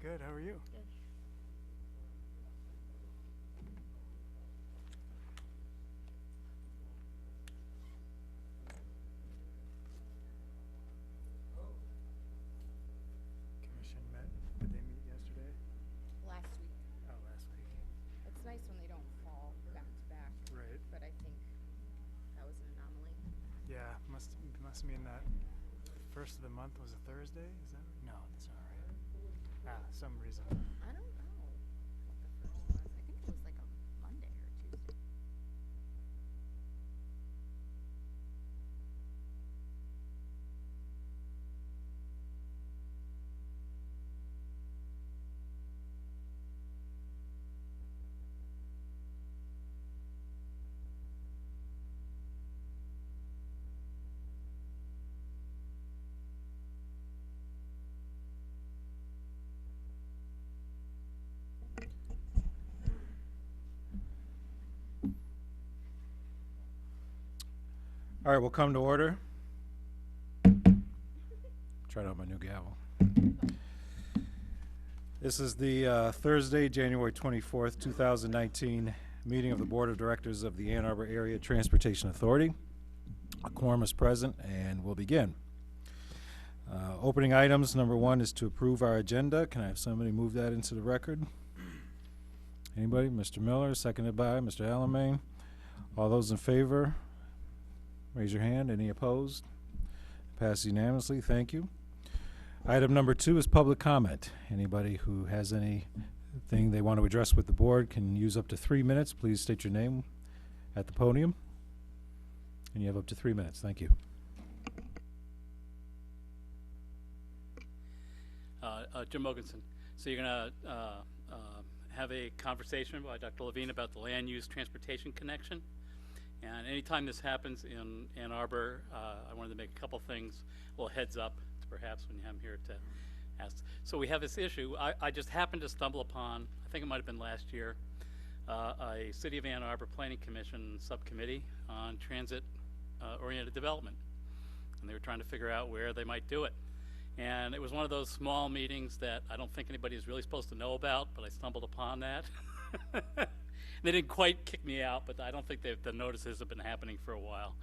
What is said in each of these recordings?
Good. How are you? Good. Commission met. Did they meet yesterday? Last week. Oh, last week. It's nice when they don't fall back to back. Right. But I think that was an anomaly. Yeah. Must mean that first of the month was a Thursday. Is that no? That's not right. Some reason. I don't know what the first was. I think it was like a Monday or Tuesday. All right, we'll come to order. Try out my new gavel. This is the Thursday, January 24th, 2019 meeting of the Board of Directors of the Ann Arbor Area Transportation Authority. A quorum is present, and we'll begin. Opening items, number one is to approve our agenda. Can I have somebody move that into the record? Anybody? Mr. Miller, seconded by Mr. Alamain. All those in favor, raise your hand. Any opposed? Passed unanimously. Thank you. Item number two is public comment. Anybody who has anything they want to address with the board can use up to 3 minutes. Please state your name at the podium. And you have up to 3 minutes. Thank you. Jim Mogensen. So you're going to have a conversation by Dr. Levine about the land use transportation connection. And anytime this happens in Ann Arbor, I wanted to make a couple things, a little heads up, perhaps when I'm here to ask. So we have this issue. I just happened to stumble upon, I think it might have been last year, a City of Ann Arbor Planning Commission subcommittee on transit-oriented development. And they were trying to figure out where they might do it. And it was one of those small meetings that I don't think anybody is really supposed to know about, but I stumbled upon that. They didn't quite kick me out, but I don't think the notices have been happening for a while.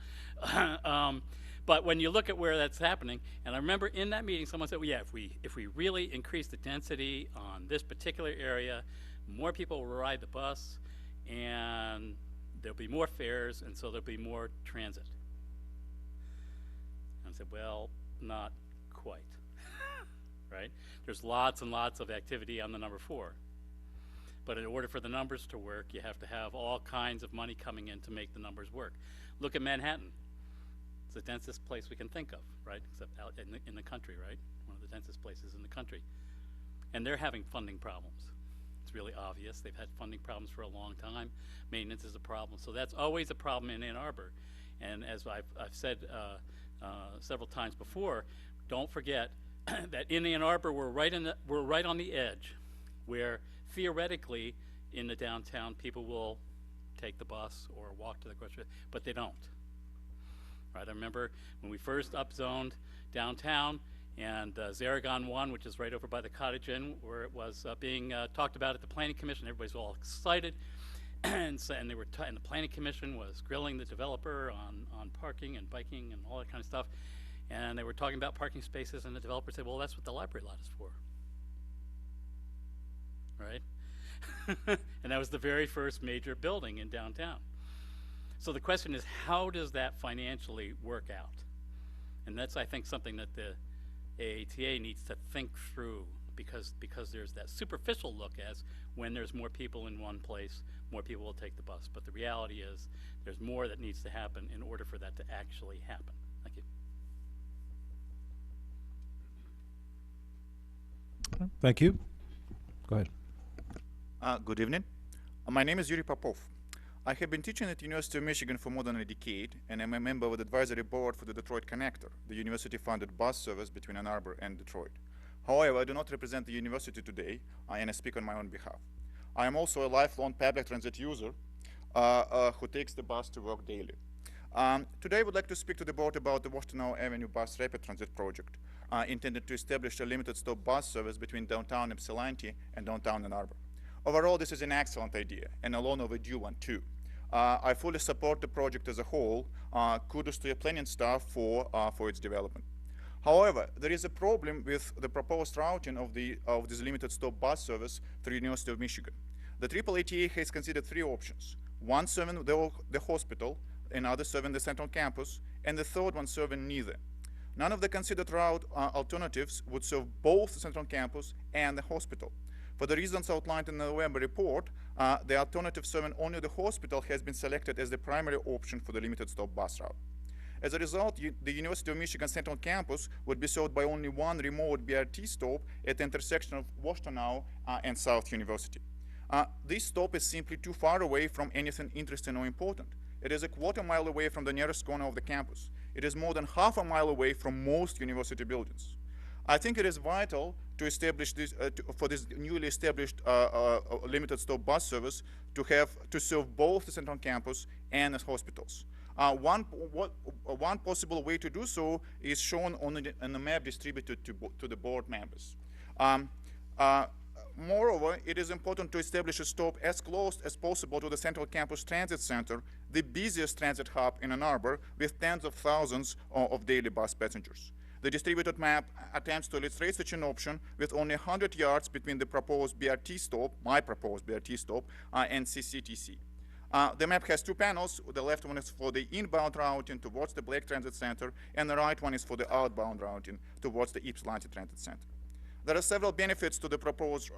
But when you look at where that's happening, and I remember in that meeting someone said, well, yeah, if we really increase the density on this particular area, more people will ride the bus, and there'll be more fares, and so there'll be more transit. And I said, well, not quite, right? There's lots and lots of activity on the number 4. But in order for the numbers to work, you have to have all kinds of money coming in to make the numbers work. Look at Manhattan. It's the densest place we can think of, right? Except out in the country, right? One of the densest places in the country. And they're having funding problems. It's really obvious. They've had funding problems for a long time. Maintenance is a problem. So that's always a problem in Ann Arbor. And as I've said several times before, don't forget that in Ann Arbor, we're right on the edge where theoretically, in the downtown, people will take the bus or walk to the grocery, but they don't. Right? I remember when we first upzoned downtown, and Zaragon 1, which is right over by the Cottage Inn, where it was being talked about at the Planning Commission. Everybody's all excited, and they were and the Planning Commission was grilling the developer on parking and biking and all that kind of stuff. And they were talking about parking spaces, and the developer said, well, that's what the library lot is for. Right? And that was the very first major building in downtown. So the question is, how does that financially work out? And that's, I think, something that the AATA needs to think through, because there's that superficial look as when there's more people in one place, more people will take the bus. But the reality is there's more that needs to happen in order for that to actually happen. Thank you. Thank you. Go ahead. Good evening. My name is Yuri Popov. I have been teaching at University of Michigan for more than a decade, and I'm a member of the advisory board for the Detroit Connector, the university-funded bus service between Ann Arbor and Detroit. However, I do not represent the university today, and I speak on my own behalf. I am also a lifelong public transit user who takes the bus to work daily. Today I would like to speak to the board about the Washtenaw Avenue Bus Rapid Transit project. intended to establish a limited stop bus service between downtown Ypsilanti and downtown Ann Arbor. Overall, this is an excellent idea and a long overdue one too. I fully support the project as a whole. Kudos to your planning staff for its development. However, there is a problem with the proposed routing of this limited stop bus service through University of Michigan. The AAATA has considered three options: one serving the hospital, another serving the central campus, and the third one serving neither. None of the considered route alternatives would serve both the central campus and the hospital. For the reasons outlined in the November report, the alternative serving only the hospital has been selected as the primary option for the limited stop bus route. As a result, the University of Michigan Central Campus would be served by only one remote BRT stop at the intersection of Washtenaw and South University. This stop is simply too far away from anything interesting or important. It is a quarter-mile away from the nearest corner of the campus. It is more than half a mile away from most university buildings. I think it is vital to establish this, for this newly established limited stop bus service to serve both the central campus and the hospitals. One possible way to do so is shown on the map distributed to the board members. Moreover, it is important to establish a stop as close as possible to the Central Campus Transit Center, the busiest transit hub in Ann Arbor, with tens of thousands of daily bus passengers. The distributed map attempts to illustrate such an option with only 100 yards between the proposed BRT stop, my proposed BRT stop, and CCTC. The map has two panels. The left one is for the inbound routing towards the Blake Transit Center, and the right one is for the outbound routing towards the Ypsilanti Transit Center. There are several benefits to the proposed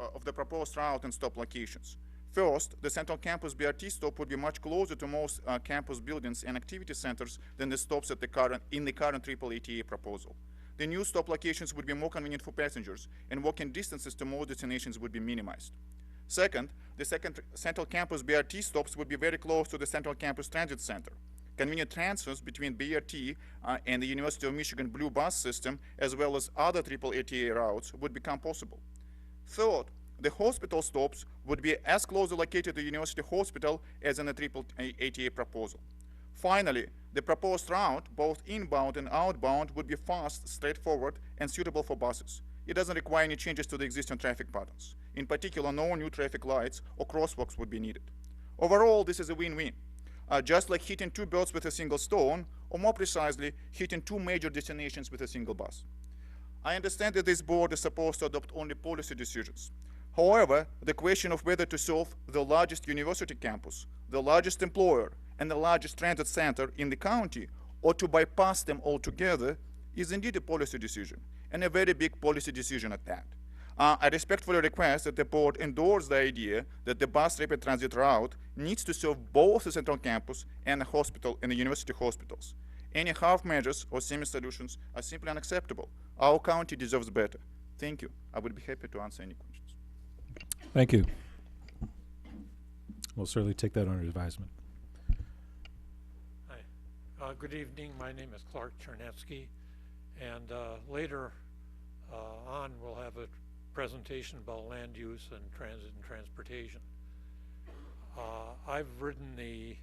route and stop locations. First, the Central Campus BRT stop would be much closer to most campus buildings and activity centers than the stops in the current AAATA proposal. The new stop locations would be more convenient for passengers, and walking distances to most destinations would be minimized. Second, the Central Campus BRT stops would be very close to the Central Campus Transit Center. Convenient transfers between BRT and the University of Michigan Blue Bus system, as well as other AAATA routes, would become possible. Third, the hospital stops would be as closely located to the University Hospital as in the AAATA proposal. Finally, the proposed route, both inbound and outbound, would be fast, straightforward, and suitable for buses. It doesn't require any changes to the existing traffic patterns. In particular, no new traffic lights or crosswalks would be needed. Overall, this is a win-win. Just like hitting two birds with a single stone, or more precisely, hitting two major destinations with a single bus. I understand that this board is supposed to adopt only policy decisions. However, the question of whether to serve the largest university campus, the largest employer, and the largest transit center in the county, or to bypass them altogether, is indeed a policy decision, and a very big policy decision at that. I respectfully request that the board endorse the idea that the bus rapid transit route needs to serve both the central campus and the hospital and the university hospitals. Any half measures or semi-solutions are simply unacceptable. Our county deserves better. Thank you. I would be happy to answer any questions. Thank you. We'll certainly take that under advisement. Hi. Good evening. My name is Clark Chernetsky, and later on we'll have a presentation about land use and transit and transportation. I've ridden the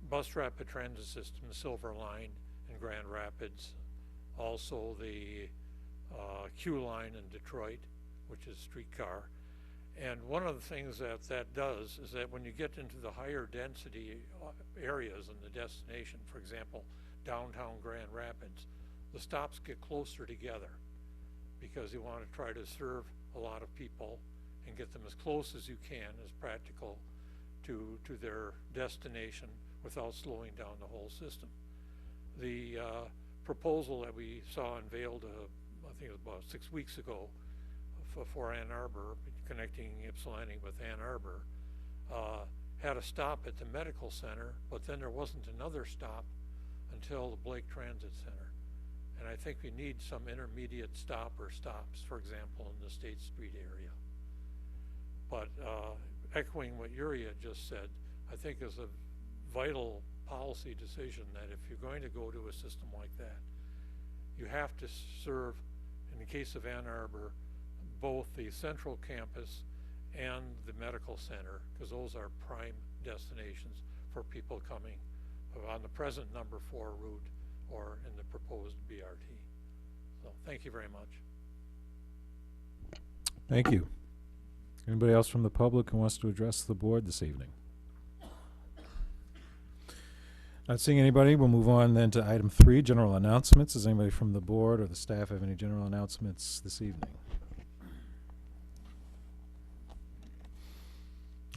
bus rapid transit system, the Silver Line in Grand Rapids, also the Q line in Detroit, which is streetcar. And one of the things that that does is that when you get into the higher density areas in the destination, for example, downtown Grand Rapids, the stops get closer together because you want to try to serve a lot of people and get them as close as you can, as practical, to their destination without slowing down the whole system. The proposal that we saw unveiled, I think it was about 6 weeks ago, for Ann Arbor, connecting Ypsilanti with Ann Arbor, had a stop at the medical center, but then there wasn't another stop until the Blake Transit Center. And I think we need some intermediate stop or stops, for example, in the State Street area. But echoing what Yuri had just said, I think is a vital policy decision that if you're going to go to a system like that, you have to serve, in the case of Ann Arbor, both the central campus and the medical center, because those are prime destinations for people coming on the present number 4 route or in the proposed BRT. So thank you very much. Thank you. Anybody else from the public who wants to address the board this evening? Not seeing anybody, we'll move on then to item 3, general announcements. Does anybody from the board or the staff have any general announcements this evening?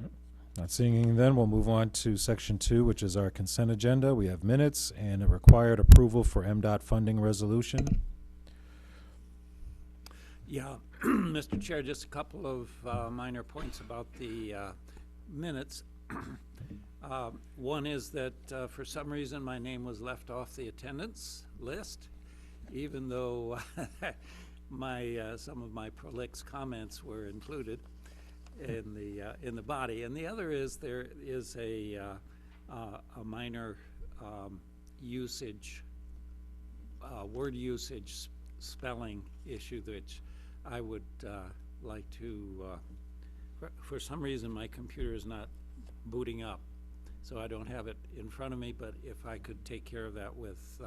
Nope. Not seeing any, then we'll move on to section 2, which is our consent agenda. We have minutes and a required approval for MDOT funding resolution. Yeah, Mr. Chair, just a couple of minor points about the minutes. One is that for some reason my name was left off the attendance list, even though some of my prolix comments were included in the body. And the other is there is a minor usage, word usage spelling issue which I would like to, for some reason my computer is not booting up, so I don't have it in front of me, but if I could take care of that with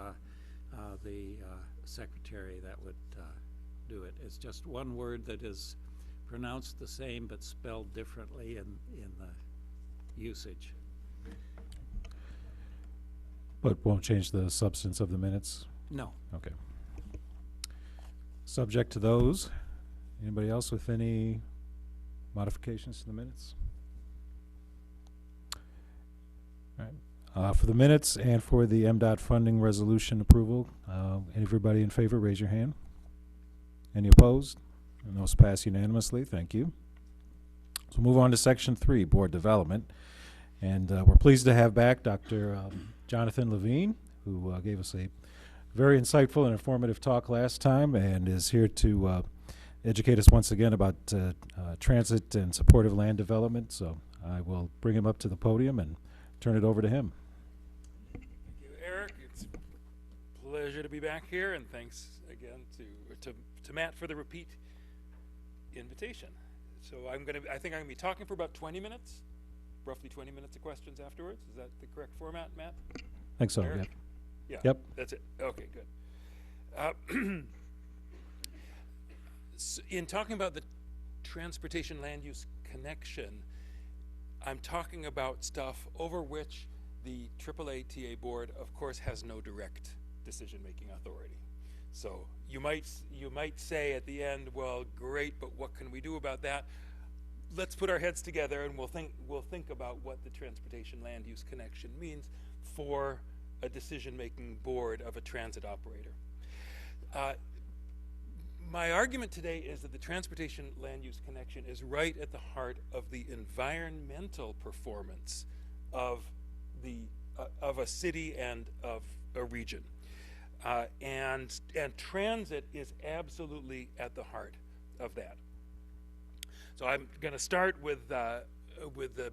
the secretary, that would do it. It's just one word that is pronounced the same but spelled differently in the usage. But won't change the substance of the minutes? No. Okay. Subject to those, anybody else with any modifications to the minutes? All right. For the minutes and for the MDOT funding resolution approval, everybody in favor, raise your hand. Any opposed? And those pass unanimously. Thank you. So move on to section 3, board development. And we're pleased to have back Dr. Jonathan Levine, who gave us a very insightful and informative talk last time and is here to educate us once again about transit and supportive land development. So I will bring him up to the podium and turn it over to him. Thank you, Eric. It's a pleasure to be back here, and thanks again to Matt for the repeat invitation. So I think I'm gonna be talking for about 20 minutes, roughly 20 minutes of questions afterwards. Is that the correct format, Matt? I think so, Eric? yeah. Yeah. Yep. That's it. Okay, good. In talking about the transportation land use connection, I'm talking about stuff over which the AAA-TA board, of course, has no direct decision-making authority. So you might say at the end, well, great, but what can we do about that? Let's put our heads together and we'll think about what the transportation land use connection means for a decision-making board of a transit operator. My argument today is that the transportation land use connection is right at the heart of the environmental performance of a city and of a region, and transit is absolutely at the heart of that. So I'm going to start with the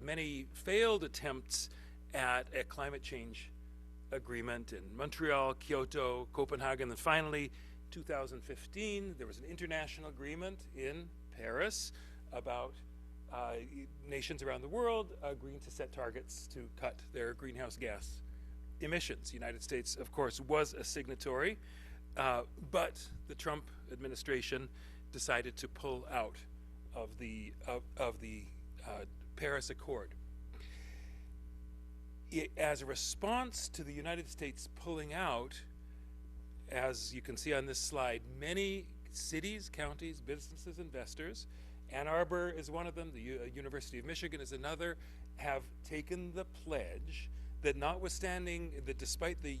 many failed attempts at a climate change agreement in Montreal, Kyoto, Copenhagen, and finally 2015 there was an international agreement in Paris about nations around the world agreeing to set targets to cut their greenhouse gas emissions. The United States, of course, was a signatory, but the Trump administration decided to pull out of the Paris Accord. As a response to the United States pulling out, as you can see on this slide, many cities, counties, businesses, investors, Ann Arbor is one of them, the University of Michigan is another, have taken the pledge that notwithstanding that despite the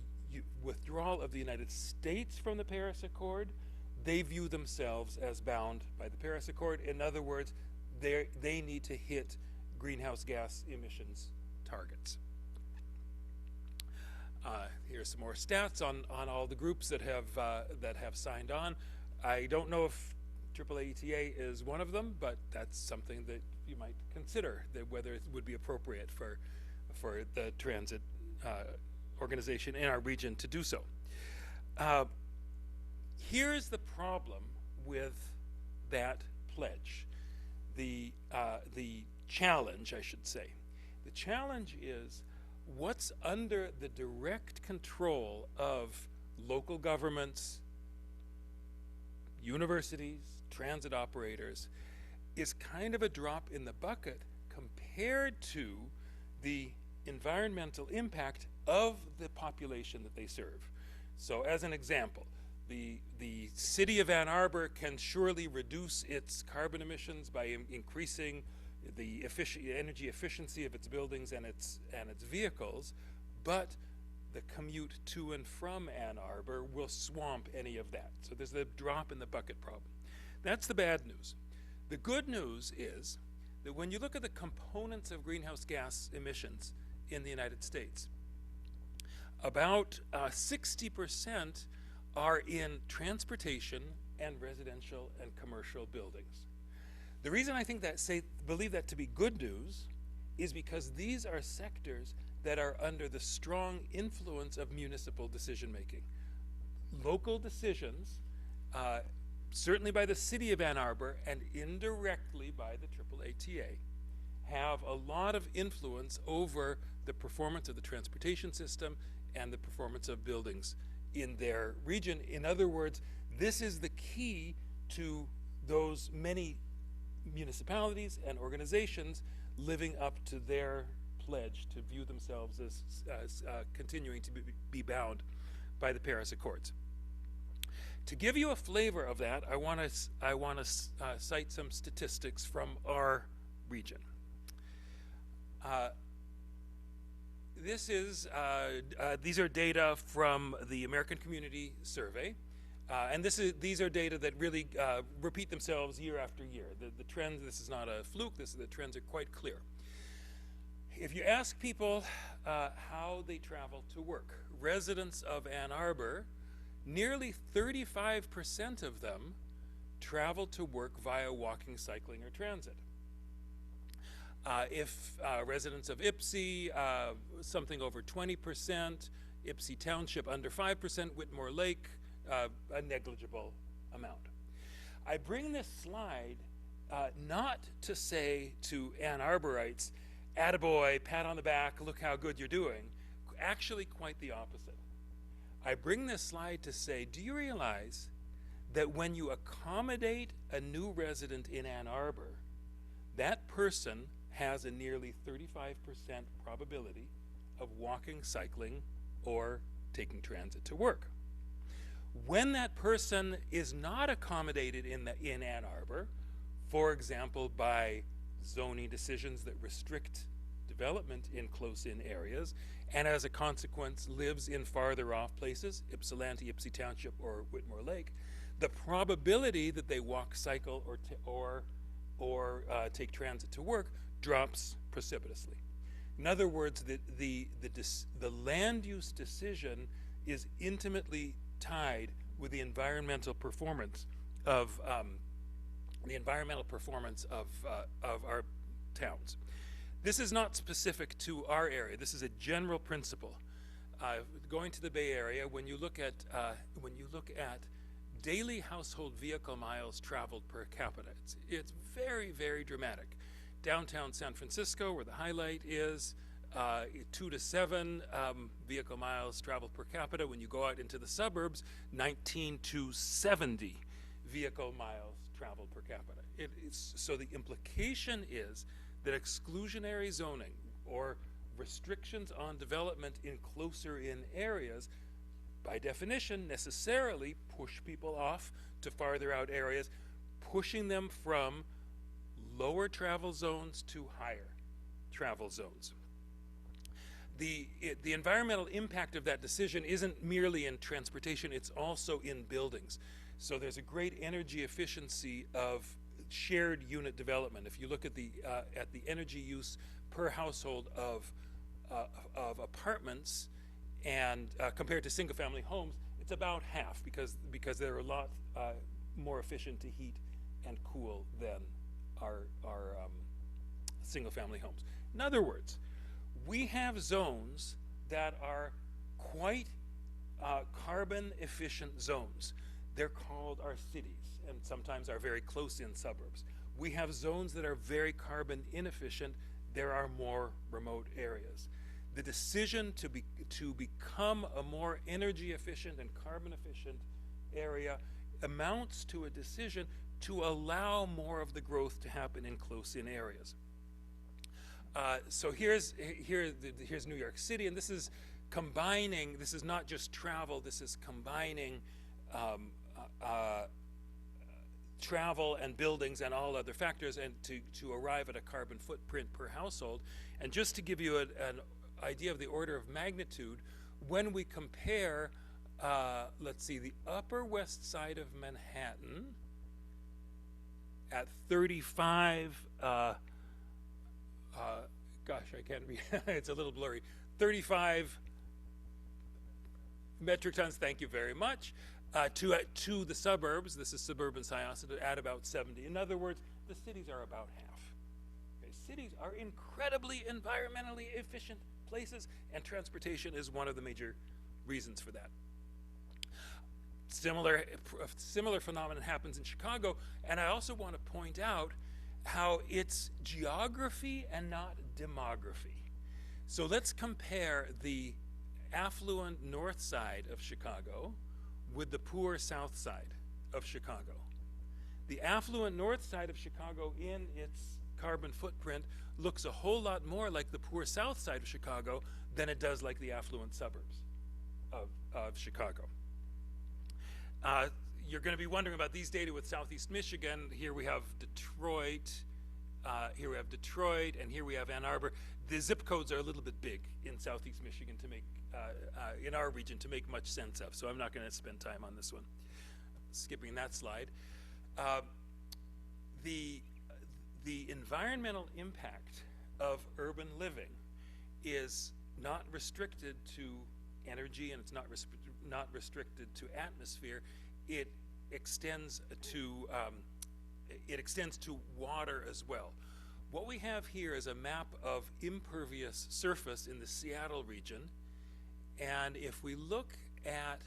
withdrawal of the United States from the Paris Accord, they view themselves as bound by the Paris Accord. In other words, they need to hit greenhouse gas emissions targets. Here's some more stats on all the groups that have signed on. I don't know if AAA-ETA is one of them, but that's something that you might consider, that whether it would be appropriate for the transit organization in our region to do so. Here's the problem with that pledge, the challenge, I should say. The challenge is what's under the direct control of local governments, universities, transit operators, is kind of a drop in the bucket compared to the environmental impact of the population that they serve. So as an example, the city of Ann Arbor can surely reduce its carbon emissions by increasing the energy efficiency of its buildings and its vehicles, but the commute to and from Ann Arbor will swamp any of that. So there's a drop in the bucket problem. That's the bad news. The good news is that when you look at the components of greenhouse gas emissions in the United States, about 60% are in transportation and residential and commercial buildings. The reason I think believe that to be good news is because these are sectors that are under the strong influence of municipal decision making. Local decisions, certainly by the city of Ann Arbor and indirectly by the AAATA, have a lot of influence over the performance of the transportation system and the performance of buildings in their region. In other words, this is the key to those many municipalities and organizations living up to their pledge to view themselves as continuing to be bound by the Paris Accords. To give you a flavor of that, I want to cite some statistics from our region. These are data from the American Community Survey, and these are data that really repeat themselves year after year. The trends, this is not a fluke, the trends are quite clear. If you ask people how they travel to work, residents of Ann Arbor, nearly 35% of them travel to work via walking, cycling, or transit. If residents of Ypsi, something over 20%, Ypsi Township under 5%, Whitmore Lake, a negligible amount. I bring this slide not to say to Ann Arborites, attaboy, pat on the back, look how good you're doing. Actually, quite the opposite. I bring this slide to say, do you realize that when you accommodate a new resident in Ann Arbor, that person has a nearly 35% probability of walking, cycling, or taking transit to work. When that person is not accommodated in Ann Arbor, for example, by zoning decisions that restrict development in close-in areas, and as a consequence lives in farther off places, Ypsilanti, Ypsi Township, or Whitmore Lake, the probability that they walk, cycle, or take transit to work drops precipitously. In other words, the land use decision is intimately tied with the environmental performance of our towns. This is not specific to our area. This is a general principle. Going to the Bay Area, when you look at daily household vehicle miles traveled per capita, it's very, very dramatic. Downtown San Francisco, where the highlight is, 2 to 7 vehicle miles traveled per capita. When you go out into the suburbs, 19 to 70 vehicle miles traveled per capita. So the implication is that exclusionary zoning or restrictions on development in closer in areas, by definition, necessarily push people off to farther out areas, pushing them from lower travel zones to higher travel zones. The environmental impact of that decision isn't merely in transportation, it's also in buildings. So there's a great energy efficiency of shared unit development. If you look at the energy use per household of apartments and compared to single-family homes, it's about half because they're a lot more efficient to heat and cool than our single-family homes. In other words, we have zones that are quite carbon efficient zones. They're called our cities and sometimes our very close-in suburbs. We have zones that are very carbon inefficient. There are more remote areas. The decision to become a more energy efficient and carbon efficient area amounts to a decision to allow more of the growth to happen in close-in areas. So here's New York City, and this is combining. This is not just travel. This is combining travel and buildings and all other factors, and to arrive at a carbon footprint per household. And just to give you an idea of the order of magnitude, when we compare, let's see, the Upper West Side of Manhattan at 35, gosh, I can't read, it's a little blurry, 35 metric tons, thank you very much, to the suburbs, this is suburban Syosset, at about 70. In other words, the cities are about half. Okay, cities are incredibly environmentally efficient places, and transportation is one of the major reasons for that. Similar phenomenon happens in Chicago, and I also want to point out how it's geography and not demography. So let's compare the affluent north side of Chicago with the poor south side of Chicago. The affluent north side of Chicago in its carbon footprint looks a whole lot more like the poor south side of Chicago than it does like the affluent suburbs of Chicago. You're going to be wondering about these data with Southeast Michigan. Here we have Detroit, and here we have Ann Arbor. The zip codes are a little bit big in Southeast Michigan to make, in our region, to make much sense of, so I'm not going to spend time on this one. Skipping that slide. The environmental impact of urban living is not restricted to energy, and it's not restricted to atmosphere. It extends to water as well. What we have here is a map of impervious surface in the Seattle region, and if we look at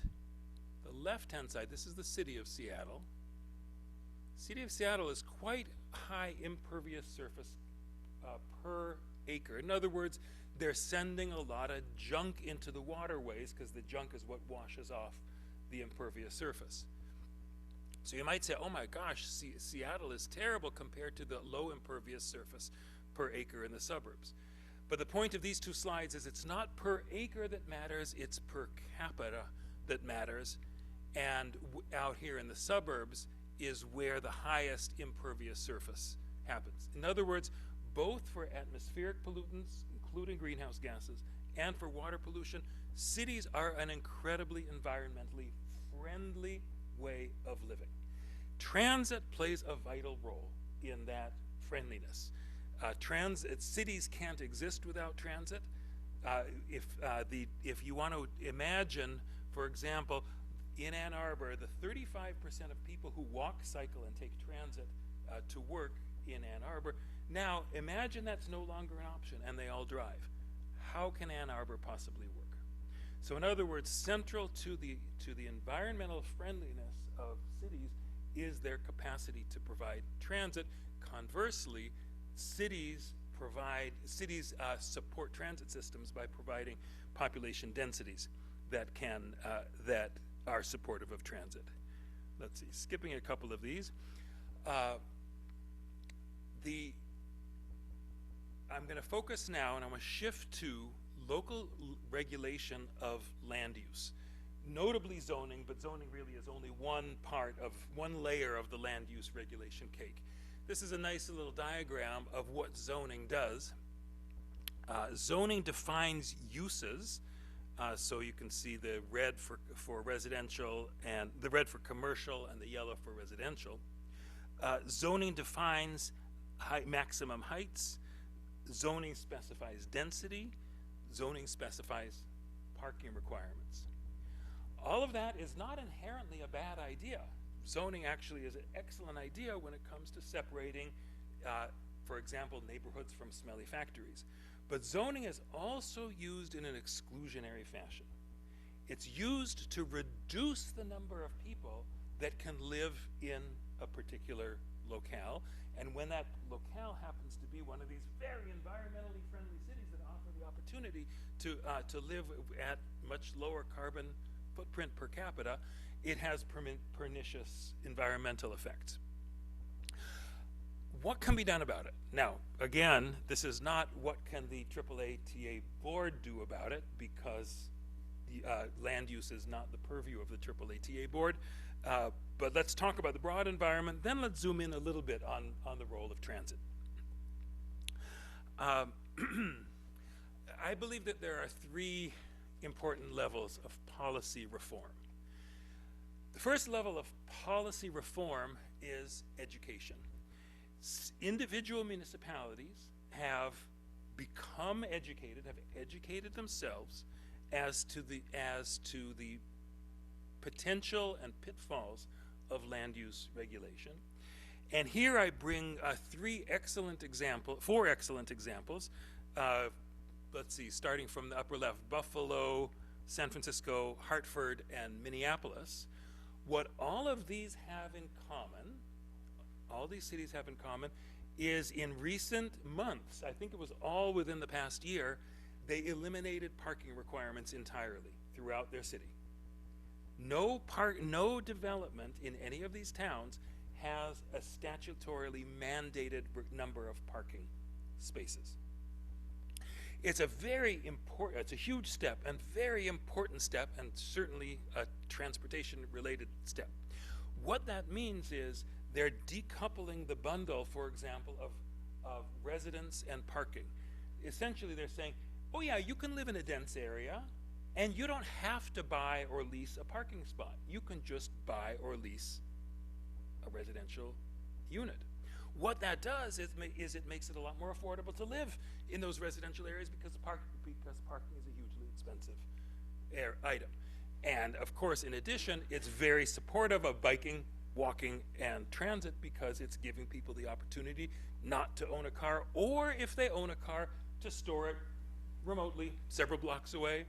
the left-hand side, this is the city of Seattle. City of Seattle is quite high impervious surface per acre. In other words, they're sending a lot of junk into the waterways because the junk is what washes off the impervious surface. So you might say, oh my gosh, Seattle is terrible compared to the low impervious surface per acre in the suburbs. But the point of these two slides is it's not per acre that matters, it's per capita that matters. And out here in the suburbs is where the highest impervious surface happens. In other words, both for atmospheric pollutants, including greenhouse gases, and for water pollution, cities are an incredibly environmentally friendly way of living. Transit plays a vital role in that friendliness. Cities can't exist without transit. If you want to imagine, for example, in Ann Arbor, the 35% of people who walk, cycle, and take transit to work in Ann Arbor, now imagine that's no longer an option and they all drive. How can Ann Arbor possibly work? So in other words, central to the environmental friendliness of cities is their capacity to provide transit. Conversely, cities support transit systems by providing population densities that are supportive of transit. Let's see, skipping a couple of these. I'm going to focus now, and I'm going to shift to local regulation of land use. Notably zoning, but zoning really is only one layer of the land use regulation cake. This is a nice little diagram of what zoning does. Zoning defines uses, so you can see the red for residential, and the red for commercial, and the yellow for residential. Zoning defines maximum heights. Zoning specifies density. Zoning specifies parking requirements. All of that is not inherently a bad idea. Zoning actually is an excellent idea when it comes to separating, for example, neighborhoods from smelly factories. But zoning is also used in an exclusionary fashion. It's used to reduce the number of people that can live in a particular locale. And when that locale happens to be one of these very environmentally friendly cities that offer the opportunity to live at much lower carbon footprint per capita, it has pernicious environmental effects. What can be done about it? Now, again, this is not what can the AAA-TA board do about it, because the land use is not the purview of the AAA-TA board. But let's talk about the broad environment, then let's zoom in a little bit on the role of transit. I believe that there are three important levels of policy reform. The first level of policy reform is education. Individual municipalities have become educated, have educated themselves as to the potential and pitfalls of land use regulation. And here I bring four excellent examples. Let's see, starting from the upper left, Buffalo, San Francisco, Hartford, and Minneapolis. What all of these have in common, all these cities have in common, is in recent months, I think it was all within the past year, they eliminated parking requirements entirely throughout their city. No development in any of these towns has a statutorily mandated number of parking spaces. It's a very important, it's a huge step and very important step, and certainly a transportation-related step. What that means is they're decoupling the bundle, for example, of residence and parking. Essentially, they're saying, oh yeah, you can live in a dense area, and you don't have to buy or lease a parking spot. You can just buy or lease a residential unit. What that does is it makes it a lot more affordable to live in those residential areas, because parking is a hugely expensive item. And of course, in addition, it's very supportive of biking, walking, and transit, because it's giving people the opportunity not to own a car, or if they own a car, to store it remotely several blocks away.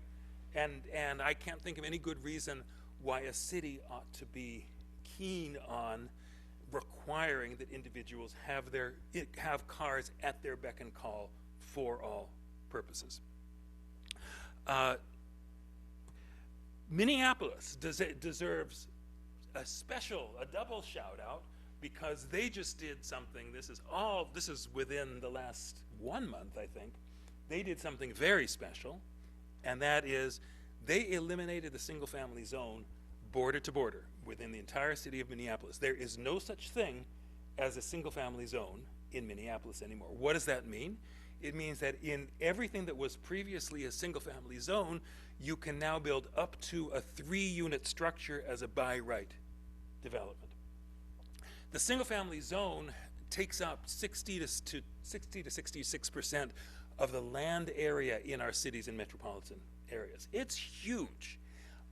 And I can't think of any good reason why a city ought to be keen on requiring that individuals have cars at their beck and call for all purposes. Minneapolis deserves a double shout out, because they just did something. This is within the last 1 month, I think. They did something very special, and that is they eliminated the single family zone border to border within the entire city of Minneapolis. There is no such thing as a single family zone in Minneapolis anymore. What does that mean? It means that in everything that was previously a single family zone, you can now build up to a 3-unit structure as a by right development. The single family zone takes up 60 to 66% of the land area in our cities and metropolitan areas. It's huge.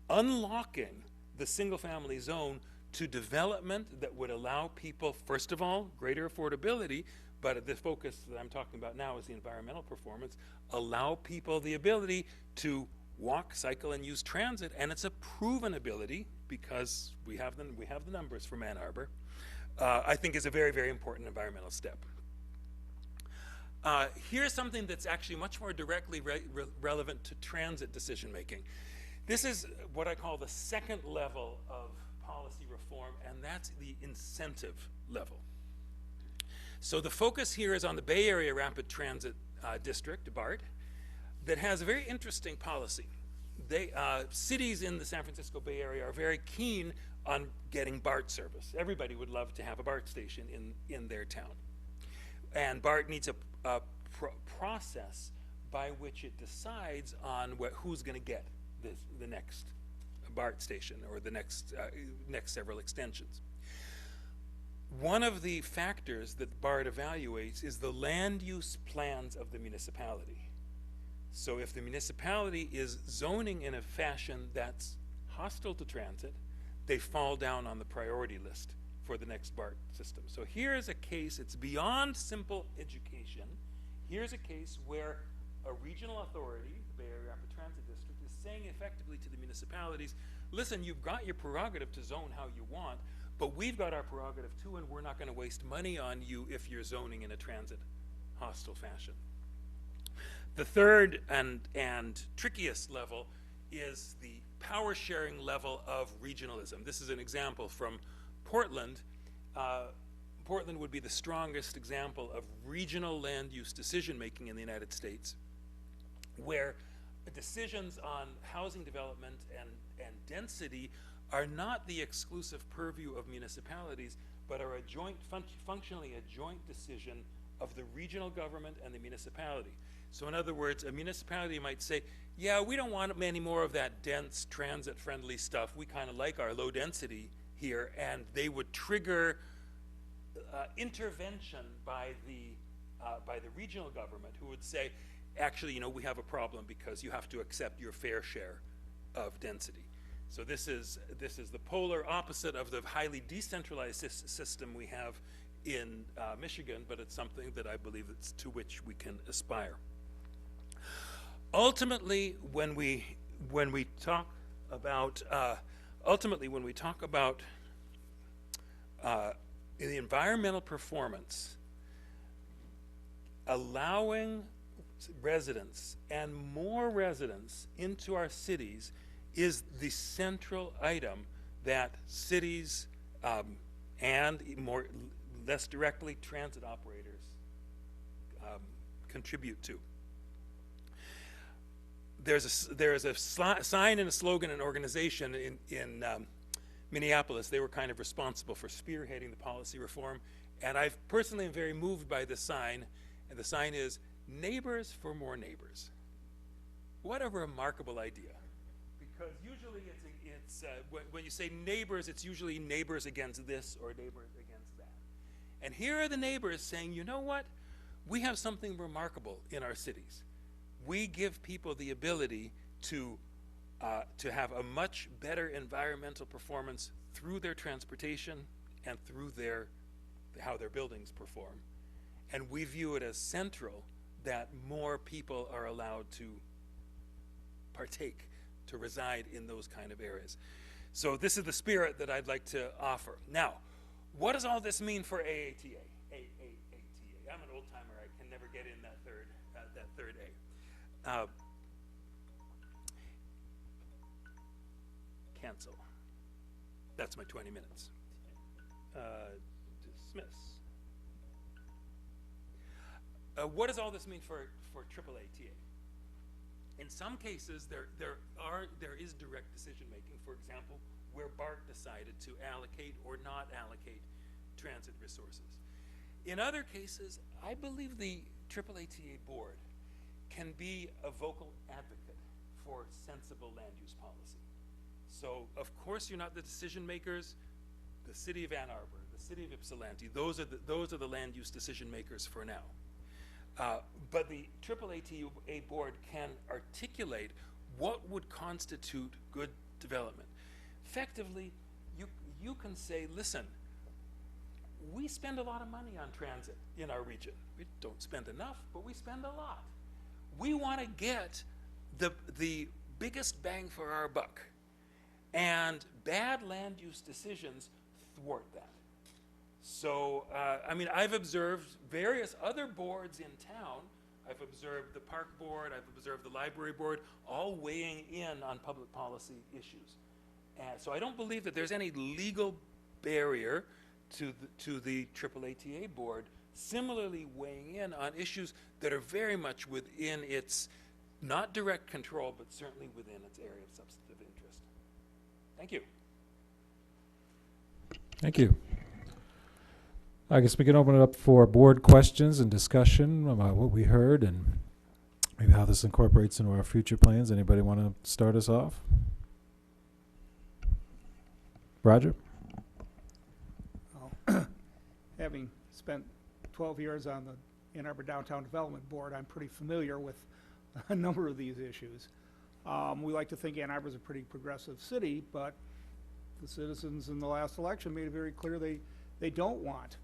Unlocking the single family zone to development that would allow people, first of all, greater affordability, but the focus that I'm talking about now is the environmental performance, allow people the ability to walk, cycle, and use transit, and it's a proven ability, because we have the numbers from Ann Arbor, I think is a very, very important environmental step. Here's something that's actually much more directly relevant to transit decision making. This is what I call the second level of policy reform, and that's the incentive level. So the focus here is on the Bay Area Rapid Transit District, BART, that has a very interesting policy. Cities in the San Francisco Bay Area are very keen on getting BART service. Everybody would love to have a BART station in their town. And BART needs a process by which it decides on who's going to get the next BART station, or the next several extensions. One of the factors that BART evaluates is the land use plans of the municipality. So if the municipality is zoning in a fashion that's hostile to transit, they fall down on the priority list for the next BART system. So here's a case, it's beyond simple education. Here's a case where a regional authority, the Bay Area Rapid Transit District, is saying effectively to the municipalities, listen, you've got your prerogative to zone how you want, but we've got our prerogative too, and we're not going to waste money on you if you're zoning in a transit hostile fashion. The third and trickiest level is the power sharing level of regionalism. This is an example from Portland. Portland would be the strongest example of regional land use decision making in the United States, where decisions on housing development and density are not the exclusive purview of municipalities, but are a joint, functionally a joint decision of the regional government and the municipality. So in other words, a municipality might say, yeah, we don't want any more of that dense, transit-friendly stuff. We kind of like our low density here, and they would trigger intervention by the regional government, who would say, actually, you know, we have a problem because you have to accept your fair share of density. So this is the polar opposite of the highly decentralized system we have in Michigan, but it's something that I believe it's to which we can aspire. Ultimately, when we talk about the environmental performance, allowing residents and more residents into our cities is the central item that cities and less directly transit operators contribute to. There's a sign and a slogan and organization in Minneapolis. They were kind of responsible for spearheading the policy reform, and I personally am very moved by the sign, and the sign is "Neighbors for More Neighbors." What a remarkable idea! Because usually it's when you say neighbors, it's usually neighbors against this or neighbors against that. And here are the neighbors saying, you know what? We have something remarkable in our cities. We give people the ability to have a much better environmental performance through their transportation and through how their buildings perform. And we view it as central that more people are allowed to partake, to reside in those kind of areas. So this is the spirit that I'd like to offer. Now, what does all this mean for AATA? AATA. I'm an old timer. I can never get in that third A. Cancel. That's my 20 minutes. Dismiss. What does all this mean for AAATA? In some cases, there is direct decision making. For example, where BART decided to allocate or not allocate transit resources. In other cases, I believe the AAATA board can be a vocal advocate for sensible land use policy. So, of course, you're not the decision makers. The city of Ann Arbor, the city of Ypsilanti, those are the land use decision makers for now. But the AAATA board can articulate what would constitute good development. Effectively, you can say, listen, we spend a lot of money on transit in our region. We don't spend enough, but we spend a lot. We want to get the biggest bang for our buck. And bad land use decisions thwart that. So, I mean, I've observed various other boards in town. I've observed the park board, I've observed the library board, all weighing in on public policy issues. And so I don't believe that there's any legal barrier to the AAATA board similarly weighing in on issues that are very much within its, not direct control, but certainly within its area of substantive interest. Thank you. Thank you. I guess we can open it up for board questions and discussion about what we heard and maybe how this incorporates into our future plans. Anybody want to start us off? Roger? Well, having spent 12 years on the Ann Arbor Downtown Development Board, I'm pretty familiar with a number of these issues. We like to think Ann Arbor is a pretty progressive city, but the citizens in the last election made it very clear they don't want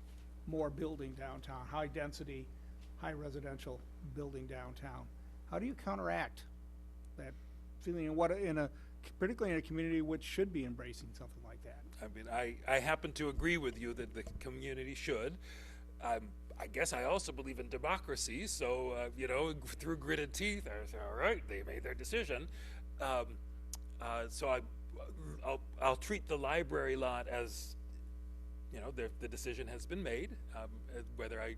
more building downtown, high density, high residential building downtown. How do you counteract that feeling, particularly in a community which should be embracing something like that? I mean, I happen to agree with you that the community should. I guess I also believe in democracy, so, you know, through gritted teeth, I say, all right, they made their decision. So I'll treat the library lot as, you know, the decision has been made. Whether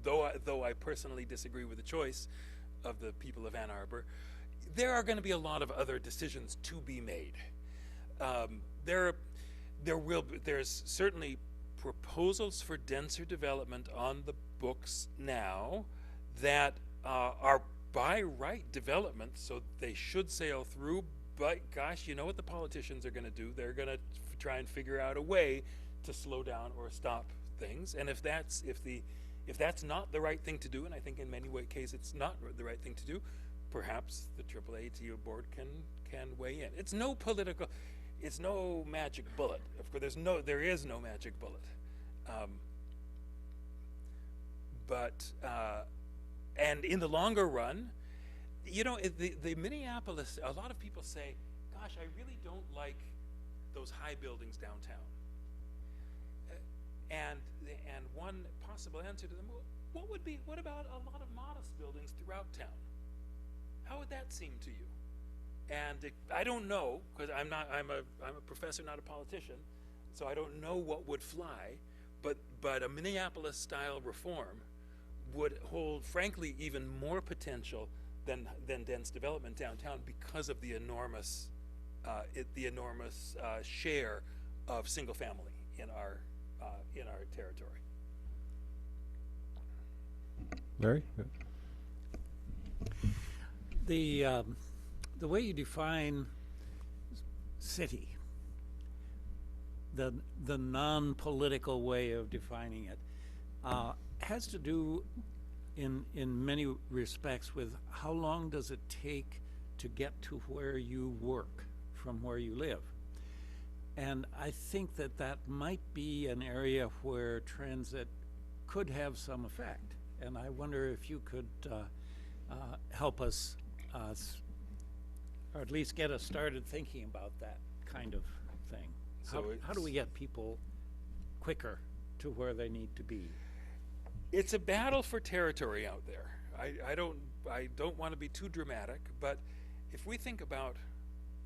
though I personally disagree with the choice of the people of Ann Arbor, there are going to be a lot of other decisions to be made. There's certainly proposals for denser development on the books now that are by right development, so they should sail through. But gosh, you know what the politicians are going to do? They're going to try and figure out a way to slow down or stop things. And if that's not the right thing to do, and I think in many cases it's not the right thing to do, perhaps the AAATO board can weigh in. It's no magic bullet. Of course, there is no magic bullet. And in the longer run, you know, the Minneapolis, a lot of people say, gosh, I really don't like those high buildings downtown. And one possible answer to them, well, what about a lot of modest buildings throughout town? How would that seem to you? And I don't know, because I'm a professor, not a politician, so I don't know what would fly, but a Minneapolis-style reform would hold, frankly, even more potential than dense development downtown because of the enormous share of single family in our territory. Larry? The way you define city, the non-political way of defining it, has to do in many respects with how long does it take to get to where you work from where you live. And I think that might be an area where transit could have some effect. And I wonder if you could help us, or at least get us started thinking about that kind of thing. How do we get people quicker to where they need to be? It's a battle for territory out there. I don't want to be too dramatic, but if we think about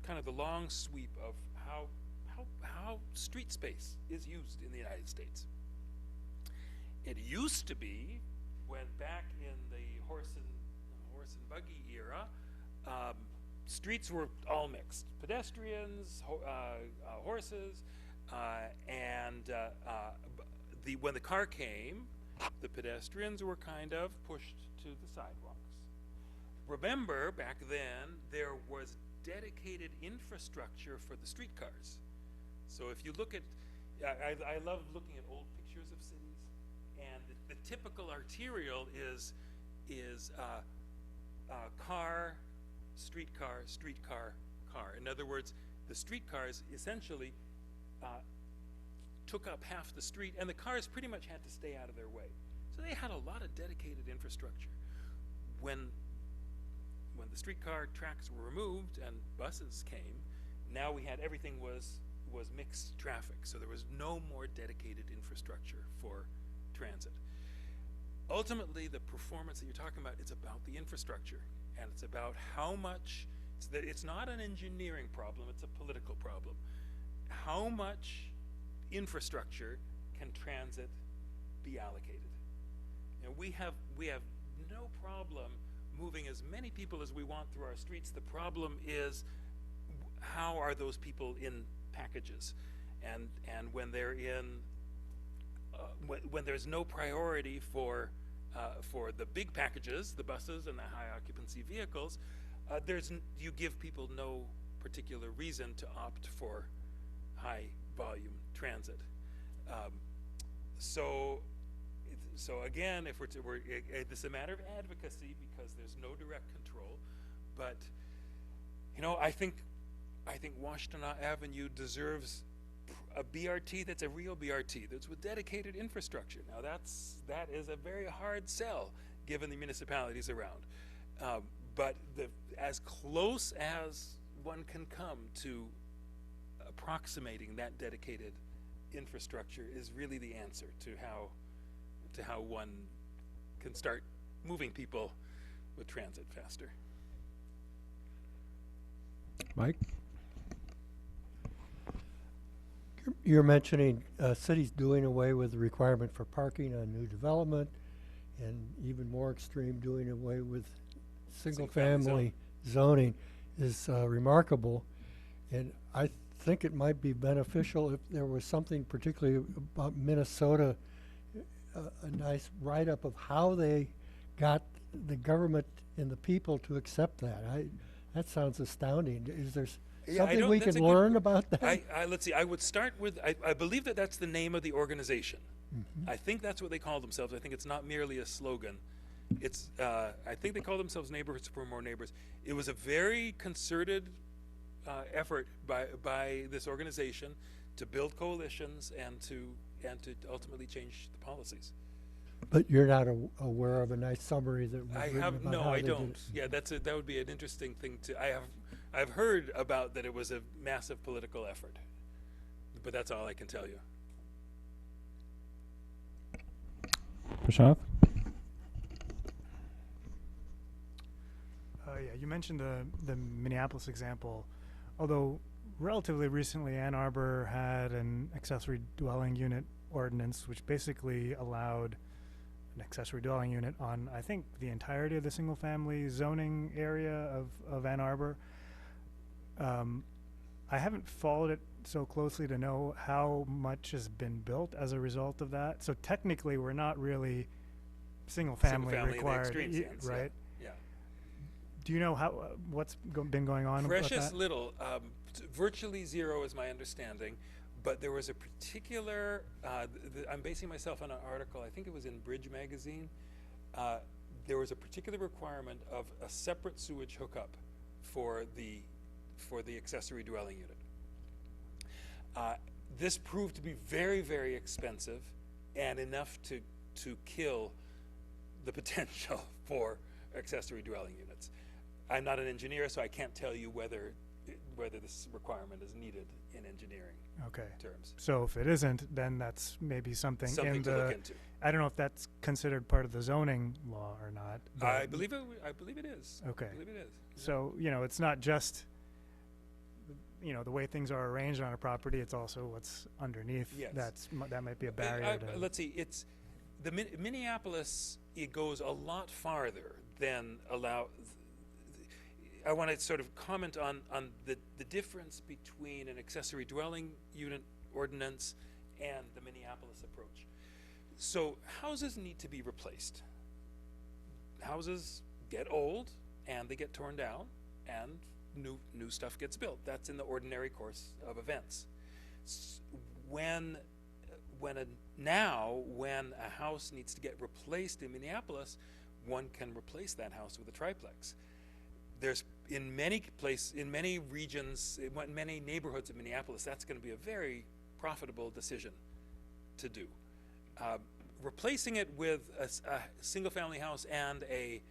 kind of the long sweep of how street space is used in the United States, it used to be, when back in the horse and buggy era, streets were all mixed: pedestrians, horses, and when the car came, the pedestrians were kind of pushed to the sidewalks. Remember, back then, there was dedicated infrastructure for the streetcars. So if you look at, I love looking at old pictures of cities, and the typical arterial is car, streetcar, streetcar, car. In other words, the streetcars essentially took up half the street, and the cars pretty much had to stay out of their way. So they had a lot of dedicated infrastructure. When the streetcar tracks were removed and buses came, now we had everything was mixed traffic. So there was no more dedicated infrastructure for transit. Ultimately, the performance that you're talking about is about the infrastructure, and it's about how much. It's not an engineering problem; it's a political problem. How much infrastructure can transit be allocated? You know, we have no problem moving as many people as we want through our streets. The problem is, how are those people in packages, and when they're in when there's no priority for the big packages, the buses and the high occupancy vehicles, you give people no particular reason to opt for high volume transit. So again, if this is a matter of advocacy because there's no direct control, but you know, I think Washington Avenue deserves a BRT that's a real BRT, that's with dedicated infrastructure. Now that is a very hard sell given the municipalities around, but as close as one can come to approximating that dedicated infrastructure is really the answer to how one can start moving people with transit faster. Mike? You're mentioning cities doing away with the requirement for parking on new development, and even more extreme, doing away with single-family zoning is remarkable. And I think it might be beneficial if there was something particularly about Minnesota, a nice write-up of how they got the government and the people to accept that. That sounds astounding. Is there something we that's can a good- learn about that? Let's see. I would start with. I believe that that's the name of the organization. I think that's what they call themselves. I think it's not merely a slogan. It's. I think they call themselves Neighborhoods for More Neighbors. It was a very concerted effort by this organization to build coalitions and to ultimately change the policies. But you're not aware of a nice summary that was I written have about no, how I they did don't. it? Yeah, that would be an interesting thing to. I've heard about that it was a massive political effort, but that's all I can tell you. Prashant? Yeah, you mentioned the Minneapolis example. Although relatively recently, Ann Arbor had an accessory dwelling unit ordinance, which basically allowed an accessory dwelling unit on, I think, the entirety of the single-family zoning area of Ann Arbor. I haven't followed it so closely to know how much has been built as a result of that. So technically, we're not really single-family Single-family in the required, extreme sense, yeah. right? Yeah. Do you know how what's been going on about Precious that? little, virtually zero is my understanding, but there was a particular, I'm basing myself on an article, I think it was in Bridge Magazine. There was a particular requirement of a separate sewage hookup for the accessory dwelling unit. This proved to be very, very expensive and enough to kill the potential for accessory dwelling units. I'm not an engineer, so I can't tell you whether this requirement is needed in engineering Okay. terms. So if it isn't, then that's maybe something in Something to the. look into. I don't know if that's considered part of the zoning law or not. I but- believe it is. Okay. I believe it is. So it's not just the way things are arranged on a property. It's also what's underneath. Yes. That might be a barrier. to, Let's see. It's the Minneapolis. It goes a lot farther than allow. I want to sort of comment on the difference between an accessory dwelling unit ordinance and the Minneapolis approach. So houses need to be replaced. Houses get old and they get torn down, and new stuff gets built. That's in the ordinary course of events. When a house needs to get replaced in Minneapolis, one can replace that house with a triplex. There's in many regions, in many neighborhoods of Minneapolis, that's going to be a very profitable decision to do. Replacing it with a single-family house and a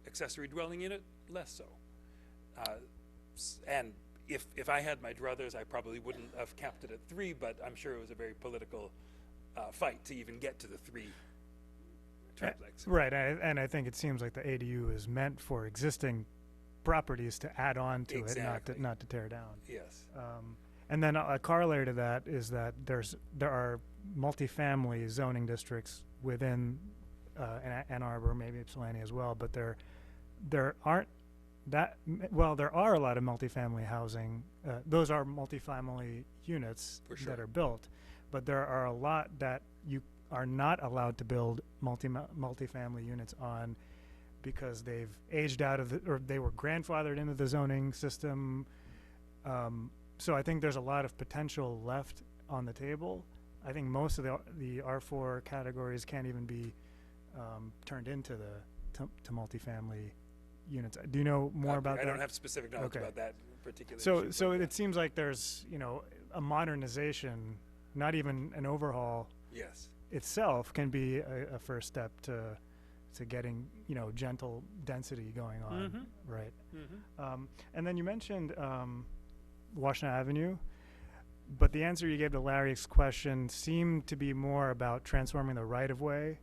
accessory dwelling unit, less so. And if I had my druthers, I probably wouldn't have capped it at 3, but I'm sure it was a very political fight to even get to the 3 triplex. Right, and I think it seems like the ADU is meant for existing properties to add on to Exactly. it, not to tear down. Yes. And then a corollary to that is that there are multifamily zoning districts within Ann Arbor, maybe Ypsilanti as well, but there aren't there are a lot of multifamily housing. Those are multifamily units For sure. that are built, but there are a lot that you are not allowed to build multifamily units on because they've aged out of or they were grandfathered into the zoning system. So I think there's a lot of potential left on the table. I think most of the R4 categories can't even be turned into to multifamily units. Do you know more about that? I don't have specific knowledge Okay. about that particular So issue. but, it seems like there's a modernization, not even an overhaul yes. itself can be a first step to getting gentle density going on, right? And then you mentioned Washington Avenue, but the answer you gave to Larry's question seemed to be more about transforming the right-of-way,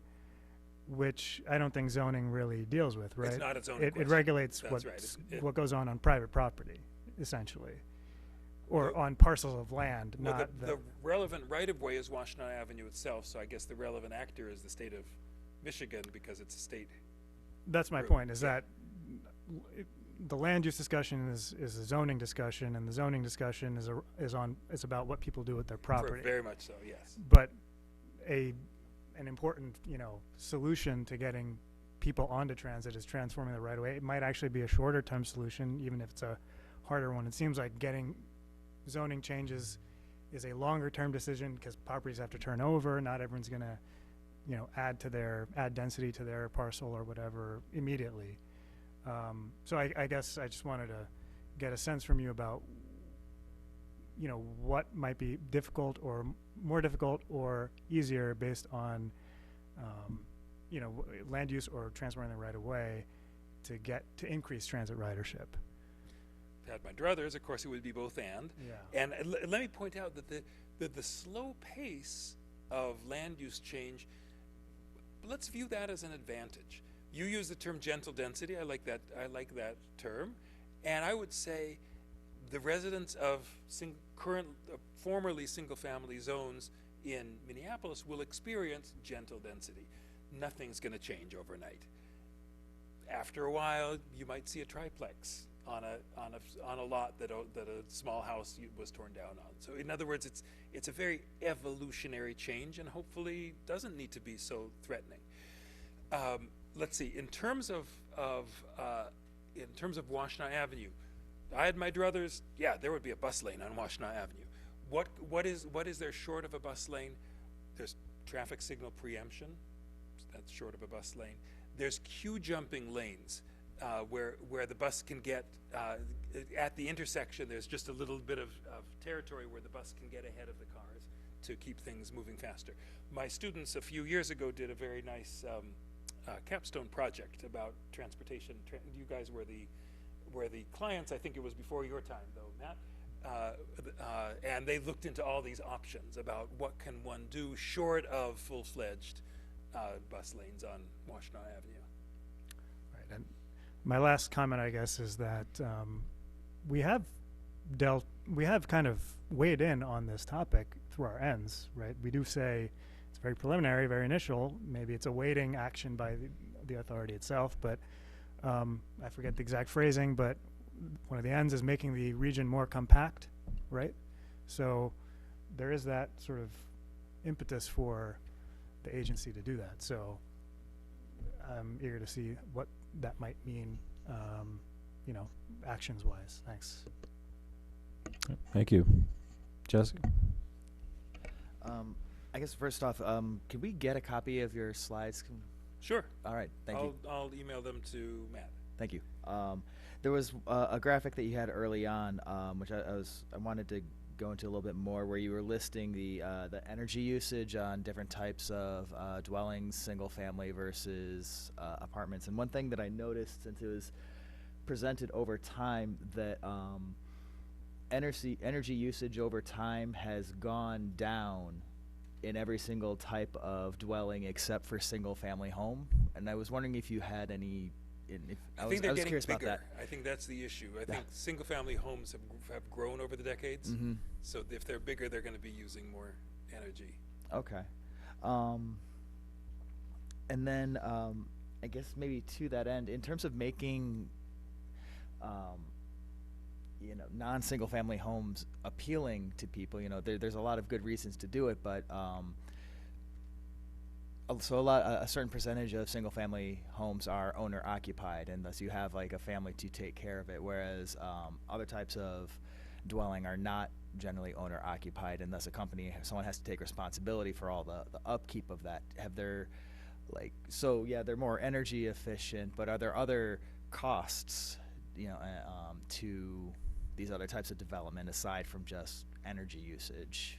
which I don't think zoning really deals with, right? It's not a zoning It question. regulates That's right. what goes on private property, essentially. or on parcels of land, Well, not the relevant right-of-way is Washtenaw Avenue itself, so I guess the relevant actor is the state of Michigan because it's a state. That's my Group. point, is that the land use discussion is a zoning discussion, and the zoning discussion is about what people do with their property. Very much so, yes. But an important, solution to getting people onto transit is transforming the right of way. It might actually be a shorter term solution, even if it's a harder one. It seems like getting zoning changes is a longer term decision because properties have to turn over. Not everyone's gonna, add density to their parcel or whatever immediately. So I guess I just wanted to get a sense from you about, what might be difficult or more difficult or easier based on, land use or transforming the right of way to increase transit ridership. Had my druthers, of course, it would be both and. Yeah. And let me point out that the slow pace of land use change, let's view that as an advantage. You use the term gentle density. I like that term, and I would say the residents of formerly single-family zones in Minneapolis will experience gentle density. Nothing's going to change overnight. After a while, you might see a triplex on a lot that a small house was torn down on. So in other words, it's a very evolutionary change, and hopefully doesn't need to be so threatening. Let's see. In terms of Washtenaw Avenue, I had my druthers. Yeah, there would be a bus lane on Washtenaw Avenue. What is there short of a bus lane? There's traffic signal preemption. That's short of a bus lane. There's queue jumping lanes where the bus can get at the intersection. There's just a little bit of territory where the bus can get ahead of the cars to keep things moving faster. My students a few years ago did a very nice capstone project about transportation. You guys were the clients. I think it was before your time, though, Matt. And they looked into all these options about what can one do short of full-fledged bus lanes on Washtenaw Avenue. Right. And my last comment, I guess, is that we have kind of weighed in on this topic through our ends, right? We do say it's very preliminary, very initial. Maybe it's a waiting action by the authority itself, but I forget the exact phrasing, but one of the ends is making the region more compact, right? So there is that sort of impetus for the agency to do that. So I'm eager to see what that might mean, actions-wise. Thanks. Thank you. Jessica? I guess first off, can we get a copy of your slides? Sure. All right, thank you. I'll email them to Matt. Thank you. There was a graphic that you had early on, which I wanted to go into a little bit more, where you were listing the energy usage on different types of dwellings, single family versus apartments. And one thing that I noticed, since it was presented over time, that energy usage over time has gone down in every single type of dwelling except for single family home. And I was wondering if you had any. I think they're getting bigger. About that. I think that's the issue. I think single-family homes have grown over the decades. Mm-hmm. So if they're bigger, they're going to be using more energy. Okay. And then I guess maybe to that end, in terms of making non-single family homes appealing to people, there's a lot of good reasons to do it, but so a certain percentage of single family homes are owner occupied, and thus you have like a family to take care of it, whereas other types of dwelling are not generally owner occupied, and thus someone has to take responsibility for all the upkeep of that. They're more energy efficient, but are there other costs to these other types of development aside from just energy usage?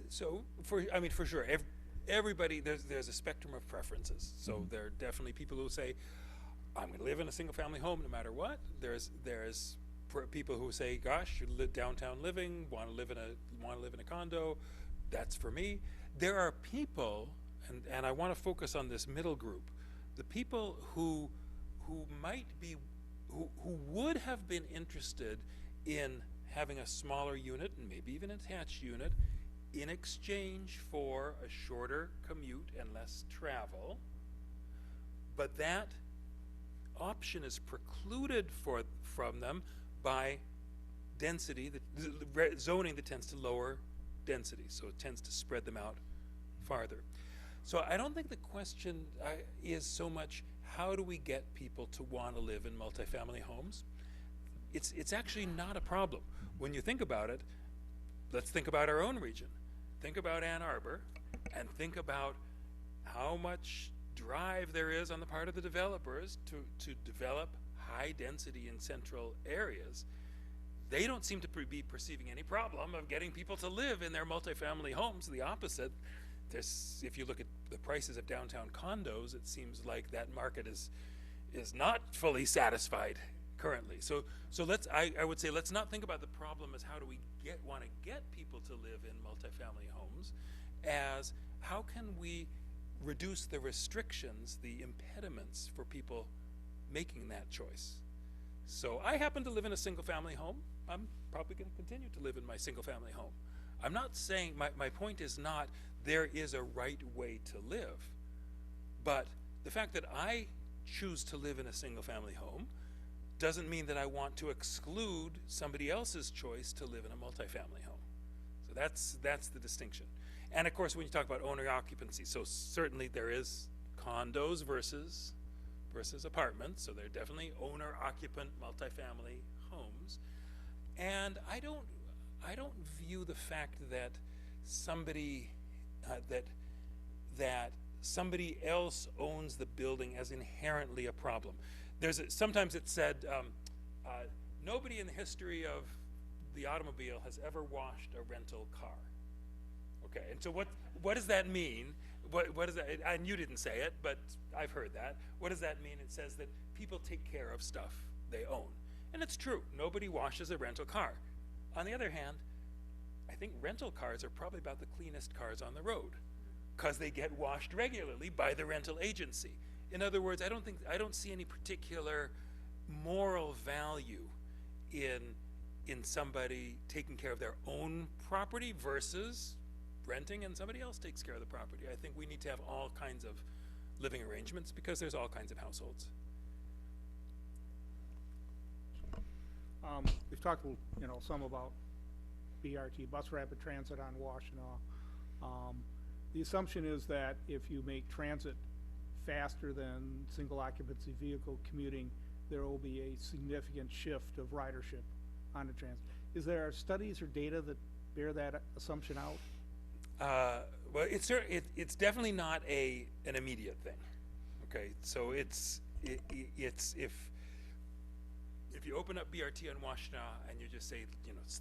So for sure, everybody, there's a spectrum of preferences. So there are definitely people who say, I'm going to live in a single family home no matter what. There's people who say, gosh, you live downtown living, want to live in a condo. That's for me. There are people, and I want to focus on this middle group, the people who would have been interested in having a smaller unit and maybe even an attached unit in exchange for a shorter commute and less travel. But that option is precluded from them by density, zoning that tends to lower density, so it tends to spread them out farther. So I don't think the question is so much how do we get people to want to live in multifamily homes. It's actually not a problem. When you think about it, let's think about our own region. Think about Ann Arbor, and think about how much drive there is on the part of the developers to develop high density in central areas. They don't seem to be perceiving any problem of getting people to live in their multifamily homes. The opposite. If you look at the prices of downtown condos, it seems like that market is not fully satisfied currently. So I would say let's not think about the problem as how do we want to get people to live in multifamily homes, as how can we reduce the restrictions, the impediments for people making that choice. So I happen to live in a single family home. I'm probably going to continue to live in my single family home. I'm not saying, my point is not there is a right way to live, but the fact that I choose to live in a single family home doesn't mean that I want to exclude somebody else's choice to live in a multifamily home. So that's the distinction. And of course, when you talk about owner occupancy, so certainly there is condos versus apartments, so they're definitely owner occupant multifamily homes. And I don't view the fact that somebody that somebody else owns the building as inherently a problem. Sometimes it's said nobody in the history of the automobile has ever washed a rental car. Okay, and so what does that mean? What is that? And you didn't say it, but I've heard that. What does that mean? It says that people take care of stuff they own. And it's true, nobody washes a rental car. On the other hand, I think rental cars are probably about the cleanest cars on the road because they get washed regularly by the rental agency. In other words, I don't see any particular moral value in somebody taking care of their own property versus renting and somebody else takes care of the property. I think we need to have all kinds of living arrangements because there's all kinds of households. We've talked, some about BRT, bus rapid transit on Washtenaw. The assumption is that if you make transit faster than single occupancy vehicle commuting, there will be a significant shift of ridership onto transit. Is there studies or data that bear that assumption out? Well, it's definitely not an immediate thing. Okay, so it's if you open up BRT on Washtenaw and you just say,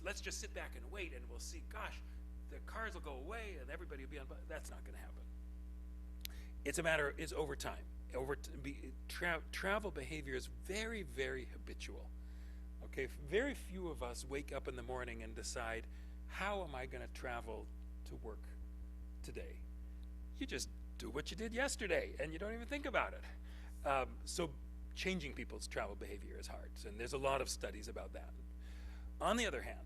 let's just sit back and wait and we'll see, gosh, the cars will go away and everybody will be on, that's not going to happen. It's over time. Travel behavior is very, very habitual. Okay, very few of us wake up in the morning and decide, how am I going to travel to work today? You just do what you did yesterday and you don't even think about it. So changing people's travel behavior is hard, and there's a lot of studies about that. On the other hand,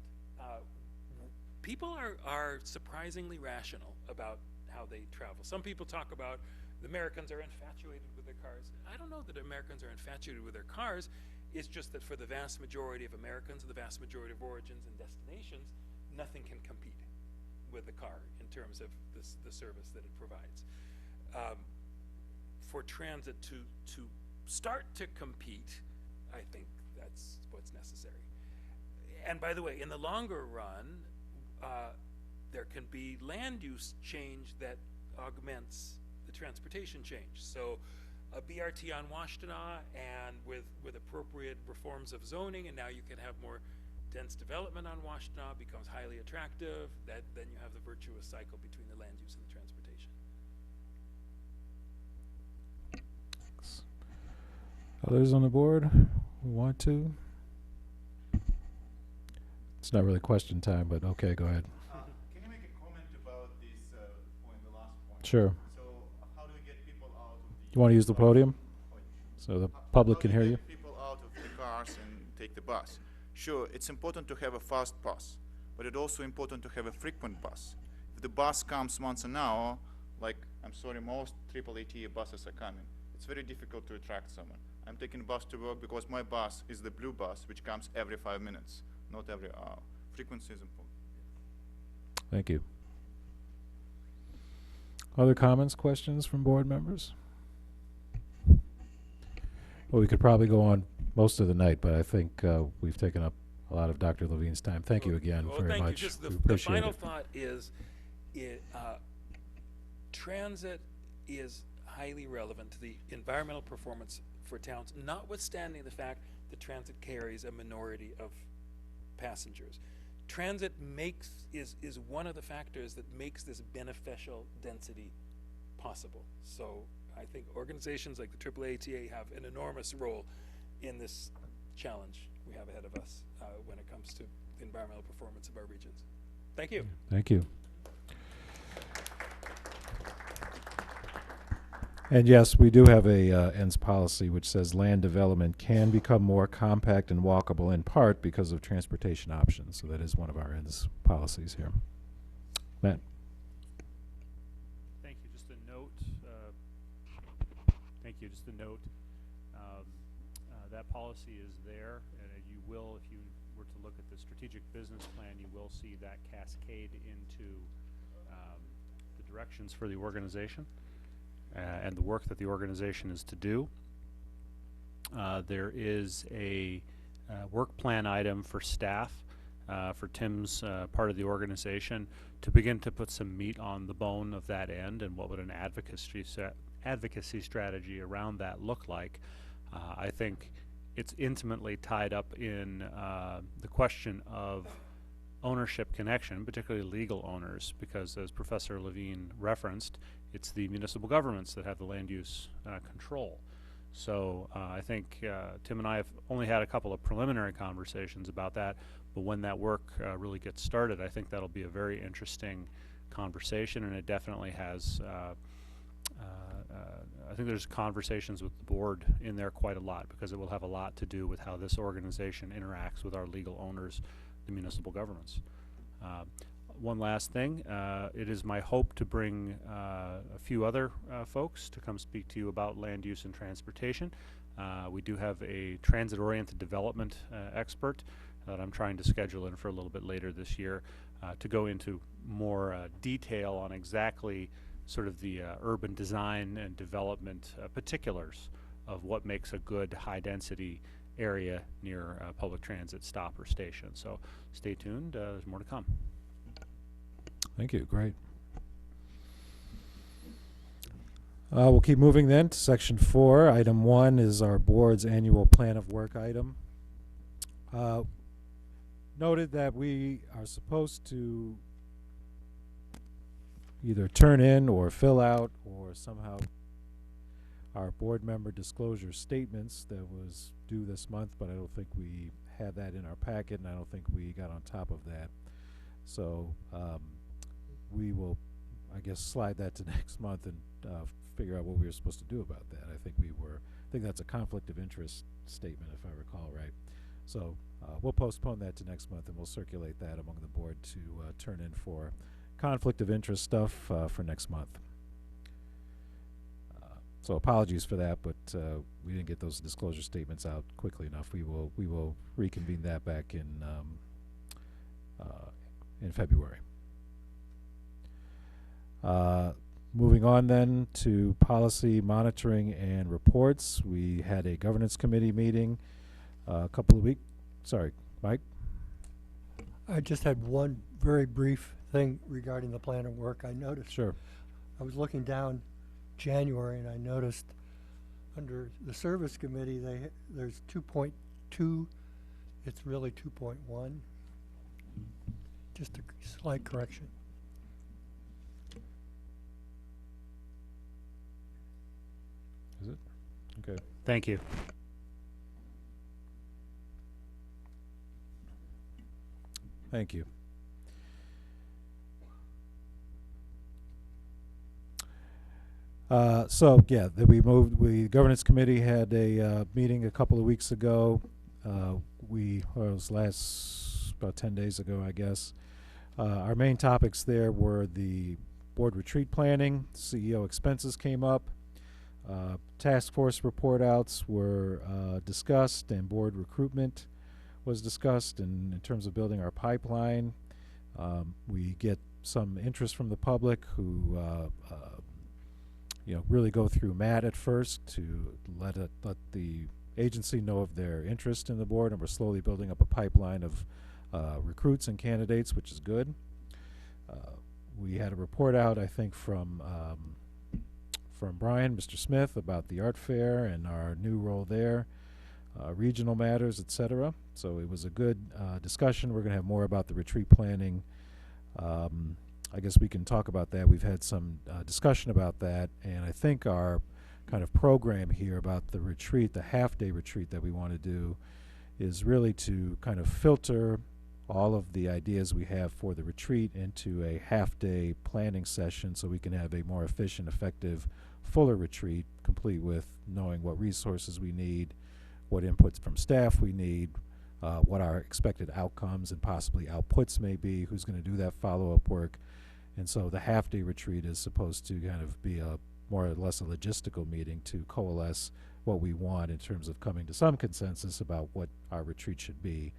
people are surprisingly rational about how they travel. Some people talk about the Americans are infatuated with their cars. I don't know that Americans are infatuated with their cars. It's just that for the vast majority of Americans, the vast majority of origins and destinations, nothing can compete with the car in terms of the service that it provides. For transit to start to compete, I think that's what's necessary. And by the way, in the longer run, there can be land use change that augments the transportation change. So a BRT on Washtenaw and with appropriate reforms of zoning, and now you can have more dense development on Washtenaw, becomes highly attractive. Then you have the virtuous cycle between the land use and the transportation. Thanks. Others on the board who want to? It's not really question time, but okay, go ahead. Can you make a comment about this point, the last point? Sure. So how do we get people out of the... You want to use the podium so the public can hear you? How do we get people out of the cars and take the bus? Sure, it's important to have a fast bus, but it's also important to have a frequent bus. If the bus comes once an hour, like, I'm sorry, most AAATA buses are coming, it's very difficult to attract someone. I'm taking bus to work because my bus is the blue bus, which comes every 5 minutes, not every hour. Frequency is important. Thank you. Other comments, questions from board members? Well, we could probably go on most of the night, but I think we've taken up a lot of Dr. Levine's time. Thank you again Well, very thank much. you. Just We the appreciate final it. thought is, transit is highly relevant to the environmental performance for towns, notwithstanding the fact that transit carries a minority of passengers. Transit is one of the factors that makes this beneficial density possible. So I think organizations like the AAATA have an enormous role in this challenge we have ahead of us when it comes to the environmental performance of our regions. Thank you. Thank you. And yes, we do have a ends policy which says land development can become more compact and walkable in part because of transportation options. So that is one of our ends policies here. Matt? Thank you. Just a note. Thank you. Just a note. That policy is there, and you will, if you were to look at the strategic business plan, you will see that cascade into the directions for the organization. And the work that the organization is to do. There is a work plan item for staff, for Tim's part of the organization, to begin to put some meat on the bone of that end and what would an advocacy strategy around that look like. I think it's intimately tied up in the question of ownership connection, particularly legal owners, because as Professor Levine referenced, it's the municipal governments that have the land use control. So I think Tim and I have only had a couple of preliminary conversations about that, but when that work really gets started, I think that'll be a very interesting conversation, and it definitely has I think there's conversations with the board in there quite a lot, because it will have a lot to do with how this organization interacts with our legal owners, the municipal governments. One last thing, it is my hope to bring a few other folks to come speak to you about land use and transportation. We do have a transit-oriented development expert that I'm trying to schedule in for a little bit later this year to go into more detail on exactly sort of the urban design and development particulars of what makes a good high-density area near a public transit stop or station. So stay tuned, there's more to come. Thank you. Great. We'll keep moving then to section 4. Item 1 is our board's annual plan of work item. Noted that we are supposed to either turn in or fill out or somehow our board member disclosure statements that was due this month, but I don't think we had that in our packet, and I don't think we got on top of that. So we will, I guess, slide that to next month and figure out what we were supposed to do about that. I think that's a conflict of interest statement, if I recall right. So we'll postpone that to next month, and we'll circulate that among the board to turn in for conflict of interest stuff for next month. So apologies for that, but we didn't get those disclosure statements out quickly enough. We will reconvene that back in February. Moving on then to policy monitoring and reports. We had a governance committee meeting a couple of weeks. Sorry, Mike? I just had one very brief thing regarding the plan of work. I noticed. Sure. I was looking down January and I noticed under the service committee there's 2.2. It's really 2.1. Just a slight correction. Is it? Okay. Thank you. Thank you. So yeah, the governance committee had a meeting a couple of weeks ago. it was about 10 days ago, I guess. Our main topics there were the board retreat planning, CEO expenses came up, task force report outs were discussed, and board recruitment was discussed. And in terms of building our pipeline, we get some interest from the public who really go through Matt at first to let the agency know of their interest in the board, and we're slowly building up a pipeline of recruits and candidates, which is good. We had a report out, I think, from Brian, Mr. Smith, about the art fair and our new role there, regional matters, etc. So it was a good discussion. We're going to have more about the retreat planning. I guess we can talk about that. We've had some discussion about that, and I think our kind of program here about the retreat, the half-day retreat that we want to do, is really to kind of filter all of the ideas we have for the retreat into a half-day planning session so we can have a more efficient, effective, fuller retreat, complete with knowing what resources we need, what inputs from staff we need, what our expected outcomes and possibly outputs may be, who's going to do that follow-up work. And so the half-day retreat is supposed to kind of be a more or less a logistical meeting to coalesce what we want in terms of coming to some consensus about what our retreat should be.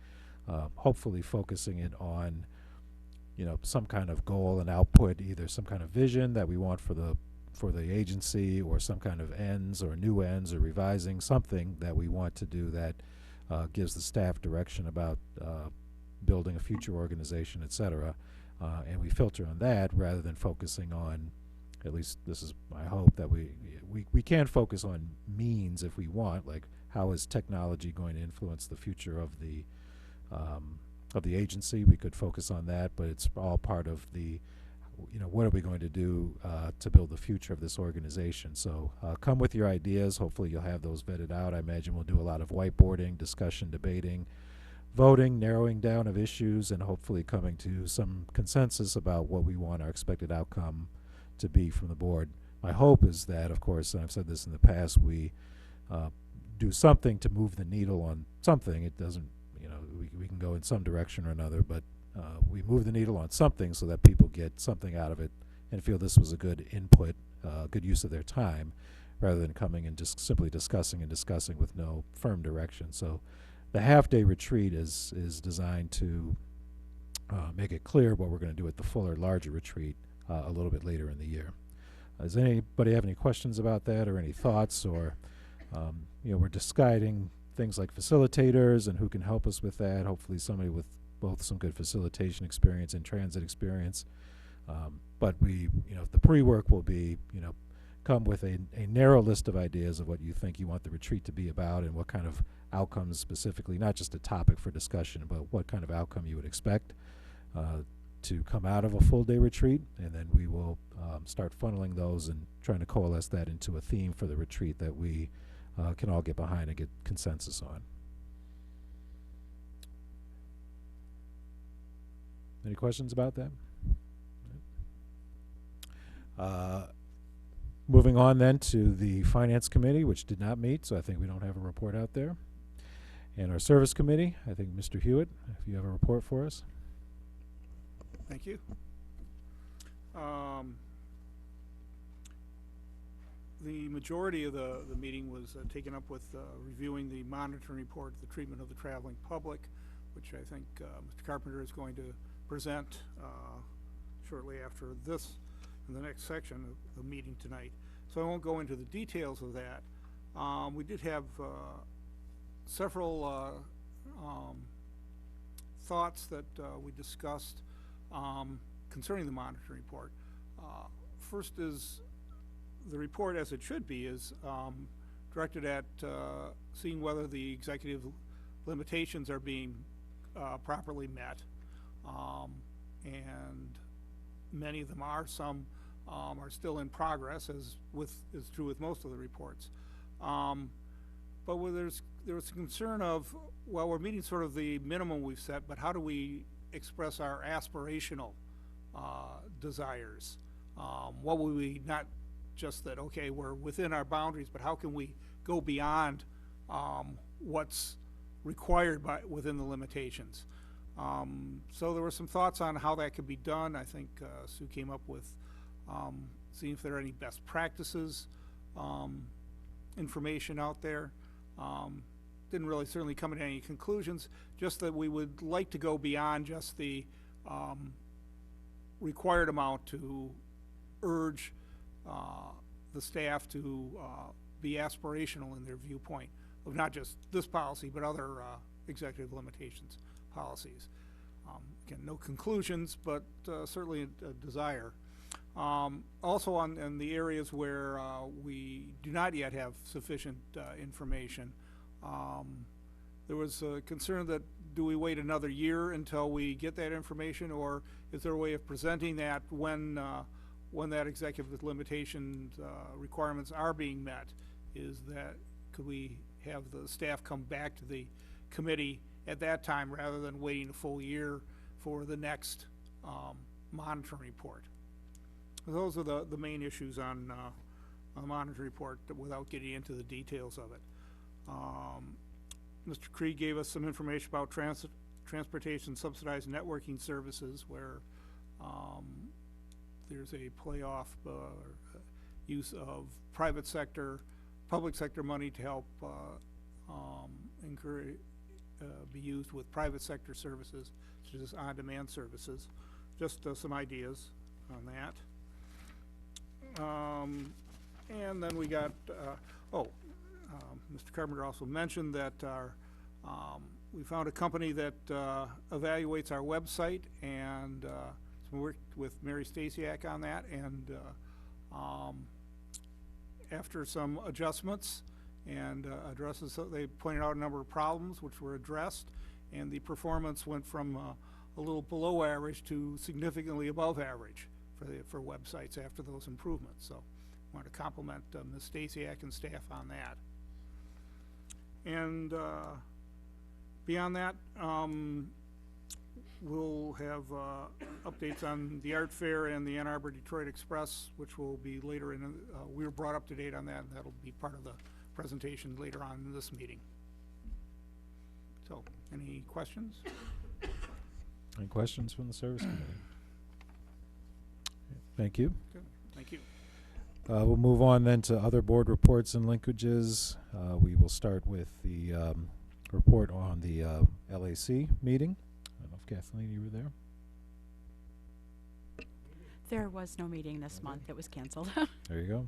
Hopefully focusing it on, some kind of goal and output, either some kind of vision that we want for the agency, or some kind of ends or new ends, or revising something that we want to do that gives the staff direction about building a future organization, etc. And we filter on that rather than focusing on, at least this is my hope, that we can focus on means if we want, like how is technology going to influence the future of the agency. We could focus on that, but it's all part of the, what are we going to do to build the future of this organization. So come with your ideas. Hopefully you'll have those vetted out. I imagine we'll do a lot of whiteboarding, discussion, debating, voting, narrowing down of issues, and hopefully coming to some consensus about what we want our expected outcome to be from the board. My hope is that, of course, and I've said this in the past, we do something to move the needle on something. It doesn't, we can go in some direction or another, but we move the needle on something so that people get something out of it and feel this was a good input, good use of their time, rather than coming and just simply discussing with no firm direction. So the half-day retreat is designed to make it clear what we're going to do at the fuller, larger retreat a little bit later in the year. Does anybody have any questions about that, or any thoughts? Or we're deciding things like facilitators and who can help us with that. Hopefully somebody with both some good facilitation experience and transit experience. But the pre-work will be, come with a narrow list of ideas of what you think you want the retreat to be about, and what kind of outcomes specifically, not just a topic for discussion, but what kind of outcome you would expect to come out of a full-day retreat. And then we will start funneling those and trying to coalesce that into a theme for the retreat that we can all get behind and get consensus on. Any questions about that? Moving on then to the Finance Committee, which did not meet, so I think we don't have a report out there. And our Service Committee, I think Mr. Hewitt, if you have a report for us. Thank you. The majority of the meeting was taken up with reviewing the monitoring report, the treatment of the traveling public, which I think Mr. Carpenter is going to present shortly after this, in the next section of the meeting tonight. So I won't go into the details of that. We did have several thoughts that we discussed concerning the monitoring report. First is, the report, as it should be, is directed at seeing whether the executive limitations are being properly met, and many of them are. Some are still in progress, as is true with most of the reports. But where there was a concern of, well, we're meeting sort of the minimum we've set, but how do we express our aspirational desires? What will we, not just that, okay, we're within our boundaries, but how can we go beyond what's required within the limitations. So there were some thoughts on how that could be done. I think Sue came up with seeing if there are any best practices information out there. Didn't really certainly come to any conclusions, just that we would like to go beyond just the required amount to urge the staff to be aspirational in their viewpoint of not just this policy, but other executive limitations policies. Again, no conclusions, but certainly a desire. Also in the areas where we do not yet have sufficient information, there was a concern that do we wait another year until we get that information, or is there a way of presenting that when that executive limitations requirements are being met? Could we have the staff come back to the committee at that time rather than waiting a full year for the next monitoring report? Those are the main issues on the monitoring report without getting into the details of it. Mr. Krieg gave us some information about transportation subsidized networking services, where there's a playoff use of public sector money to help encourage be used with private sector services, such as on-demand services. Just some ideas on that. And then we got, Mr. Carpenter also mentioned that we found a company that evaluates our website, and we worked with Mary Stasiak on that, and after some adjustments and addresses, so they pointed out a number of problems which were addressed, and the performance went from a little below average to significantly above average for websites after those improvements. So I want to compliment Ms. Stasiak and staff on that. And beyond that, we'll have updates on the art fair and the Ann Arbor Detroit Express, which will be later in. We were brought up to date on that, and that'll be part of the presentation later on in this meeting. So, any questions? Any questions from the service committee? Thank you. Good. Thank you. We'll move on then to other board reports and linkages. We will start with the report on the LAC meeting. I don't know if Kathleen, you were there. There was no meeting this month. It was canceled. There you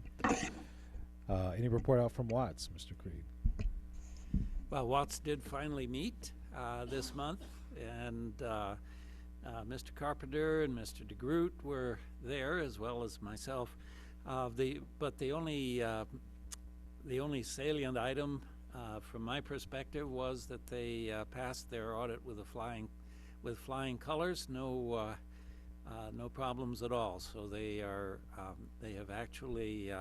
go. Any report out from Watts, Mr. Creed? Well, Watts did finally meet this month, and Mr. Carpenter and Mr. DeGroot were there, as well as myself. But the only salient item from my perspective was that they passed their audit with flying colors. No problems at all. So they have actually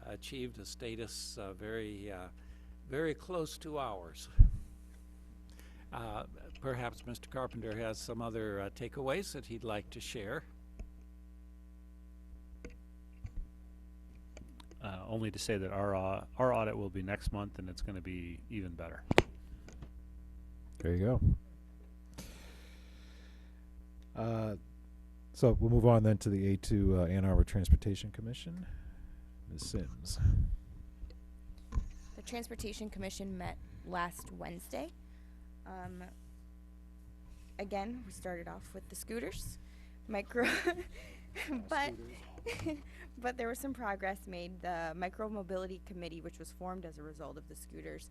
achieved a status very close to ours. Perhaps Mr. Carpenter has some other takeaways that he'd like to share. Only to say that our audit will be next month, and it's going to be even better. There you go. So we'll move on then to the A2 Ann Arbor Transportation Commission. Ms. Sims. The Transportation Commission met last Wednesday. Again, we started off with the scooters, but there was some progress made. The Micro Mobility Committee, which was formed as a result of the scooters,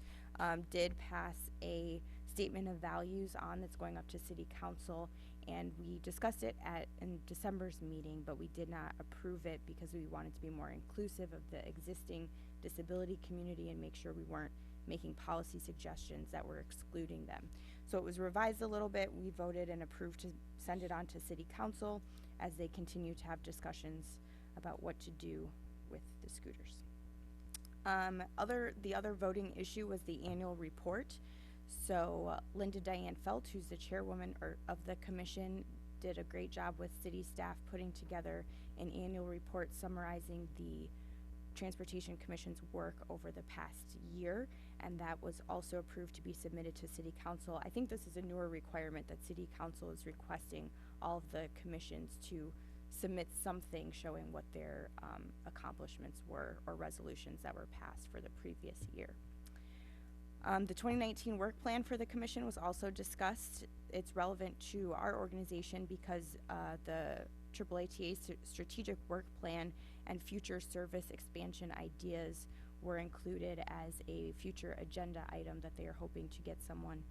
did pass a statement of values that's going up to City Council, and we discussed it in December's meeting, but we did not approve it because we wanted to be more inclusive of the existing disability community and make sure we weren't making policy suggestions that were excluding them. So it was revised a little bit. We voted and approved to send it on to City Council as they continue to have discussions about what to do with the scooters. The other voting issue was the annual report. So Linda Diane Felt, who's the chairwoman of the commission, did a great job with city staff putting together an annual report summarizing the Transportation Commission's work over the past year, and that was also approved to be submitted to City Council. I think this is a newer requirement that City Council is requesting all of the commissions to submit something showing what their accomplishments were or resolutions that were passed for the previous year. The 2019 work plan for the commission was also discussed. It's relevant to our organization because the AAATA strategic work plan and future service expansion ideas were included as a future agenda item that they are hoping to get someone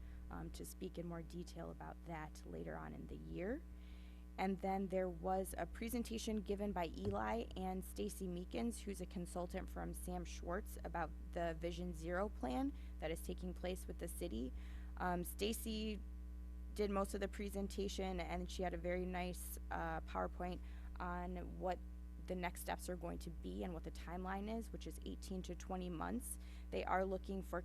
to speak in more detail about that later on in the year. And then there was a presentation given by Eli and Stacy Meekins, who's a consultant from Sam Schwartz, about the Vision Zero plan that is taking place with the city. Stacy did most of the presentation, and she had a very nice PowerPoint on what the next steps are going to be and what the timeline is, which is 18 to 20 months. They are looking for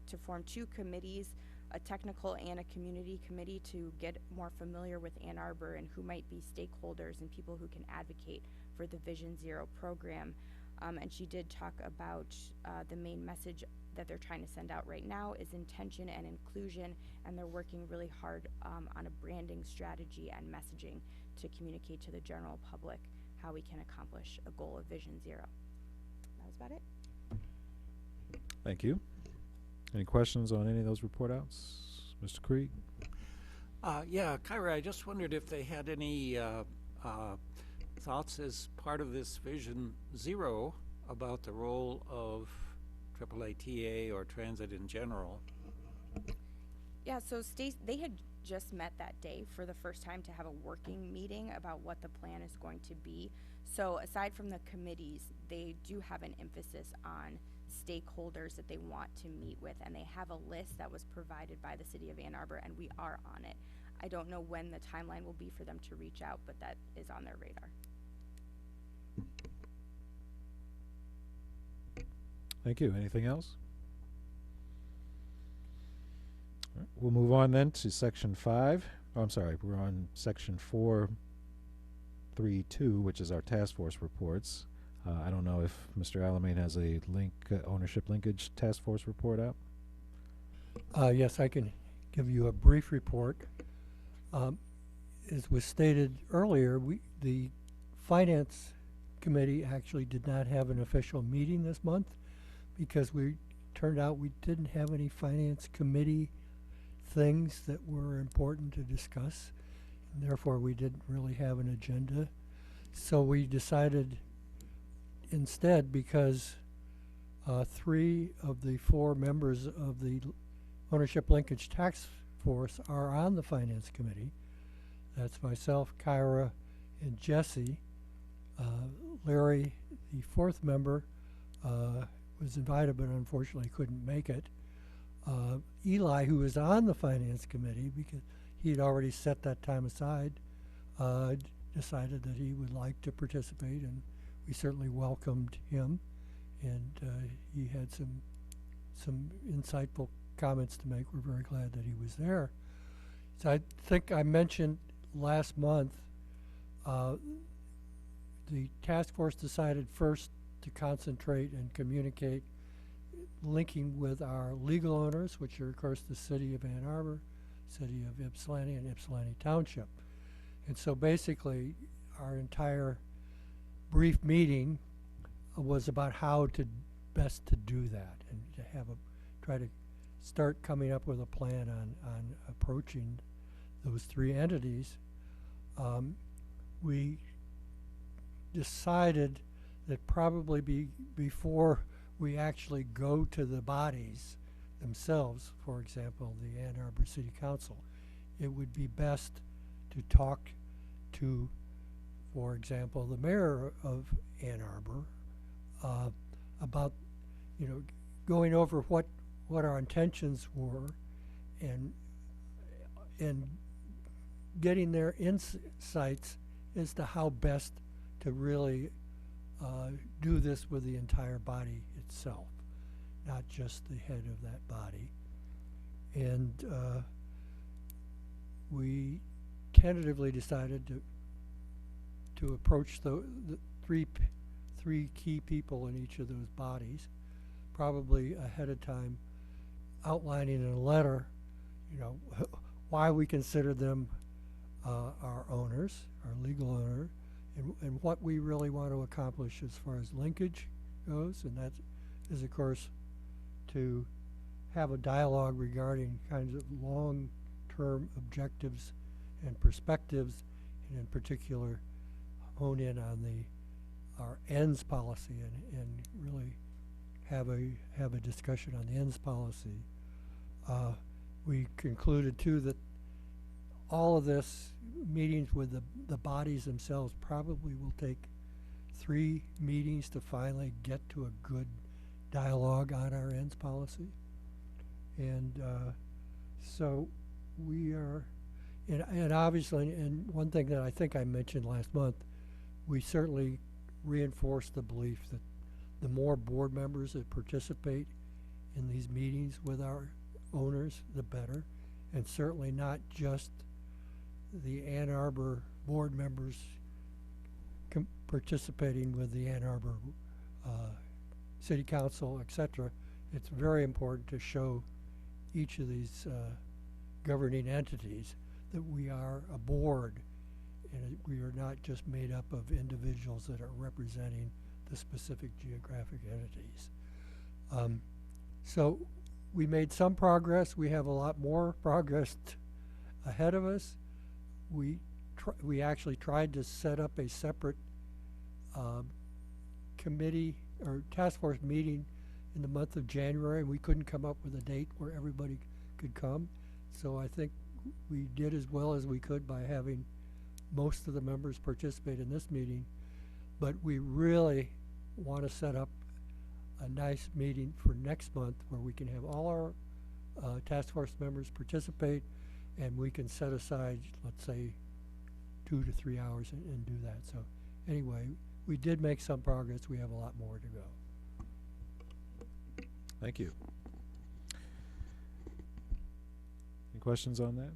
to form two committees, a technical and a community committee, to get more familiar with Ann Arbor and who might be stakeholders and people who can advocate for the Vision Zero program. And she did talk about the main message that they're trying to send out right now is intention and inclusion, and they're working really hard on a branding strategy and messaging to communicate to the general public how we can accomplish a goal of Vision Zero. That was about it. Thank you. Any questions on any of those report outs? Mr. Krieg? Yeah, Kyra, I just wondered if they had any thoughts as part of this Vision Zero about the role of AAATA or transit in general. Yeah, so they had just met that day for the first time to have a working meeting about what the plan is going to be. So aside from the committees, they do have an emphasis on stakeholders that they want to meet with, and they have a list that was provided by the City of Ann Arbor, and we are on it. I don't know when the timeline will be for them to reach out, but that is on their radar. Thank you. Anything else? All right, we'll move on then to section 5. Oh, I'm sorry, we're on section 4.3.2, which is our task force reports. I don't know if Mr. Alamein has a ownership linkage task force report out. Yes, I can give you a brief report. As was stated earlier, the Finance Committee actually did not have an official meeting this month because turned out we didn't have any Finance Committee things that were important to discuss, and therefore we didn't really have an agenda. So we decided instead, because 3 of the 4 members of the Ownership Linkage Task Force are on the Finance Committee. That's myself, Kyra, and Jesse. Larry, the 4th member, was invited but unfortunately couldn't make it. Eli, who is on the Finance Committee because he had already set that time aside, decided that he would like to participate, and we certainly welcomed him, and he had some insightful comments to make. We're very glad that he was there. So I think I mentioned last month the task force decided first to concentrate and communicate linking with our legal owners, which are of course the City of Ann Arbor, City of Ypsilanti, and Ypsilanti Township. And so basically our entire brief meeting was about how to best to do that and to try to start coming up with a plan on approaching those 3 entities. We decided that probably before we actually go to the bodies themselves, for example, the Ann Arbor City Council, it would be best to talk to, for example, the mayor of Ann Arbor about, going over what our intentions were and getting their insights as to how best to really do this with the entire body itself, not just the head of that body. And we tentatively decided to approach the three key people in each of those bodies, probably ahead of time, outlining in a letter, you know, why we consider them our owners, our legal owner, and what we really want to accomplish as far as linkage goes, and that is, of course, to have a dialogue regarding kinds of long-term objectives and perspectives, and in particular, hone in on our ends policy and really have a discussion on the ends policy. We concluded too that all of this meetings with the bodies themselves probably will take 3 meetings to finally get to a good dialogue on our ends policy. And so we are, and obviously, and one thing that I think I mentioned last month, we certainly reinforce the belief that the more board members that participate in these meetings with our owners, the better, and certainly not just the Ann Arbor board members participating with the Ann Arbor City Council, etc. It's very important to show each of these governing entities that we are a board and we are not just made up of individuals that are representing the specific geographic entities. So we made some progress. We have a lot more progress ahead of us. We actually tried to set up a separate committee or task force meeting in the month of January, and we couldn't come up with a date where everybody could come. So I think we did as well as we could by having most of the members participate in this meeting, but we really want to set up a nice meeting for next month where we can have all our task force members participate, and we can set aside, let's say, 2 to 3 hours and do that. So anyway, we did make some progress. We have a lot more to go. Thank you. Any questions on that?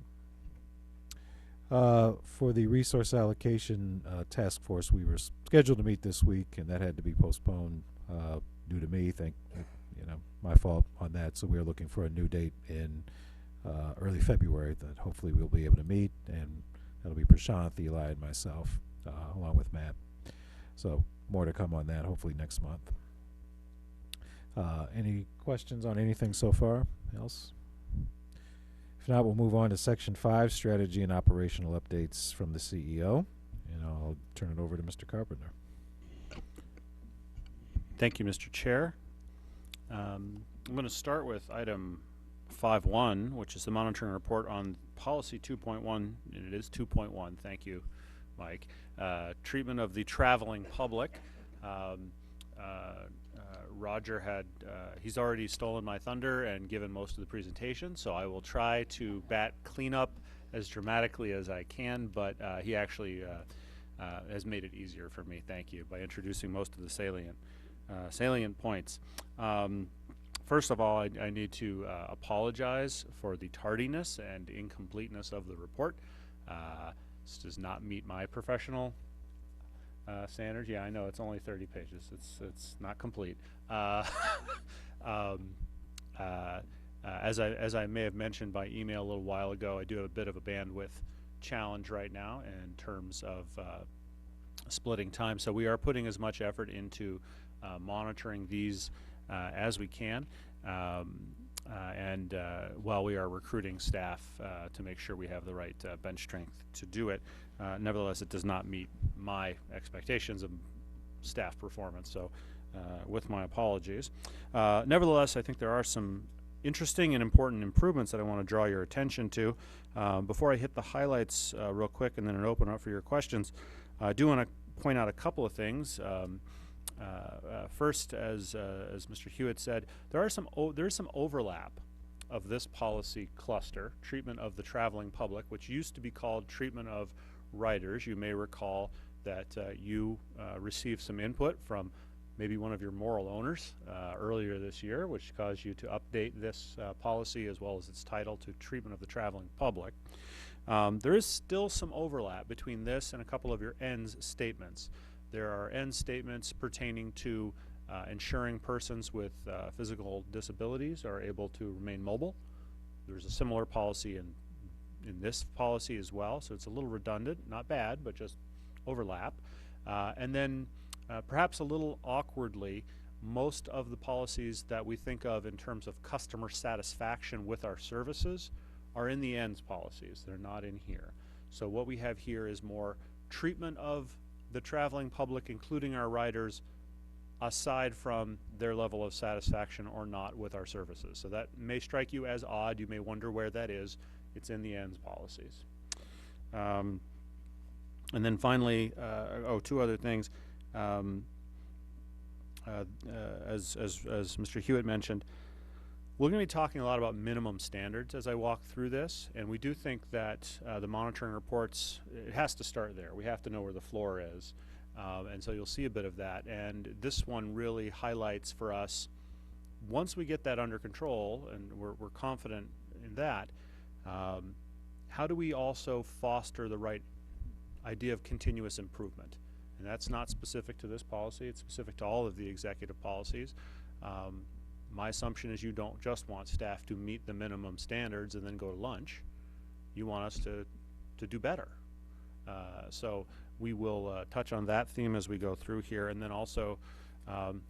For the resource allocation task force, we were scheduled to meet this week, and that had to be postponed due to me. My fault on that. So we are looking for a new date in early February that hopefully we'll be able to meet, and that'll be Prashant, Eli, and myself, along with Matt. So more to come on that, hopefully next month. Any questions on anything so far else? If not, we'll move on to Section 5, Strategy and Operational Updates from the CEO, and I'll turn it over to Mr. Carpenter. Thank you, Mr. Chair. I'm going to start with item 5.1, which is the monitoring report on policy 2.1, and it is 2.1. Thank you, Mike. Treatment of the traveling public. Roger had, he's already stolen my thunder and given most of the presentation, so I will try to clean up as dramatically as I can, but he actually has made it easier for me, thank you, by introducing most of the salient points. First of all, I need to apologize for the tardiness and incompleteness of the report. This does not meet my professional standards. Yeah, I know it's only 30 pages. It's not complete. As I may have mentioned by email a little while ago, I do have a bit of a bandwidth challenge right now in terms of splitting time. So we are putting as much effort into monitoring these as we can, and while we are recruiting staff to make sure we have the right bench strength to do it. Nevertheless, it does not meet my expectations of staff performance, so with my apologies. Nevertheless, I think there are some interesting and important improvements that I want to draw your attention to. Before I hit the highlights real quick and then open up for your questions, I do want to point out a couple of things. First, as Mr. Hewitt said, there is some overlap of this policy cluster, treatment of the traveling public, which used to be called treatment of writers. You may recall that you received some input from maybe one of your moral owners earlier this year, which caused you to update this policy as well as its title to treatment of the traveling public. There is still some overlap between this and a couple of your ends statements. There are end statements pertaining to ensuring persons with physical disabilities are able to remain mobile. There's a similar policy in this policy as well, so it's a little redundant, not bad, but just overlap. And then perhaps a little awkwardly, most of the policies that we think of in terms of customer satisfaction with our services are in the ends policies. They're not in here. So what we have here is more treatment of the traveling public, including our riders, aside from their level of satisfaction or not with our services. So that may strike you as odd. You may wonder where that is. It's in the ends policies. And then finally, two other things. As Mr. Hewitt mentioned, we're going to be talking a lot about minimum standards as I walk through this, and we do think that the monitoring reports, it has to start there. We have to know where the floor is, and so you'll see a bit of that. And this one really highlights for us, once we get that under control, and we're confident in that, how do we also foster the right idea of continuous improvement? And that's not specific to this policy, it's specific to all of the executive policies. My assumption is you don't just want staff to meet the minimum standards and then go to lunch. You want us to do better. So we will touch on that theme as we go through here. And then also,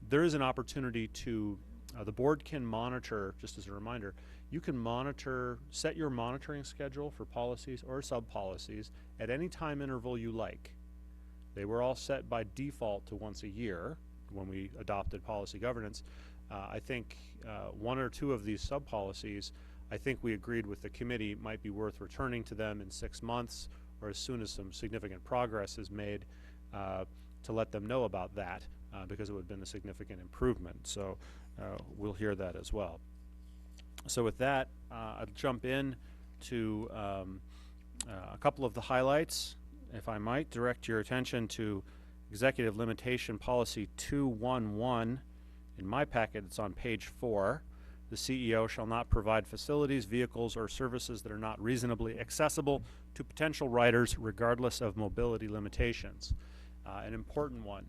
there is an opportunity to, the board can monitor, just as a reminder, you can monitor, set your monitoring schedule for policies or sub-policies at any time interval you like. They were all set by default to once a year when we adopted policy governance. I think one or two of these sub-policies, I think we agreed with the committee might be worth returning to them in 6 months or as soon as some significant progress is made to let them know about that because it would have been a significant improvement. So we'll hear that as well. So with that, I'll jump in to a couple of the highlights. If I might direct your attention to Executive Limitation Policy 211. In my packet, it's on page 4. The CEO shall not provide facilities, vehicles, or services that are not reasonably accessible to potential riders regardless of mobility limitations. An important one.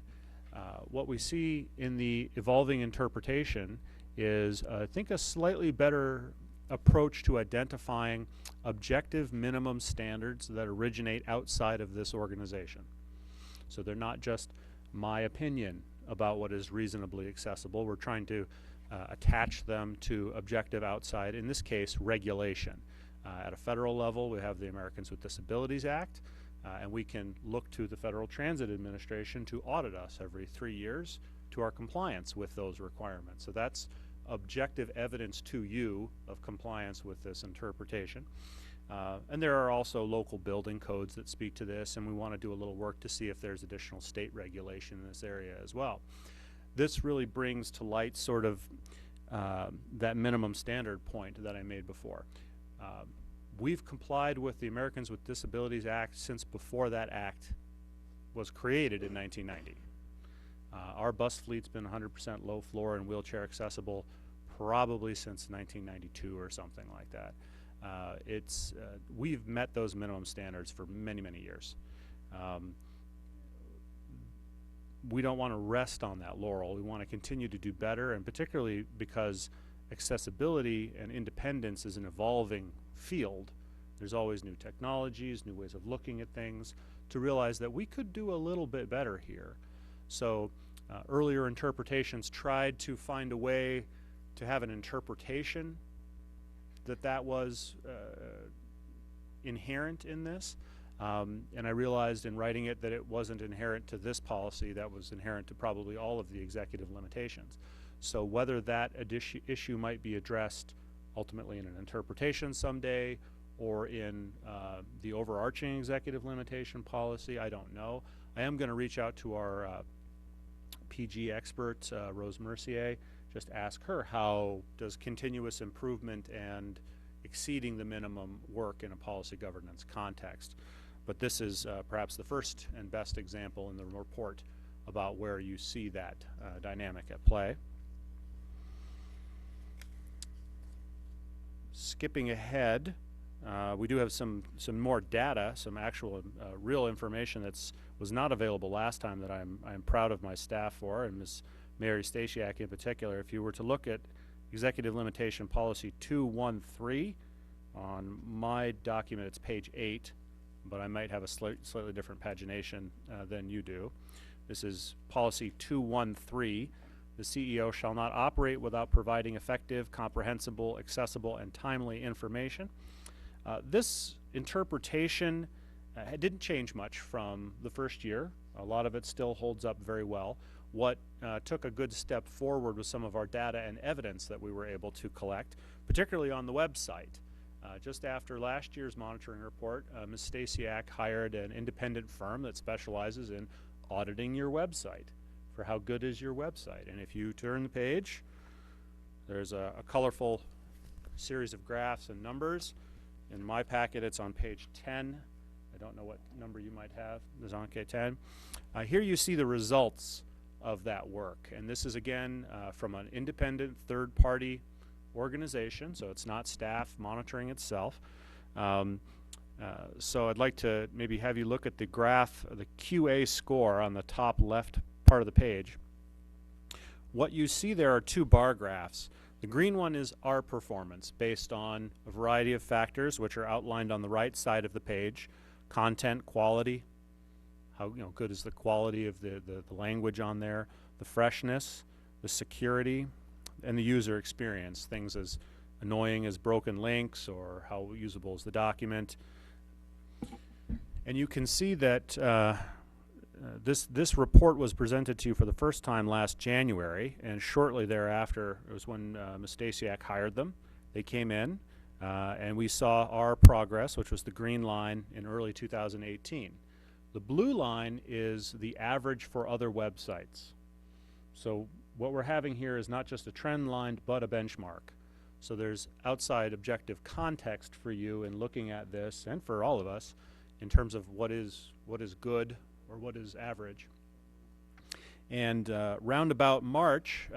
What we see in the evolving interpretation is, I think, a slightly better approach to identifying objective minimum standards that originate outside of this organization. So they're not just my opinion about what is reasonably accessible. We're trying to attach them to objective outside, in this case, regulation. At a federal level, we have the Americans with Disabilities Act, and we can look to the Federal Transit Administration to audit us every 3 years to our compliance with those requirements. So that's objective evidence to you of compliance with this interpretation. And there are also local building codes that speak to this, and we want to do a little work to see if there's additional state regulation in this area as well. This really brings to light sort of that minimum standard point that I made before. We've complied with the Americans with Disabilities Act since before that act was created in 1990. Our bus fleet's been 100% low floor and wheelchair accessible probably since 1992 or something like that. We've met those minimum standards for many, many years. We don't want to rest on that laurel. We want to continue to do better, and particularly because accessibility and independence is an evolving field. There's always new technologies, new ways of looking at things, to realize that we could do a little bit better here. So earlier interpretations tried to find a way to have an interpretation that was inherent in this. And I realized in writing it that it wasn't inherent to this policy, that was inherent to probably all of the executive limitations. So whether that issue might be addressed ultimately in an interpretation someday or in the overarching executive limitation policy, I don't know. I am going to reach out to our PG expert, Rose Mercier, just ask her, how does continuous improvement and exceeding the minimum work in a policy governance context? But this is perhaps the first and best example in the report about where you see that dynamic at play. Skipping ahead we do have some more data, some actual real information was not available last time that I'm proud of my staff for, and Ms. Mary Stasiak in particular. If you were to look at Executive Limitation Policy 213, on my document it's page 8, but I might have a slightly different pagination than you do. This is Policy 213. The CEO shall not operate without providing effective, comprehensible, accessible, and timely information. This interpretation didn't change much from the first year. A lot of it still holds up very well. What took a good step forward was some of our data and evidence that we were able to collect, particularly on the website. Just after last year's monitoring report, Ms. Stasiak hired an independent firm that specializes in auditing your website for how good is your website. And if you turn the page, there's a colorful series of graphs and numbers. In my packet, it's on page 10. I don't know what number you might have. It's on K10. Here you see the results of that work. And this is, again, from an independent third-party organization, so it's not staff monitoring itself. So I'd like to maybe have you look at the graph, the QA score on the top left part of the page. What you see there are two bar graphs. The green one is our performance based on a variety of factors which are outlined on the right side of the page. Content, quality, how good is the quality of the language on there, the freshness, the security, and the user experience, things as annoying as broken links or how usable is the document. And you can see that this report was presented to you for the first time last January, and shortly thereafter it was when Ms. Stasiak hired them. They came in and we saw our progress, which was the green line in early 2018. The blue line is the average for other websites. So what we're having here is not just a trend line, but a benchmark. So there's outside objective context for you in looking at this, and for all of us, in terms of what is good or what is average. And round about March,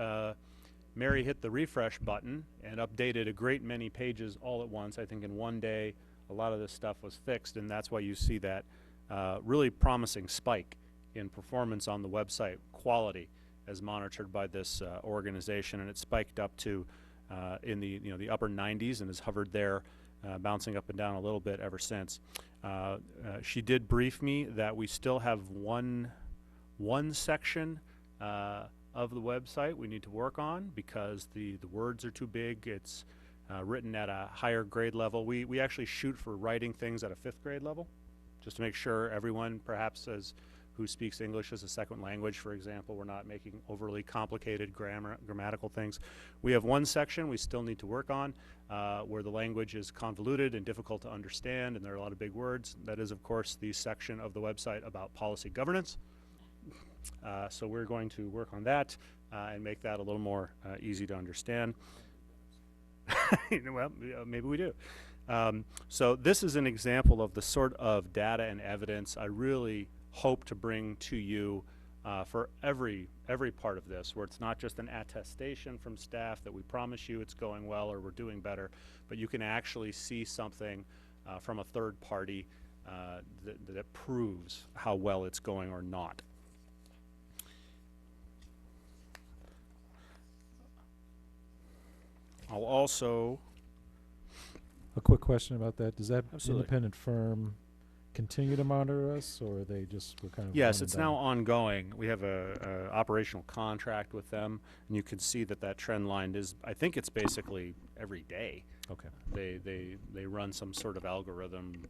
Mary hit the refresh button and updated a great many pages all at once. I think in one day a lot of this stuff was fixed, and that's why you see that really promising spike in performance on the website quality as monitored by this organization, and it spiked up to in the upper 90s and has hovered there, bouncing up and down a little bit ever since. She did brief me that we still have one section of the website we need to work on because the words are too big. It's written at a higher grade level. We actually shoot for writing things at a 5th grade level, just to make sure everyone perhaps who speaks English as a second language, for example, we're not making overly complicated grammatical things. We have one section we still need to work on where the language is convoluted and difficult to understand, and there are a lot of big words. That is, of course, the section of the website about policy governance. So we're going to work on that and make that a little more easy to understand. Well, maybe we do. So this is an example of the sort of data and evidence I really hope to bring to you for every part of this, where it's not just an attestation from staff that we promise you it's going well or we're doing better, but you can actually see something from a third party that proves how well it's going or not. I'll also... A quick question about that. Does that Absolutely. independent firm continue to monitor us, or they just were kind of... Yes, it's now ongoing. We have a operational contract with them, and you can see that trend line is, I think it's basically every day. Okay. They run some sort of algorithm.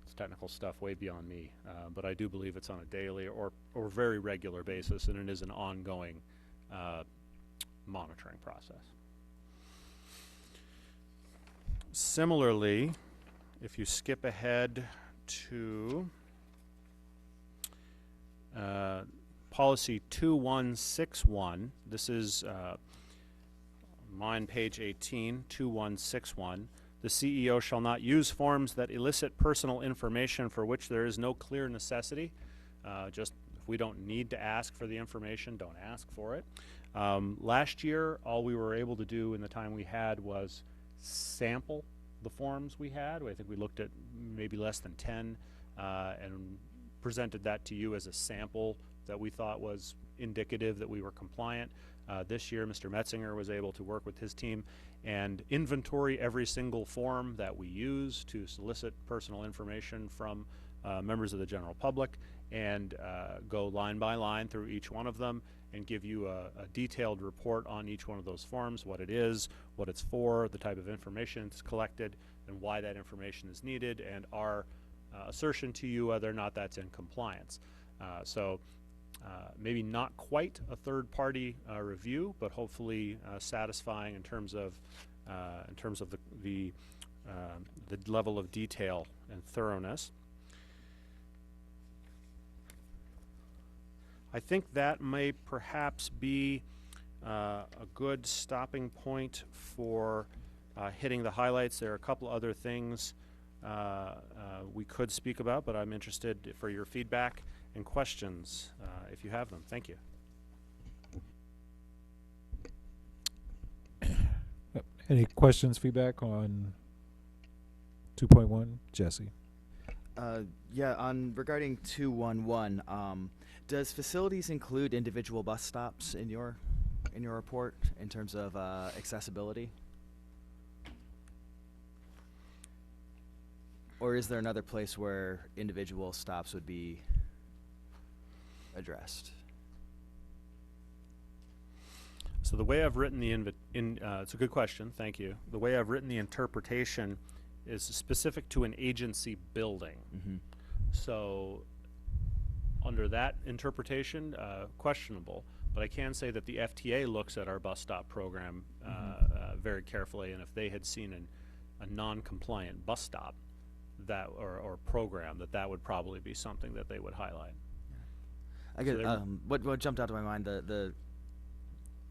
It's technical stuff way beyond me, but I do believe it's on a daily or very regular basis, and it is an ongoing monitoring process. Similarly, if you skip ahead to policy 2161, this is mine page 18, 2161. The CEO shall not use forms that elicit personal information for which there is no clear necessity. Just if we don't need to ask for the information, don't ask for it. Last year, all we were able to do in the time we had was sample the forms we had. I think we looked at maybe less than 10 and presented that to you as a sample that we thought was indicative that we were compliant. This year, Mr. Metzinger was able to work with his team and inventory every single form that we use to solicit personal information from members of the general public, and go line by line through each one of them and give you a detailed report on each one of those forms, what it is, what it's for, the type of information it's collected, and why that information is needed, and our assertion to you whether or not that's in compliance. So maybe not quite a third-party review, but hopefully satisfying in terms of the level of detail and thoroughness. I think that may perhaps be a good stopping point for hitting the highlights. There are a couple other things we could speak about, but I'm interested for your feedback and questions if you have them. Thank you. Any questions, feedback on 2.1? Jesse? Yeah, regarding 211, does facilities include individual bus stops in your report in terms of accessibility? Or is there another place where individual stops would be addressed? So the way I've written the it's a good question, thank you. The way I've written the interpretation is specific to an agency building. Mm-hmm. So under that interpretation, questionable, but I can say that the FTA looks at our bus stop program very carefully, and if they had seen a non-compliant bus stop that or program, that would probably be something that they would highlight. I get what jumped out to my mind,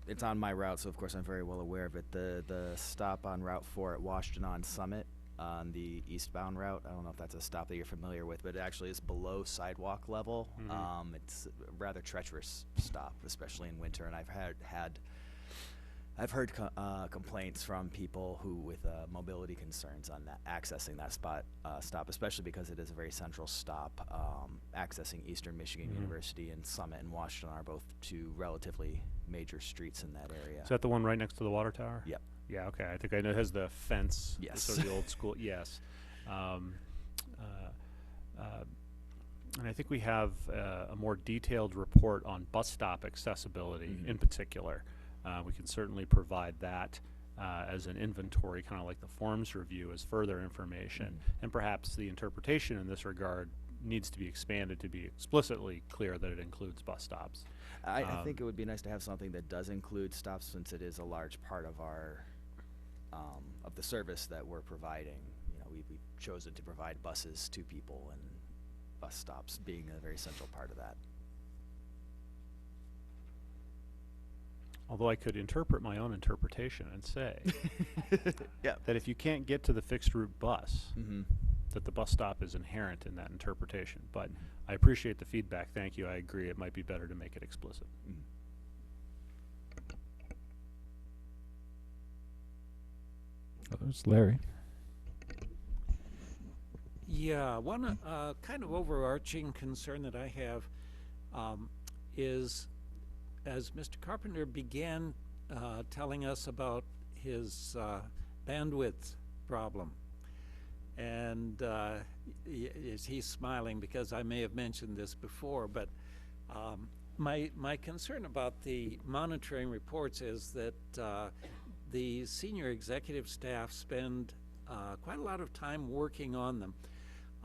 it's on my route, so of course I'm very well aware of it. The stop on Route 4 at Washtenaw Summit on the eastbound route. I don't know if that's a stop that you're familiar with, but it actually is below sidewalk level. Mm-hmm. It's a rather treacherous stop, especially in winter, and I've heard complaints from people who with mobility concerns on that accessing that stop, especially because it is a very central stop. Accessing Eastern Michigan University and Summit and Washtenaw are both two relatively major streets in that area. Is that the one right next to the water tower? Yep. Yeah, okay. I think I know it has the fence. Yes. Sort of the old school. Yes. And I think we have a more detailed report on bus stop accessibility in particular. We can certainly provide that as an inventory, kind of like the forms review, as further information. And perhaps the interpretation in this regard needs to be expanded to be explicitly clear that it includes bus stops. I think it would be nice to have something that does include stops, since it is a large part of our of the service that we're providing. You know, we've chosen to provide buses to people, and bus stops being a very central part of that. Although I could interpret my own interpretation and say Yeah. that if you can't get to the fixed route bus, that the bus stop is inherent in that interpretation. But I appreciate the feedback. Thank you. I agree. It might be better to make it explicit. Others? Larry? Yeah, one kind of overarching concern that I have is, as Mr. Carpenter began telling us about his bandwidth problem, and he's smiling because I may have mentioned this before, but my concern about the monitoring reports is that the senior executive staff spend quite a lot of time working on them.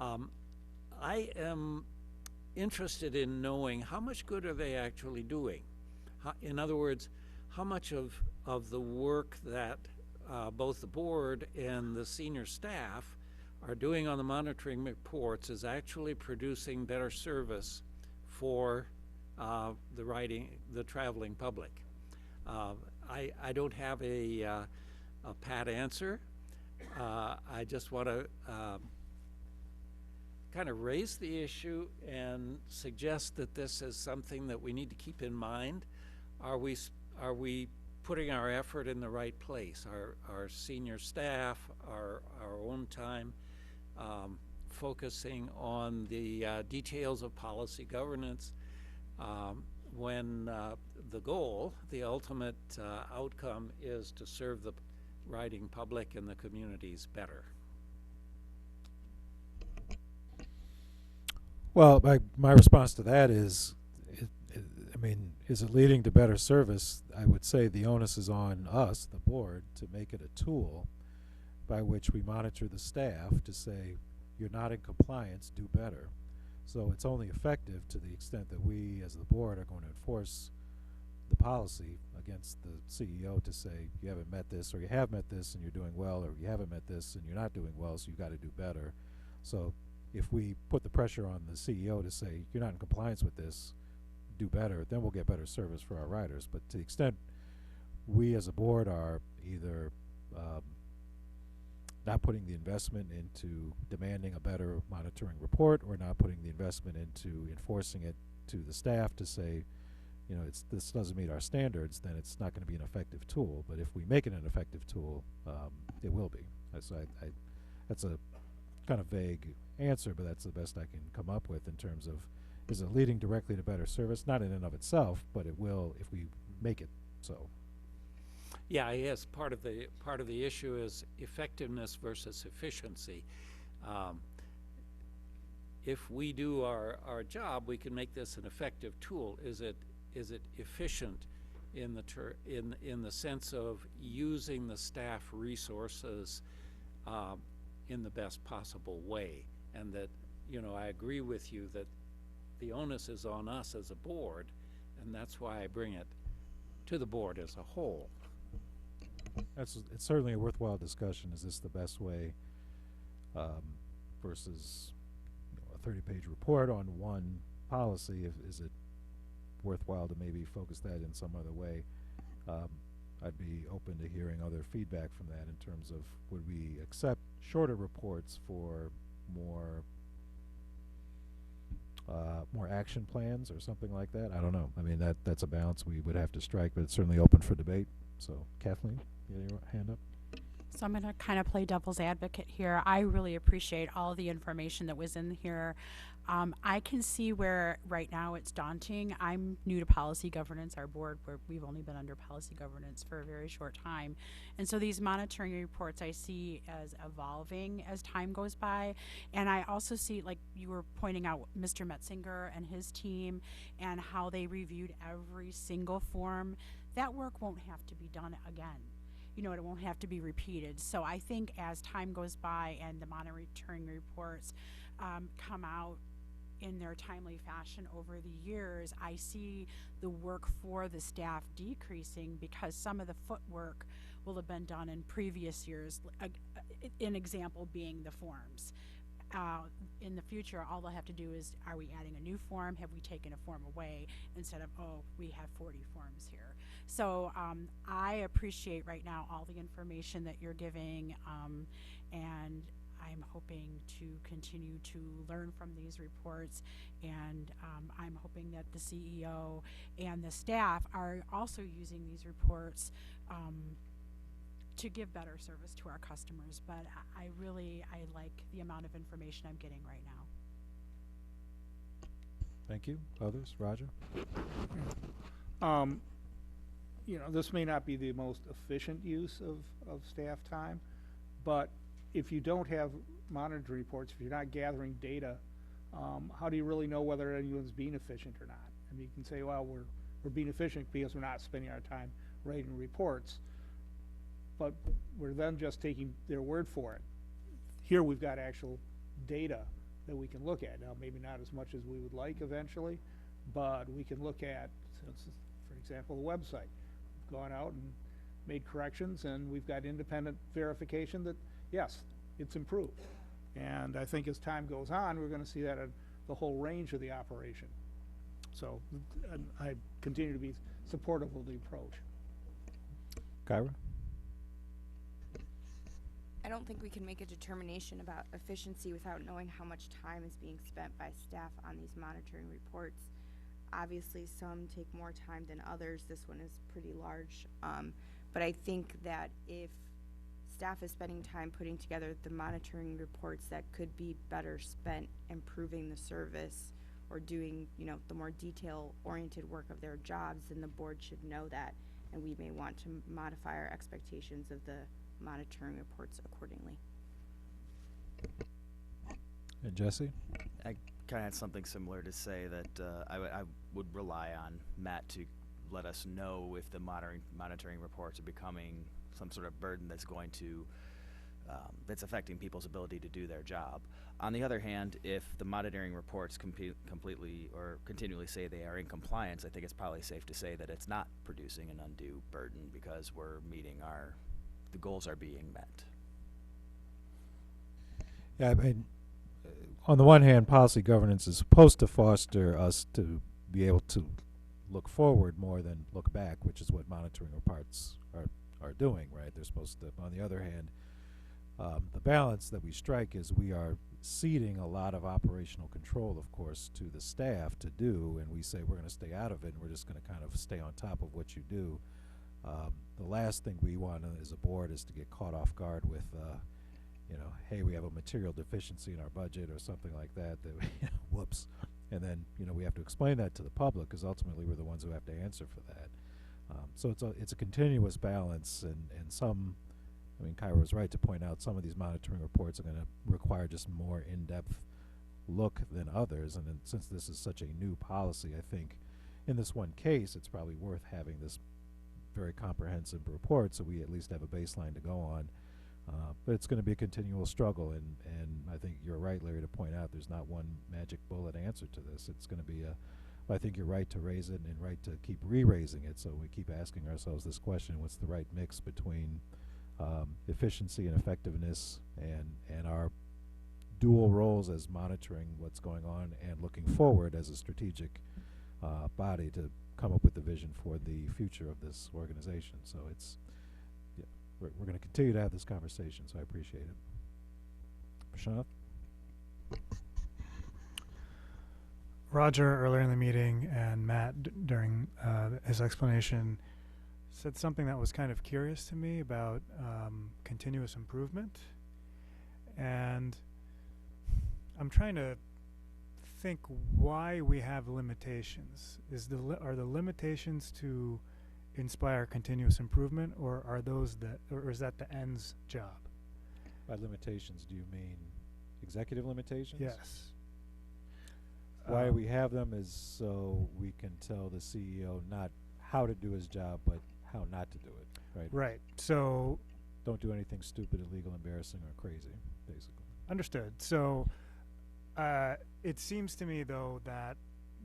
I am interested in knowing how much good are they actually doing. In other words, how much of the work that both the board and the senior staff are doing on the monitoring reports is actually producing better service for the traveling public. I don't have a pat answer. I just want to kind of raise the issue and suggest that this is something that we need to keep in mind. Are we putting our effort in the right place, our senior staff, our own time, focusing on the details of policy governance, when the goal, the ultimate outcome, is to serve the riding public and the communities better. Well, my response to that is, I mean, is it leading to better service? I would say the onus is on us, the board, to make it a tool by which we monitor the staff to say, you're not in compliance, do better. So it's only effective to the extent that we, as the board, are going to enforce the policy against the CEO to say, you haven't met this, or you have met this and you're doing well, or you haven't met this and you're not doing well, so you've got to do better. So if we put the pressure on the CEO to say, you're not in compliance with this, do better, then we'll get better service for our riders. But to the extent we as a board are either not putting the investment into demanding a better monitoring report, or not putting the investment into enforcing it to the staff to say, you know, this doesn't meet our standards, then it's not going to be an effective tool. But if we make it an effective tool, it will be. So that's a kind of vague answer, but that's the best I can come up with in terms of, is it leading directly to better service? Not in and of itself, but it will if we make it so. Yeah, yes. Part of the issue is effectiveness versus efficiency. If we do our job, we can make this an effective tool. Is it efficient in the sense of using the staff resources in the best possible way? And that, you know, I agree with you that the onus is on us as a board, and that's why I bring it to the board as a whole. It's certainly a worthwhile discussion. Is this the best way versus, you know, a 30-page report on one policy? Is it worthwhile to maybe focus that in some other way? I'd be open to hearing other feedback from that in terms of, would we accept shorter reports for more action plans or something like that? I don't know. I mean, that's a balance we would have to strike, but it's certainly open for debate. So, Kathleen, you have your hand up. So I'm going to kind of play devil's advocate here. I really appreciate all the information that was in here. I can see where right now it's daunting. I'm new to policy governance. Our board, we've only been under policy governance for a very short time. And so these monitoring reports I see as evolving as time goes by. And I also see, like you were pointing out, Mr. Metzinger and his team and how they reviewed every single form. That work won't have to be done again. You know, it won't have to be repeated. So I think as time goes by and the monitoring reports come out in their timely fashion over the years, I see the work for the staff decreasing because some of the footwork will have been done in previous years. An example being the forms. In the future, all they'll have to do is, are we adding a new form? Have we taken a form away? Instead of, oh, we have 40 forms here. So I appreciate right now all the information that you're giving, and I'm hoping to continue to learn from these reports, and I'm hoping that the CEO and the staff are also using these reports to give better service to our customers. But I like the amount of information I'm getting right now. Thank you. Others? Roger? You know, this may not be the most efficient use of staff time, but if you don't have monitoring reports, if you're not gathering data, how do you really know whether anyone's being efficient or not? I mean, you can say, well, we're being efficient because we're not spending our time writing reports, but we're then just taking their word for it. Here we've got actual data that we can look at. Now, maybe not as much as we would like eventually, but we can look at, for example, the website. We've gone out and made corrections, and we've got independent verification that, yes, it's improved. And I think as time goes on, we're going to see that in the whole range of the operation. So I continue to be supportive of the approach. Kyra? I don't think we can make a determination about efficiency without knowing how much time is being spent by staff on these monitoring reports. Obviously, some take more time than others. This one is pretty large. But I think that if staff is spending time putting together the monitoring reports, that could be better spent improving the service or doing, the more detail-oriented work of their jobs, then the board should know that, and we may want to modify our expectations of the monitoring reports accordingly. And Jesse? I kind of had something similar to say that I would rely on Matt to let us know if the monitoring reports are becoming some sort of burden that's going to that's affecting people's ability to do their job. On the other hand, if the monitoring reports completely or continually say they are in compliance, I think it's probably safe to say that it's not producing an undue burden because we're meeting the goals are being met. Yeah, I mean, on the one hand, policy governance is supposed to foster us to be able to look forward more than look back, which is what monitoring reports are doing, right? They're supposed to. On the other hand, the balance that we strike is we are ceding a lot of operational control, of course, to the staff to do, and we say we're going to stay out of it and we're just going to kind of stay on top of what you do. The last thing we want as a board is to get caught off guard with hey, we have a material deficiency in our budget or something like that, whoops. And then, we have to explain that to the public because ultimately we're the ones who have to answer for that. So it's a continuous balance, and some, Kyra was right to point out some of these monitoring reports are going to require just more in-depth look than others. And then since this is such a new policy, I think in this one case, it's probably worth having this very comprehensive report so we at least have a baseline to go on. But it's going to be a continual struggle, and I think you're right, Larry, to point out there's not one magic bullet answer to this. It's going to be I think you're right to raise it and right to keep re-raising it, so we keep asking ourselves this question: what's the right mix between efficiency and effectiveness and our dual roles as monitoring what's going on and looking forward as a strategic body to come up with the vision for the future of this organization. So we're going to continue to have this conversation, so I appreciate it. Prashant? Roger, earlier in the meeting, and Matt during his explanation, said something that was kind of curious to me about continuous improvement. And I'm trying to think why we have limitations. Are the limitations to inspire continuous improvement, or are those or is that the end's job? By limitations, do you mean executive limitations? Yes. Why we have them is so we can tell the CEO not how to do his job, but how not to do it, right? Right. So don't do anything stupid, illegal, embarrassing, or crazy, basically. Understood. So it seems to me, though, that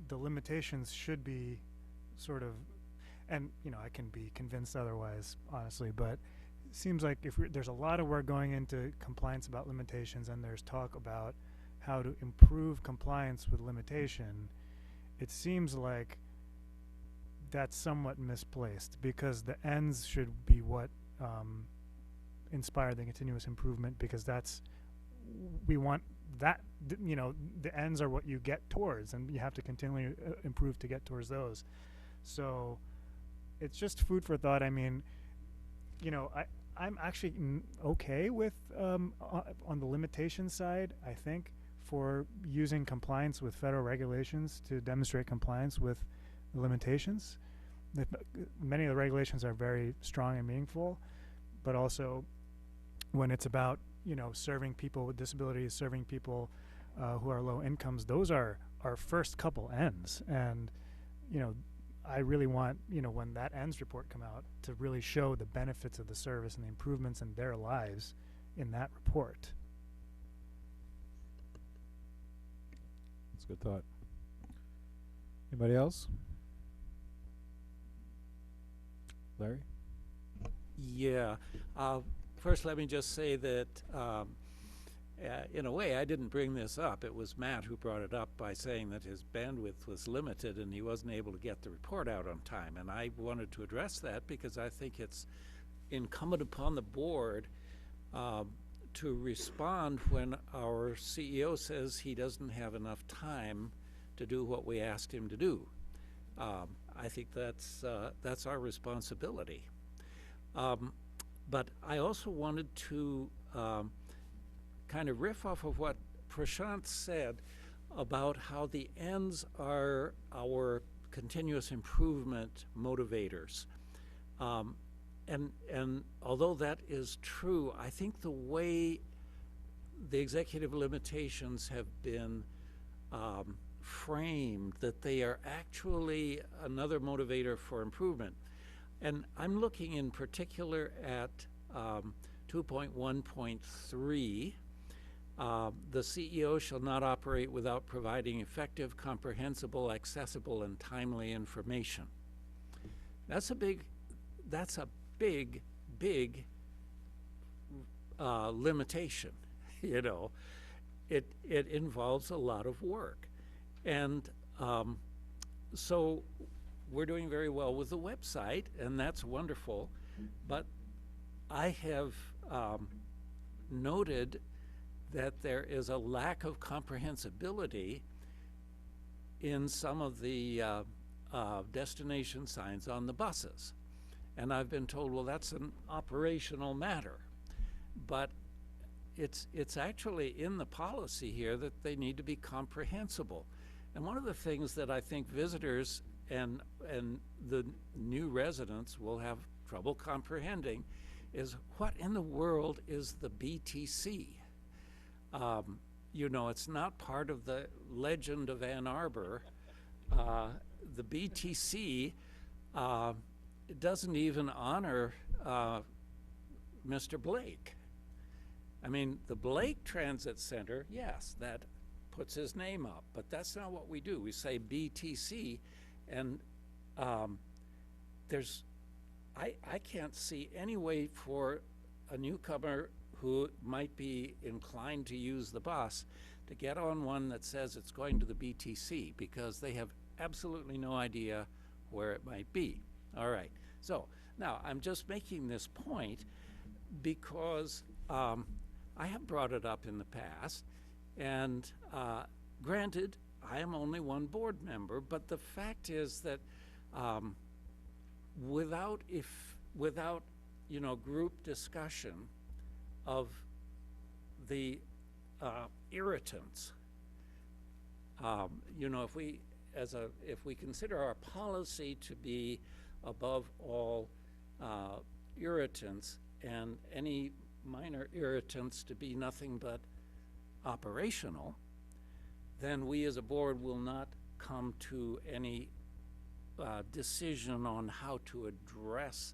the limitations should be sort of, and I can be convinced otherwise, honestly, but it seems like there's a lot of work going into compliance about limitations, and there's talk about how to improve compliance with limitation, it seems like that's somewhat misplaced, because the ends should be what inspire the continuous improvement, because we want that, the ends are what you get towards, and you have to continually improve to get towards those. So it's just food for thought. I mean, I'm actually okay with on the limitation side, I think, for using compliance with federal regulations to demonstrate compliance with the limitations. Many of the regulations are very strong and meaningful, but also when it's about serving people with disabilities, serving people who are low incomes, those are our first couple ends. And I really want, when that ends report come out, to really show the benefits of the service and the improvements in their lives in that report. That's a good thought. Anybody else? Larry? Yeah. First, let me just say that in a way, I didn't bring this up. It was Matt who brought it up by saying that his bandwidth was limited and he wasn't able to get the report out on time. And I wanted to address that because I think it's incumbent upon the board to respond when our CEO says he doesn't have enough time to do what we asked him to do. I think that's our responsibility. But I also wanted to kind of riff off of what Prashant said about how the ends are our continuous improvement motivators. And although that is true, I think the way the executive limitations have been framed, that they are actually another motivator for improvement. And I'm looking in particular at 2.1.3. The CEO shall not operate without providing effective, comprehensible, accessible, and timely information. That's a big limitation. You know, it involves a lot of work, and so we're doing very well with the website, and that's wonderful. But I have noted that there is a lack of comprehensibility in some of the destination signs on the buses. And I've been told, well, that's an operational matter. But it's actually in the policy here that they need to be comprehensible. And one of the things that I think visitors and the new residents will have trouble comprehending is, what in the world is the BTC? You know, it's not part of the legend of Ann Arbor. The BTC it doesn't even honor Mr. Blake. I mean, the Blake Transit Center, yes, that puts his name up, but that's not what we do. We say BTC, and I can't see any way for a newcomer who might be inclined to use the bus to get on one that says it's going to the BTC, because they have absolutely no idea where it might be. All right, so now I'm just making this point because I have brought it up in the past, and granted, I am only one board member, but the fact is that without you know, group discussion of the irritants, you know, if we consider our policy to be above all irritants, and any minor irritants to be nothing but operational, then we as a board will not come to any decision on how to address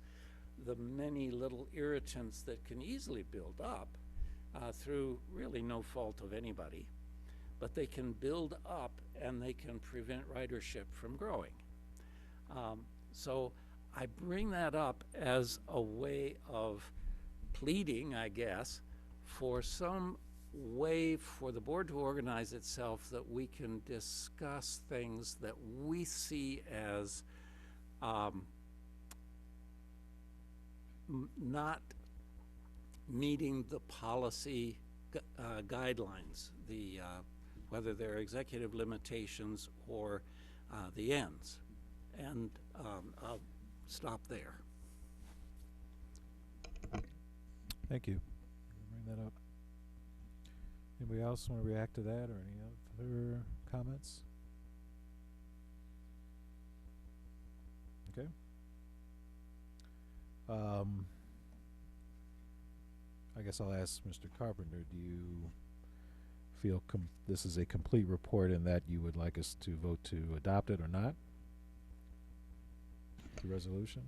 the many little irritants that can easily build up through really no fault of anybody. But they can build up and they can prevent ridership from growing. So I bring that up as a way of pleading, I guess, for some way for the board to organize itself that we can discuss things that we see as not meeting the policy guidelines, whether they're executive limitations or the ends. And I'll stop there. Thank you. Bring that up. Anybody else want to react to that, or any other comments? Okay. I guess I'll ask Mr. Carpenter, do you feel this is a complete report and that you would like us to vote to adopt it or not? The resolution?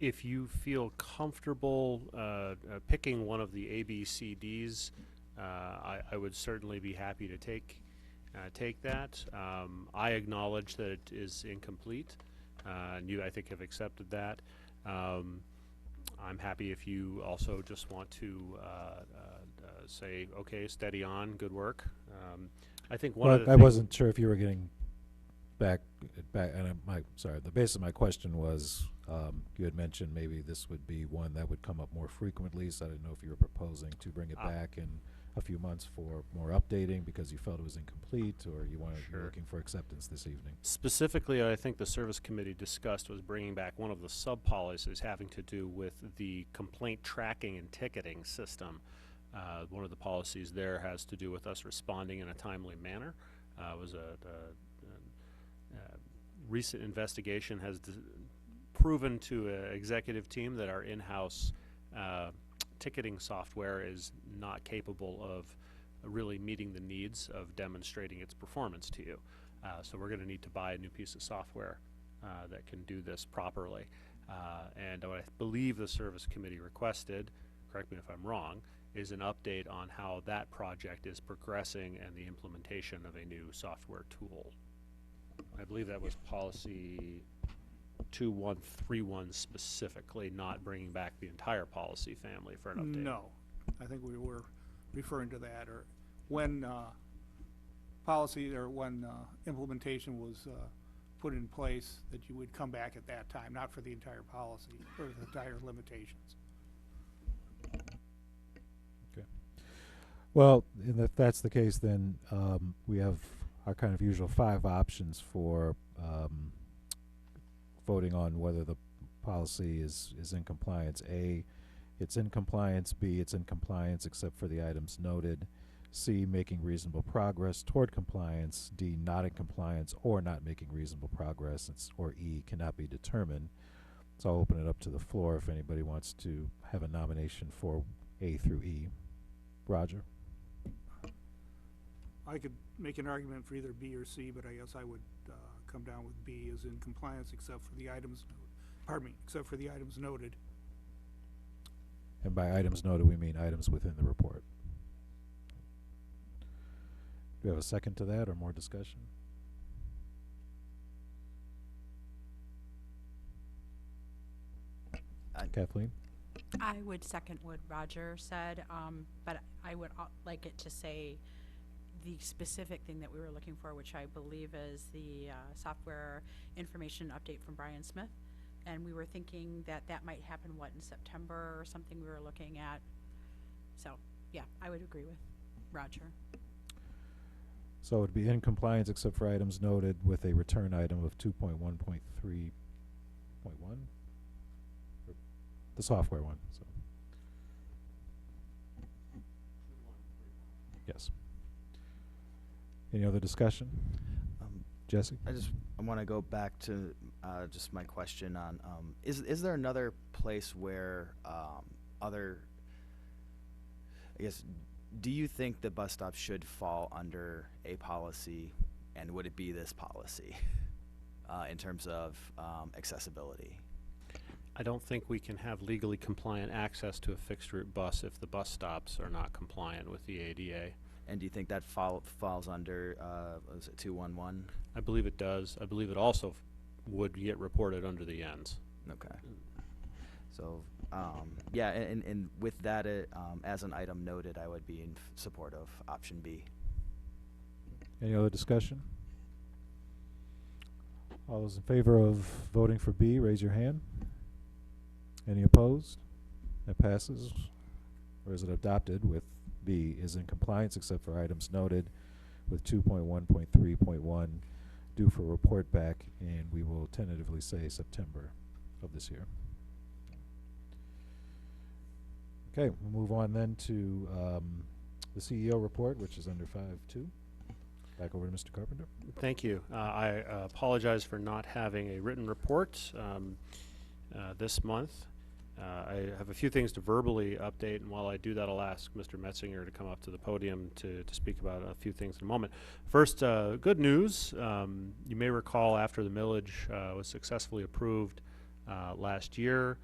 If you feel comfortable picking one of the A, B, C, Ds, I would certainly be happy to take that. I acknowledge that it is incomplete, and you, I think, have accepted that. I'm happy if you also just want to say, okay, steady on, good work. I think one of the I wasn't sure if you were getting back, and the basis of my question was, you had mentioned maybe this would be one that would come up more frequently, so I didn't know if you were proposing to bring it back and a few months for more updating because you felt it was incomplete, or you wanted, you're Sure. looking for acceptance this evening? Specifically, I think the service committee discussed was bringing back one of the sub-policies having to do with the complaint tracking and ticketing system. One of the policies there has to do with us responding in a timely manner. It was a recent investigation has proven to an executive team that our in-house ticketing software is not capable of really meeting the needs of demonstrating its performance to you. So we're going to need to buy a new piece of software that can do this properly. And what I believe the service committee requested, correct me if I'm wrong, is an update on how that project is progressing and the implementation of a new software tool. I believe that was policy 2131 specifically, not bringing back the entire policy family for an update. No, I think we were referring to that, or when policy or when implementation was put in place, that you would come back at that time, not for the entire policy or the entire limitations. Okay. Well, and if that's the case, then we have our kind of usual 5 options for voting on whether the policy is in compliance. A, it's in compliance. B, it's in compliance except for the items noted. C, making reasonable progress toward compliance. D, not in compliance or not making reasonable progress. Or E, cannot be determined. So I'll open it up to the floor if anybody wants to have a nomination for A through E. Roger? I could make an argument for either B or C, but I guess I would come down with B as in compliance except for the items, except for the items noted. And by items noted, we mean items within the report. Do we have a second to that or more discussion? Kathleen? I would second what Roger said, but I would like it to say the specific thing that we were looking for, which I believe is the software information update from Brian Smith. And we were thinking that that might happen, in September or something we were looking at. So, yeah, I would agree with Roger. So it would be in compliance except for items noted with a return item of 2.1.3.1? The software one. So. Yes. Any other discussion? Jesse? I want to go back to just my question on, is there another place where do you think the bus stop should fall under a policy, and would it be this policy in terms of accessibility? I don't think we can have legally compliant access to a fixed route bus if the bus stops are not compliant with the ADA. And do you think that falls under, was it 211? I believe it does. I believe it also would get reported under the ends. Okay. So, yeah, and with that, as an item noted, I would be in support of option B. Any other discussion? All those in favor of voting for B, raise your hand. Any opposed? That passes. Or is it adopted with B is in compliance except for items noted with 2.1.3.1 due for report back, and we will tentatively say September of this year. Okay, we'll move on then to the CEO report, which is under 5.2. Back over to Mr. Carpenter. Thank you. I apologize for not having a written report this month. I have a few things to verbally update, and while I do that, I'll ask Mr. Metzinger to come up to the podium to speak about a few things in a moment. First, good news. You may recall after the millage was successfully approved last year,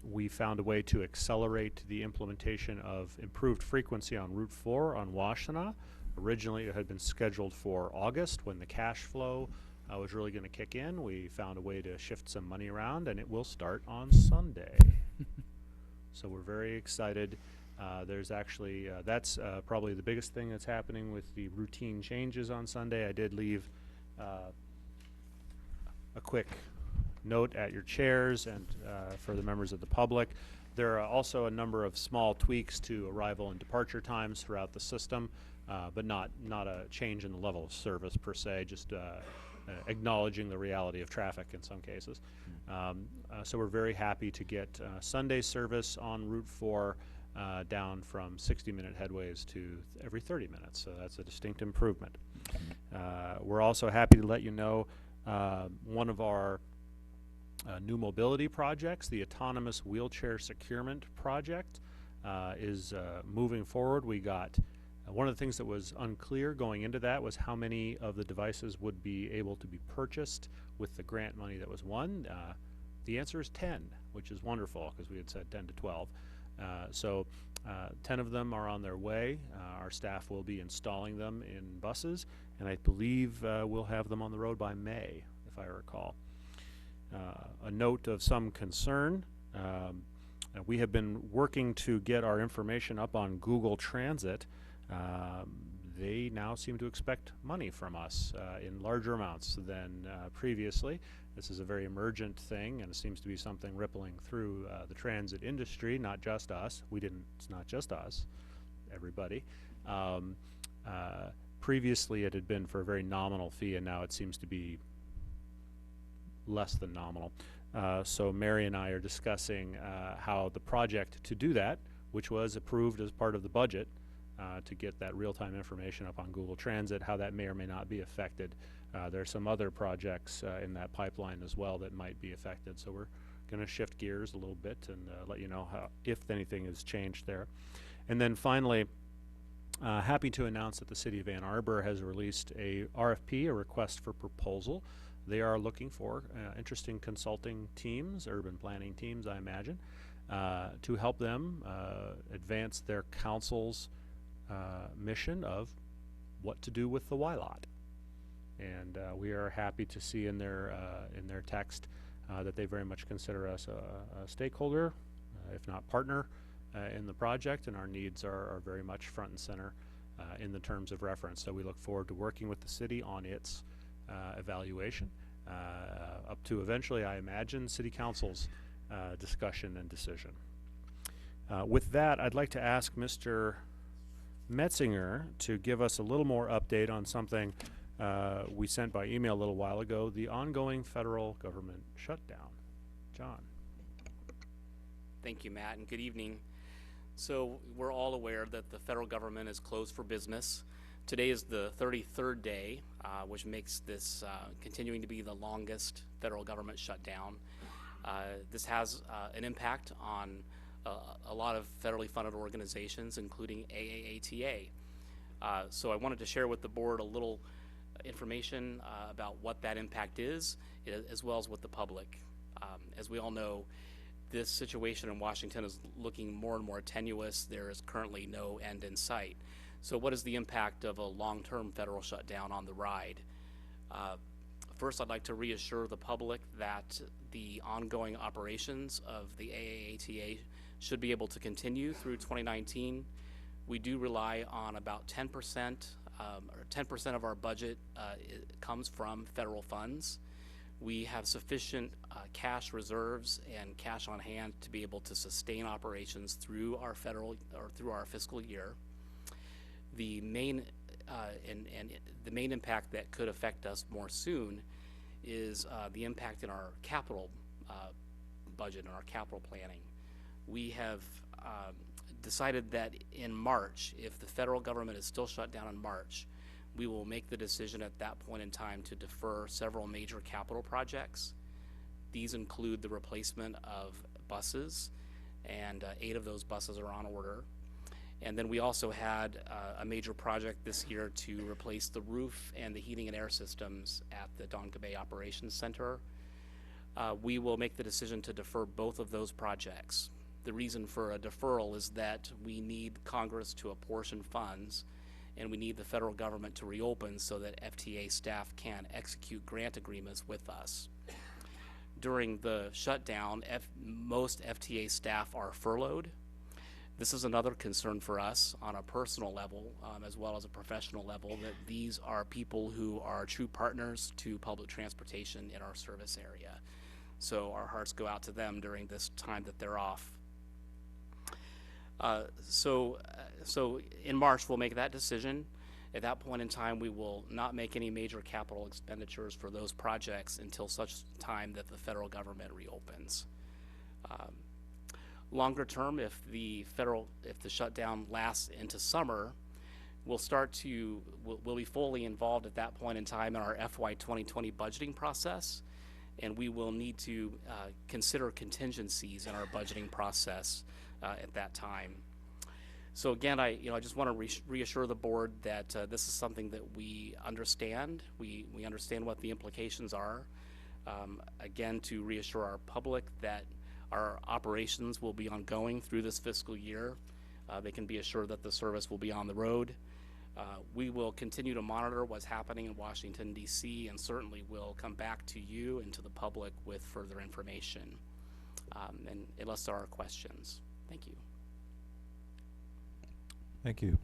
we found a way to accelerate the implementation of improved frequency on Route 4 on Washtenaw. Originally, it had been scheduled for August when the cash flow was really going to kick in. We found a way to shift some money around, and it will start on Sunday. So we're very excited. There's actually, that's probably the biggest thing that's happening with the routine changes on Sunday. I did leave a quick note at your chairs and for the members of the public There are also a number of small tweaks to arrival and departure times throughout the system, but not a change in the level of service per se, just acknowledging the reality of traffic in some cases. So we're very happy to get Sunday service on Route 4 down from 60-minute headways to every 30 minutes, so that's a distinct improvement. We're also happy to let you know one of our new mobility projects, the Autonomous Wheelchair Securement Project, is moving forward. We got one of the things that was unclear going into that was how many of the devices would be able to be purchased with the grant money that was won. The answer is 10, which is wonderful because we had said 10 to 12. So 10 of them are on their way. Our staff will be installing them in buses, and I believe we'll have them on the road by May, if I recall. A note of some concern, we have been working to get our information up on Google Transit. They now seem to expect money from us in larger amounts than previously. This is a very emergent thing, and it seems to be something rippling through the transit industry, not just us. It's not just us, everybody. Previously it had been for a very nominal fee, and now it seems to be less than nominal. So Mary and I are discussing how the project to do that, which was approved as part of the budget to get that real-time information up on Google Transit, how that may or may not be affected. There are some other projects in that pipeline as well that might be affected, so we're going to shift gears a little bit and let you know how, if anything has changed there. And then finally, happy to announce that the City of Ann Arbor has released a RFP, a request for proposal. They are looking for interesting consulting teams, urban planning teams, I imagine, to help them advance their council's mission of what to do with the Y-lot. And we are happy to see in their text that they very much consider us a stakeholder, if not partner, in the project, and our needs are very much front and center in the terms of reference. So we look forward to working with the city on its evaluation, up to eventually, I imagine, City Council's discussion and decision. With that, I'd like to ask Mr. Metzinger to give us a little more update on something we sent by email a little while ago, the ongoing federal government shutdown. John. Thank you, Matt, and good evening. So we're all aware that the federal government is closed for business. Today is the 33rd day, which makes this continuing to be the longest federal government shutdown. This has an impact on a lot of federally funded organizations, including AAATA. So I wanted to share with the board a little information about what that impact is, as well as with the public. As we all know, this situation in Washington is looking more and more tenuous. There is currently no end in sight. So what is the impact of a long-term federal shutdown on the ride? First, I'd like to reassure the public that the ongoing operations of the AAATA should be able to continue through 2019. We do rely on about 10%, or 10% of our budget comes from federal funds. We have sufficient cash reserves and cash on hand to be able to sustain operations through our through our fiscal year. The main the main impact that could affect us more soon is the impact in our capital budget and our capital planning. We have decided that in March, if the federal government is still shut down in March, we will make the decision at that point in time to defer several major capital projects. These include the replacement of buses, and 8 of those buses are on order. And then we also had a major project this year to replace the roof and the heating and air systems at the Donga Bay Operations Center. We will make the decision to defer both of those projects. The reason for a deferral is that we need Congress to apportion funds, and we need the federal government to reopen so that FTA staff can execute grant agreements with us. During the shutdown, most FTA staff are furloughed. This is another concern for us on a personal level, as well as a professional level, that these are people who are true partners to public transportation in our service area. So our hearts go out to them during this time that they're off. So in March, we'll make that decision. At that point in time, we will not make any major capital expenditures for those projects until such time that the federal government reopens. Longer term, if the shutdown lasts into summer, we'll be fully involved at that point in time in our FY 2020 budgeting process, and we will need to consider contingencies in our budgeting process at that time. So again, I just want to reassure the board that this is something that we understand. We understand what the implications are. Again, to reassure our public that our operations will be ongoing through this fiscal year. They can be assured that the service will be on the road. We will continue to monitor what's happening in Washington, D.C., and certainly will come back to you and to the public with further information, and unless there are questions. Thank you. Thank you.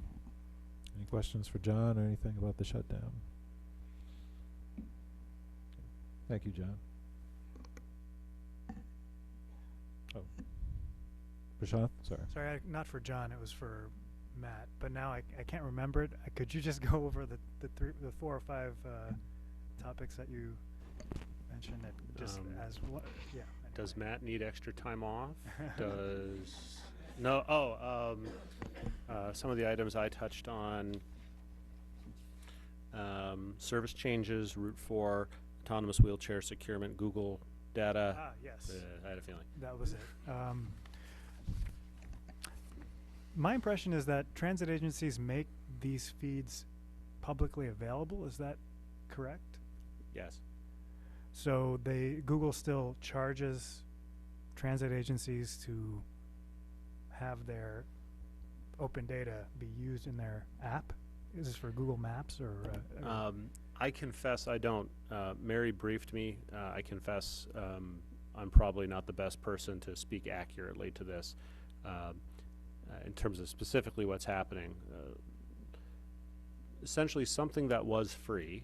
Any questions for John or anything about the shutdown? Thank you, John. Oh. Prashant, sorry. Sorry, not for John, it was for Matt, but now I can't remember it. Could you just go over the 4 or 5 topics that you mentioned that just as what? Yeah. Anyway. Does Matt need extra time off? Does some of the items I touched on, service changes, Route 4, autonomous wheelchair securement, Google data. Ah, yes. I had a feeling. That was it. My impression is that transit agencies make these feeds publicly available. Is that correct? Yes. So Google still charges transit agencies to have their open data be used in their app? Is this for Google Maps or? I confess I don't. Mary briefed me. I confess I'm probably not the best person to speak accurately to this. In terms of specifically what's happening, essentially something that was free,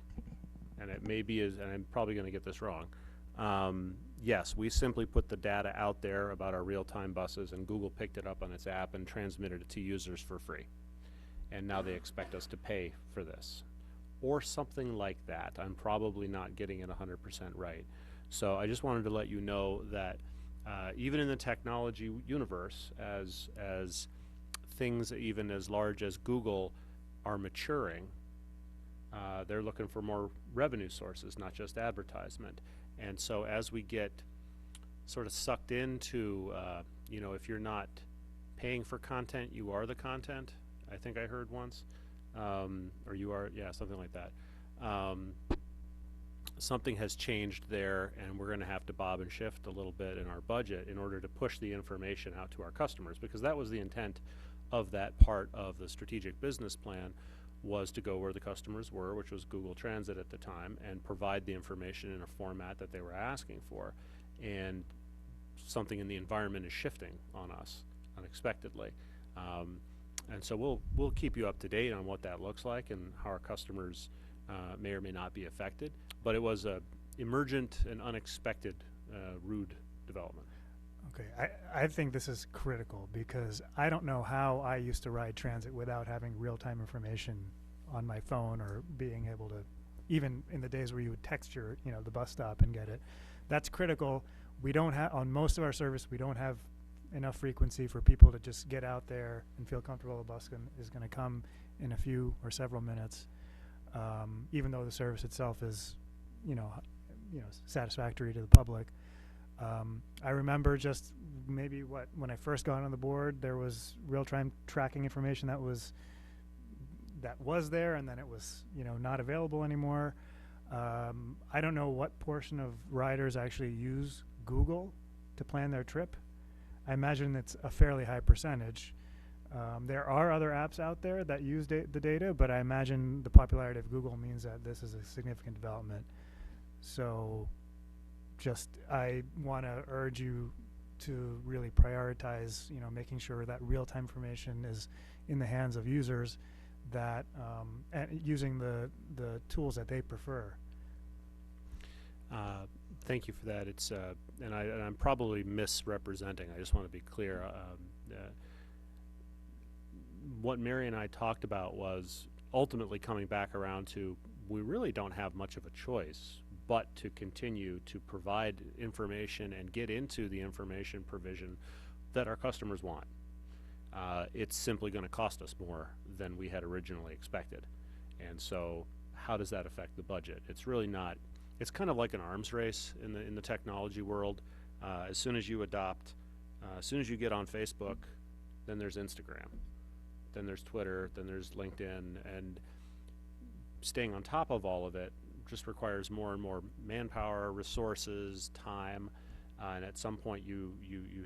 and it maybe is, and I'm probably going to get this wrong. Yes, we simply put the data out there about our real-time buses, and Google picked it up on its app and transmitted it to users for free. And now they expect us to pay for this, or something like that. I'm probably not getting it 100% right. So I just wanted to let you know that even in the technology universe, as things even as large as Google are maturing, they're looking for more revenue sources, not just advertisement. And so as we get sort of sucked into, if you're not paying for content, you are the content, I think I heard once, or you are, yeah, something like that. Something has changed there, and we're going to have to bob and shift a little bit in our budget in order to push the information out to our customers, because that was the intent of that part of the strategic business plan, was to go where the customers were, which was Google Transit at the time, and provide the information in a format that they were asking for. And something in the environment is shifting on us unexpectedly. And so we'll keep you up to date on what that looks like and how our customers may or may not be affected. But it was a emergent and unexpected rude development. Okay, I think this is critical because I don't know how I used to ride transit without having real-time information on my phone or being able to, even in the days where you would text your, the bus stop and get it. That's critical. We don't have, on most of our service, we don't have enough frequency for people to just get out there and feel comfortable the bus is going to come in a few or several minutes, even though the service itself is, satisfactory to the public. I remember just maybe when I first got on the board, there was real-time tracking information that was there, and then it was not available anymore. I don't know what portion of riders actually use Google to plan their trip. I imagine it's a fairly high percentage. There are other apps out there that use the data, but I imagine the popularity of Google means that this is a significant development. So I want to urge you to really prioritize, making sure that real-time information is in the hands of users that and using the tools that they prefer. Thank you for that. It's and I'm probably misrepresenting. I just want to be clear. what Mary and I talked about was ultimately coming back around to, we really don't have much of a choice but to continue to provide information and get into the information provision that our customers want. It's simply going to cost us more than we had originally expected. And so how does that affect the budget? It's really not, it's kind of like an arms race in the technology world. As soon as you adopt, as soon as you get on Facebook, then there's Instagram, then there's Twitter, then there's LinkedIn, and staying on top of all of it just requires more and more manpower, resources, time, and at some point you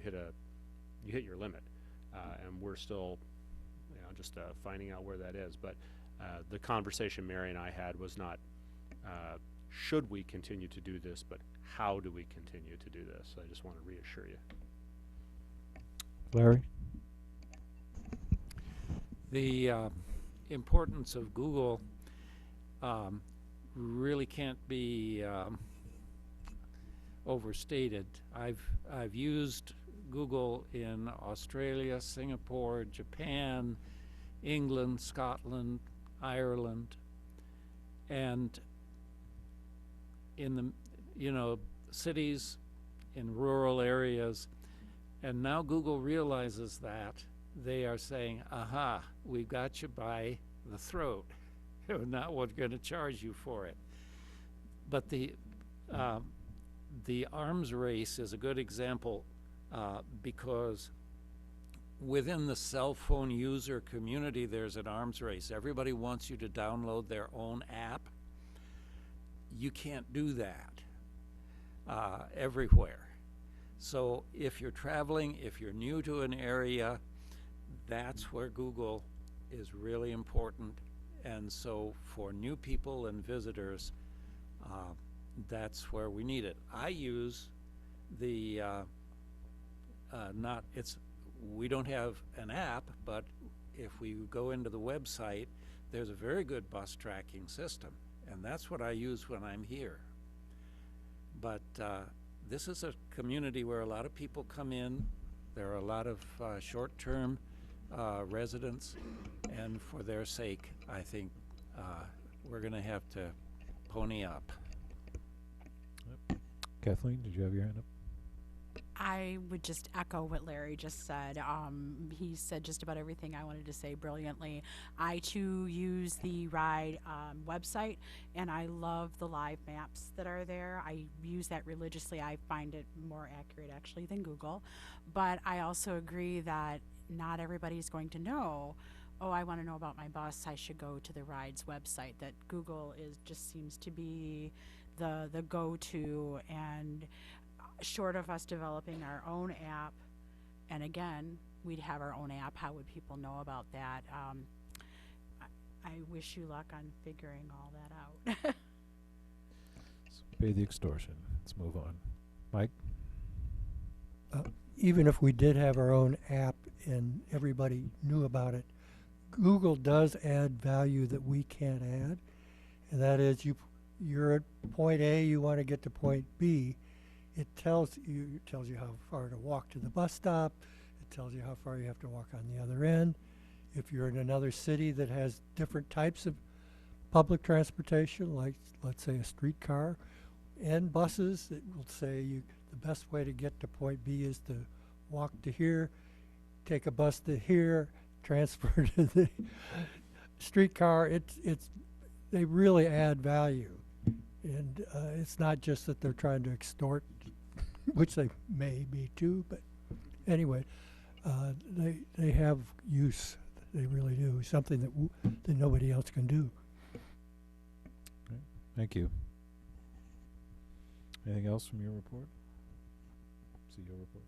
hit your limit, and we're still, just finding out where that is. But the conversation Mary and I had was not should we continue to do this, but how do we continue to do this? I just want to reassure you. Larry? The importance of Google really can't be overstated. I've used Google in Australia, Singapore, Japan, England, Scotland, Ireland, and in the cities, in rural areas. And now Google realizes that. They are saying, aha, we've got you by the throat. Now we're going to charge you for it. But the arms race is a good example because within the cell phone user community, there's an arms race. Everybody wants you to download their own app. You can't do that everywhere. So if you're traveling, if you're new to an area, that's where Google is really important. And so for new people and visitors, that's where we need it. I use the, we don't have an app, but if we go into the website, there's a very good bus tracking system. And that's what I use when I'm here. But this is a community where a lot of people come in. There are a lot of short-term residents, and for their sake, I think we're going to have to pony up. Yep. Kathleen, did you have your hand up? I would just echo what Larry just said. He said just about everything I wanted to say brilliantly. I too use the RIDE website, and I love the live maps that are there. I use that religiously. I find it more accurate actually than Google. But I also agree that not everybody's going to know, oh, I want to know about my bus, I should go to the RIDE's website. That Google just seems to be the go-to, and short of us developing our own app, and again, we'd have our own app, how would people know about that? I wish you luck on figuring all that out. Pay the extortion. Let's move on. Mike? Even if we did have our own app and everybody knew about it, Google does add value that we can't add, and that is you're at point A, you want to get to point B. It tells you how far to walk to the bus stop. It tells you how far you have to walk on the other end. If you're in another city that has different types of public transportation, like let's say a streetcar, and buses, it will say the best way to get to point B is to walk to here, take a bus to here, transfer to the streetcar. They really add value. And it's not just that they're trying to extort, which they may be too, but anyway, they have use. They really do. Something that nobody else can do. Okay. Thank you. Anything else from your report? CEO report?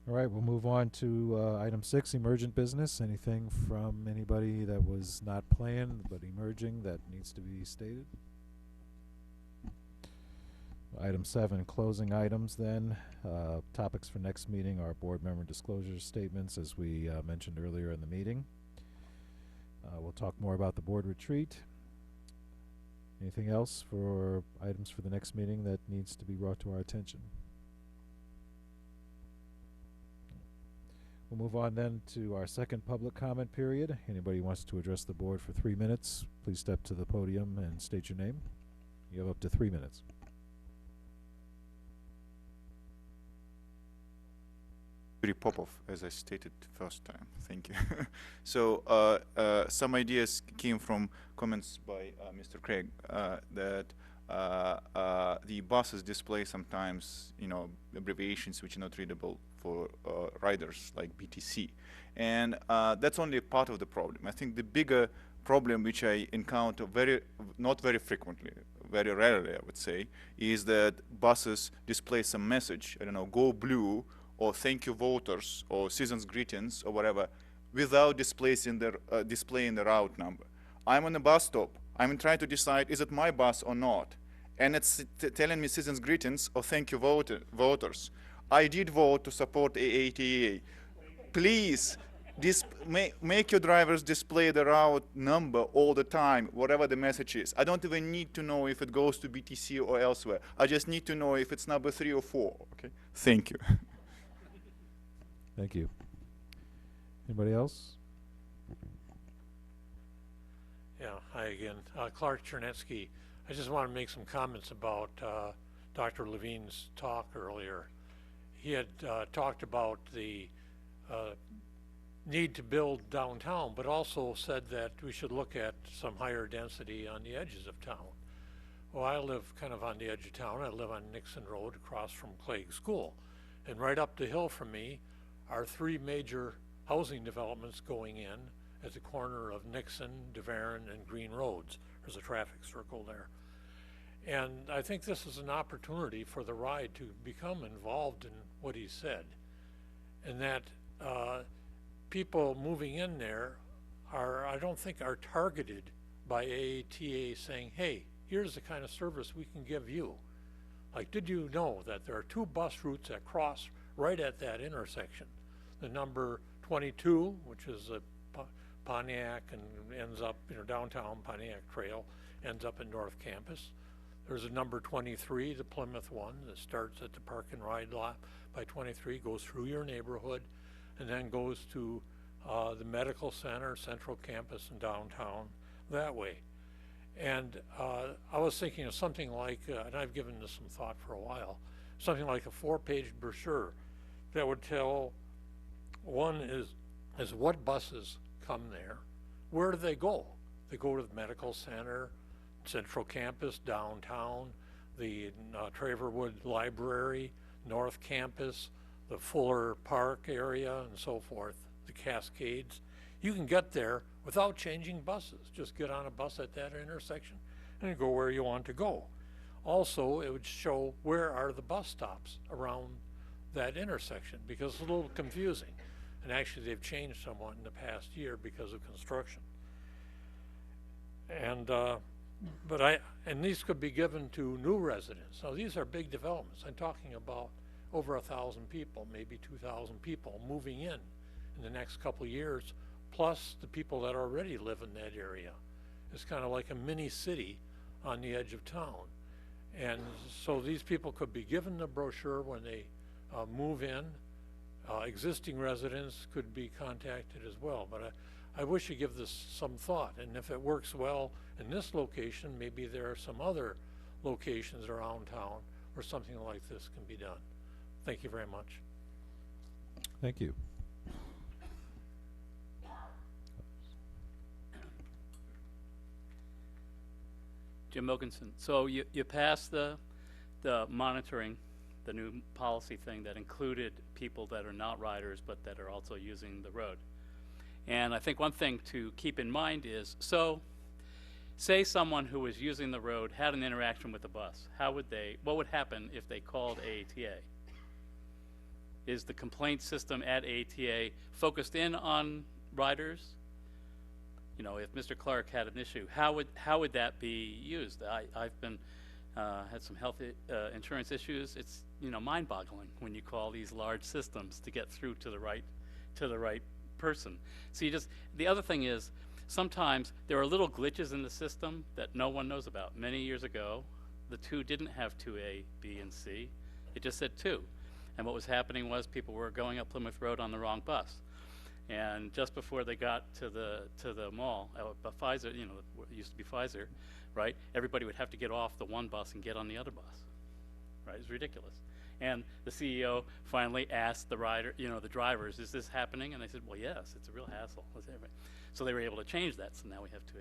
All right, we'll move on to item 6, emergent business. Anything from anybody that was not planned but emerging that needs to be stated? Item 7, closing items then. Topics for next meeting are board member disclosure statements, as we mentioned earlier in the meeting. We'll talk more about the board retreat. Anything else for items for the next meeting that needs to be brought to our attention? We'll move on then to our second public comment period. Anybody who wants to address the board for 3 minutes, please step to the podium and state your name. You have up to 3 minutes. Yuri Popov, as I stated first time. Thank you. So some ideas came from comments by Mr. Craig that the buses display sometimes, abbreviations which are not readable for riders like BTC, and that's only a part of the problem. I think the bigger problem which I encounter not very frequently, very rarely I would say, is that buses display some message, I don't know, go blue, or thank you voters, or season's greetings, or whatever, without displaying the route number. I'm on a bus stop. I'm trying to decide, is it my bus or not? And it's telling me season's greetings or thank you voters. I did vote to support AATA. Please, make your drivers display the route number all the time, whatever the message is. I don't even need to know if it goes to BTC or elsewhere. I just need to know if it's number 3 or 4, okay? Thank you. Thank you. Anybody else? Yeah, hi again. Clark Chernetsky. I just want to make some comments about Dr. Levine's talk earlier. He had talked about the need to build downtown, but also said that we should look at some higher density on the edges of town. Well, I live kind of on the edge of town. I live on Nixon Road across from Clegg School. And right up the hill from me are 3 major housing developments going in at the corner of Nixon, DeVaron, and Green Roads. There's a traffic circle there. And I think this is an opportunity for the ride to become involved in what he said. And that people moving in there I don't think are targeted by AATA saying, hey, here's the kind of service we can give you. Like, did you know that there are 2 bus routes that cross right at that intersection? The number 22, which is a Pontiac and ends up, downtown Pontiac Trail, ends up in North Campus. There's a number 23, the Plymouth one, that starts at the park and ride lot by 23, goes through your neighborhood, and then goes to the medical center, Central Campus, and downtown that way. And I was thinking of something like, and I've given this some thought for a while, something like a 4-page brochure that would tell, one is what buses come there, where do they go? They go to the medical center, Central Campus, downtown, the Traverwood Library, North Campus, the Fuller Park area, and so forth, the Cascades. You can get there without changing buses. Just get on a bus at that intersection and go where you want to go. Also, it would show where are the bus stops around that intersection, because it's a little confusing. And actually they've changed somewhat in the past year because of construction. And and these could be given to new residents. Now these are big developments. I'm talking about over 1,000 people, maybe 2,000 people moving in the next couple of years, plus the people that already live in that area. It's kind of like a mini city on the edge of town. And so these people could be given the brochure when they move in. Existing residents could be contacted as well, but I wish you give this some thought, and if it works well in this location, maybe there are some other locations around town where something like this can be done. Thank you very much. Thank you. Jim Wilkinson. So you passed the monitoring, the new policy thing that included people that are not riders but that are also using the road. And I think one thing to keep in mind is, so say someone who was using the road had an interaction with the bus. What would happen if they called AATA? Is the complaint system at AATA focused in on riders? If Mr. Clark had an issue, how would that be used? I've been had some health insurance issues. It's mind-boggling when you call these large systems to get through to the right person. So the other thing is, sometimes there are little glitches in the system that no one knows about. Many years ago, the 2 didn't have 2A, B, and C. It just said 2. And what was happening was people were going up Plymouth Road on the wrong bus. And just before they got to the mall, Pfizer, you know, what used to be Pfizer, right? Everybody would have to get off the one bus and get on the other bus, right? It's ridiculous. And the CEO finally asked the drivers, "Is this happening?" And they said, "Well, yes, it's a real hassle." So they were able to change that. So now we have to.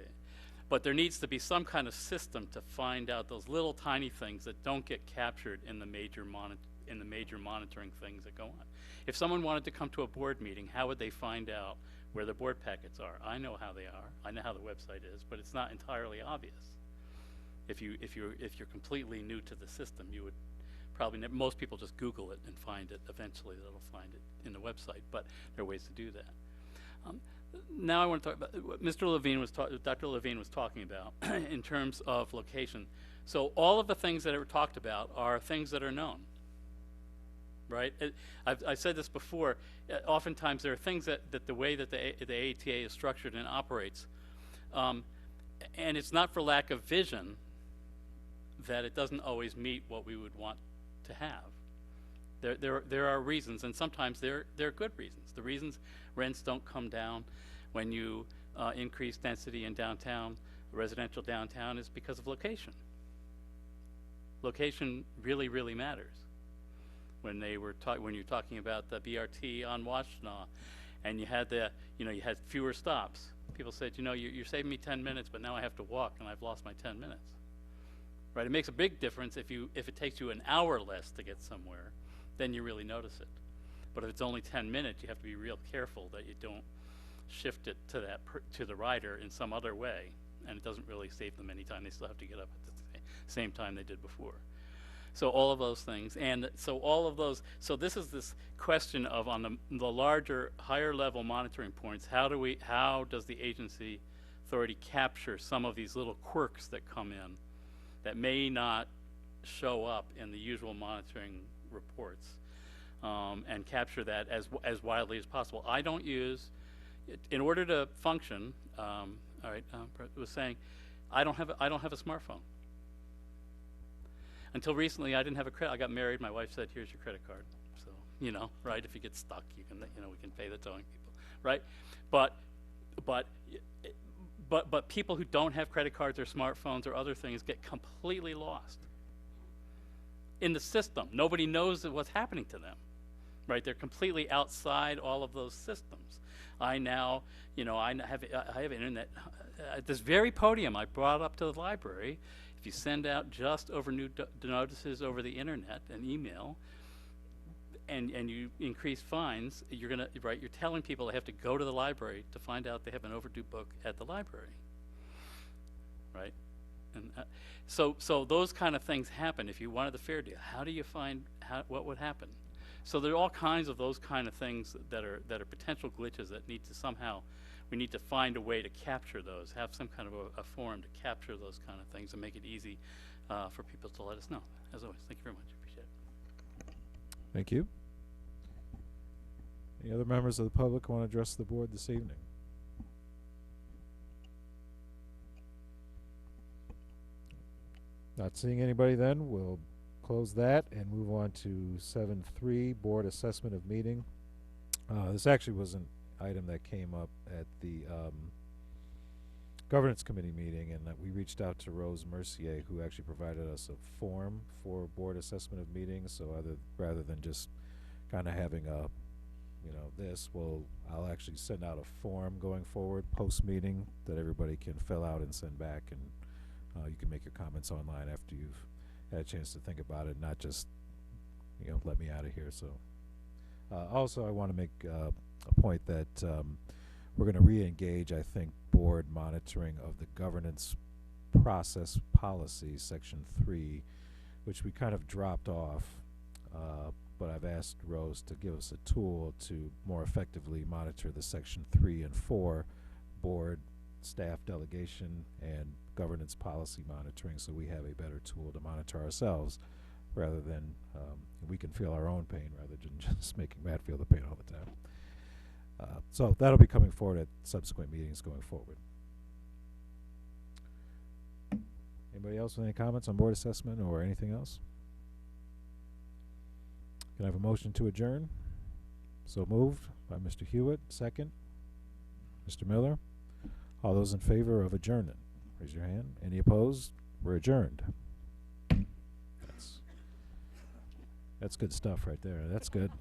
But there needs to be some kind of system to find out those little tiny things that don't get captured in the major monitoring things that go on. If someone wanted to come to a board meeting, how would they find out where the board packets are? I know how they are. I know how the website is, but it's not entirely obvious. If you're completely new to the system, you would probably most people just Google it and find it. Eventually, they'll find it in the website. But there are ways to do that. Now I want to talk about what Dr. Levine was talking about in terms of location. So all of the things that are talked about are things that are known. Right? I've said this before. Oftentimes there are things that the way that the AETA is structured and operates, and it's not for lack of vision that it doesn't always meet what we would want to have. There are reasons, and sometimes they're good reasons. The reasons rents don't come down when you increase density in downtown, residential downtown, is because of location. Location really, really matters. When you're talking about the BRT on Washtenaw, and you had fewer stops, people said, you're saving me 10 minutes, but now I have to walk, and I've lost my 10 minutes. Right? It makes a big difference if it takes you an hour less to get somewhere, then you really notice it. But if it's only 10 minutes, you have to be real careful that you don't shift it to the rider in some other way, and it doesn't really save them any time. They still have to get up at the same time they did before. So all of those things, and so this is this question of on the larger, higher level monitoring points, how does the agency authority capture some of these little quirks that come in that may not show up in the usual monitoring reports, and capture that as widely as possible. I don't use, in order to function, was saying, I don't have a smartphone. Until recently, I didn't have a credit. I got married. My wife said, "Here's your credit card." So, right? If you get stuck, you can, we can pay the towing people, right? But people who don't have credit cards or smartphones or other things get completely lost in the system. Nobody knows what's happening to them, right? They're completely outside all of those systems. I now, I have internet. At this very podium I brought up to the library, if you send out just over new notices over the internet and email, and you increase fines, you're telling people they have to go to the library to find out they have an overdue book at the library, right? And so those kind of things happen. If you wanted the fair deal, how do you find what would happen? So there are all kinds of those kind of things that are potential glitches that we need to find a way to capture those, have some kind of a forum to capture those kind of things and make it easy for people to let us know. As always, thank you very much. Appreciate it. Thank you. Any other members of the public want to address the board this evening? Not seeing anybody, then we'll close that and move on to 7.3, board assessment of meeting. This actually was an item that came up at the governance committee meeting, and we reached out to Rose Mercier, who actually provided us a form for board assessment of meetings. So rather than just kind of having I'll actually send out a form going forward post-meeting that everybody can fill out and send back, and you can make your comments online after you've had a chance to think about it, not just let me out of here. So also I want to make a point that we're going to re-engage, I think, board monitoring of the governance process policy, section 3, which we kind of dropped off, but I've asked Rose to give us a tool to more effectively monitor the section 3 and 4 board staff delegation and governance policy monitoring, so we have a better tool to monitor ourselves rather than we can feel our own pain rather than just making Matt feel the pain all the time. So that'll be coming forward at subsequent meetings going forward. Anybody else with any comments on board assessment or anything else? Can I have a motion to adjourn? So moved by Mr. Hewitt, second. Mr. Miller? All those in favor of adjournment, raise your hand. Any opposed? We're adjourned. That's good stuff right there. That's good.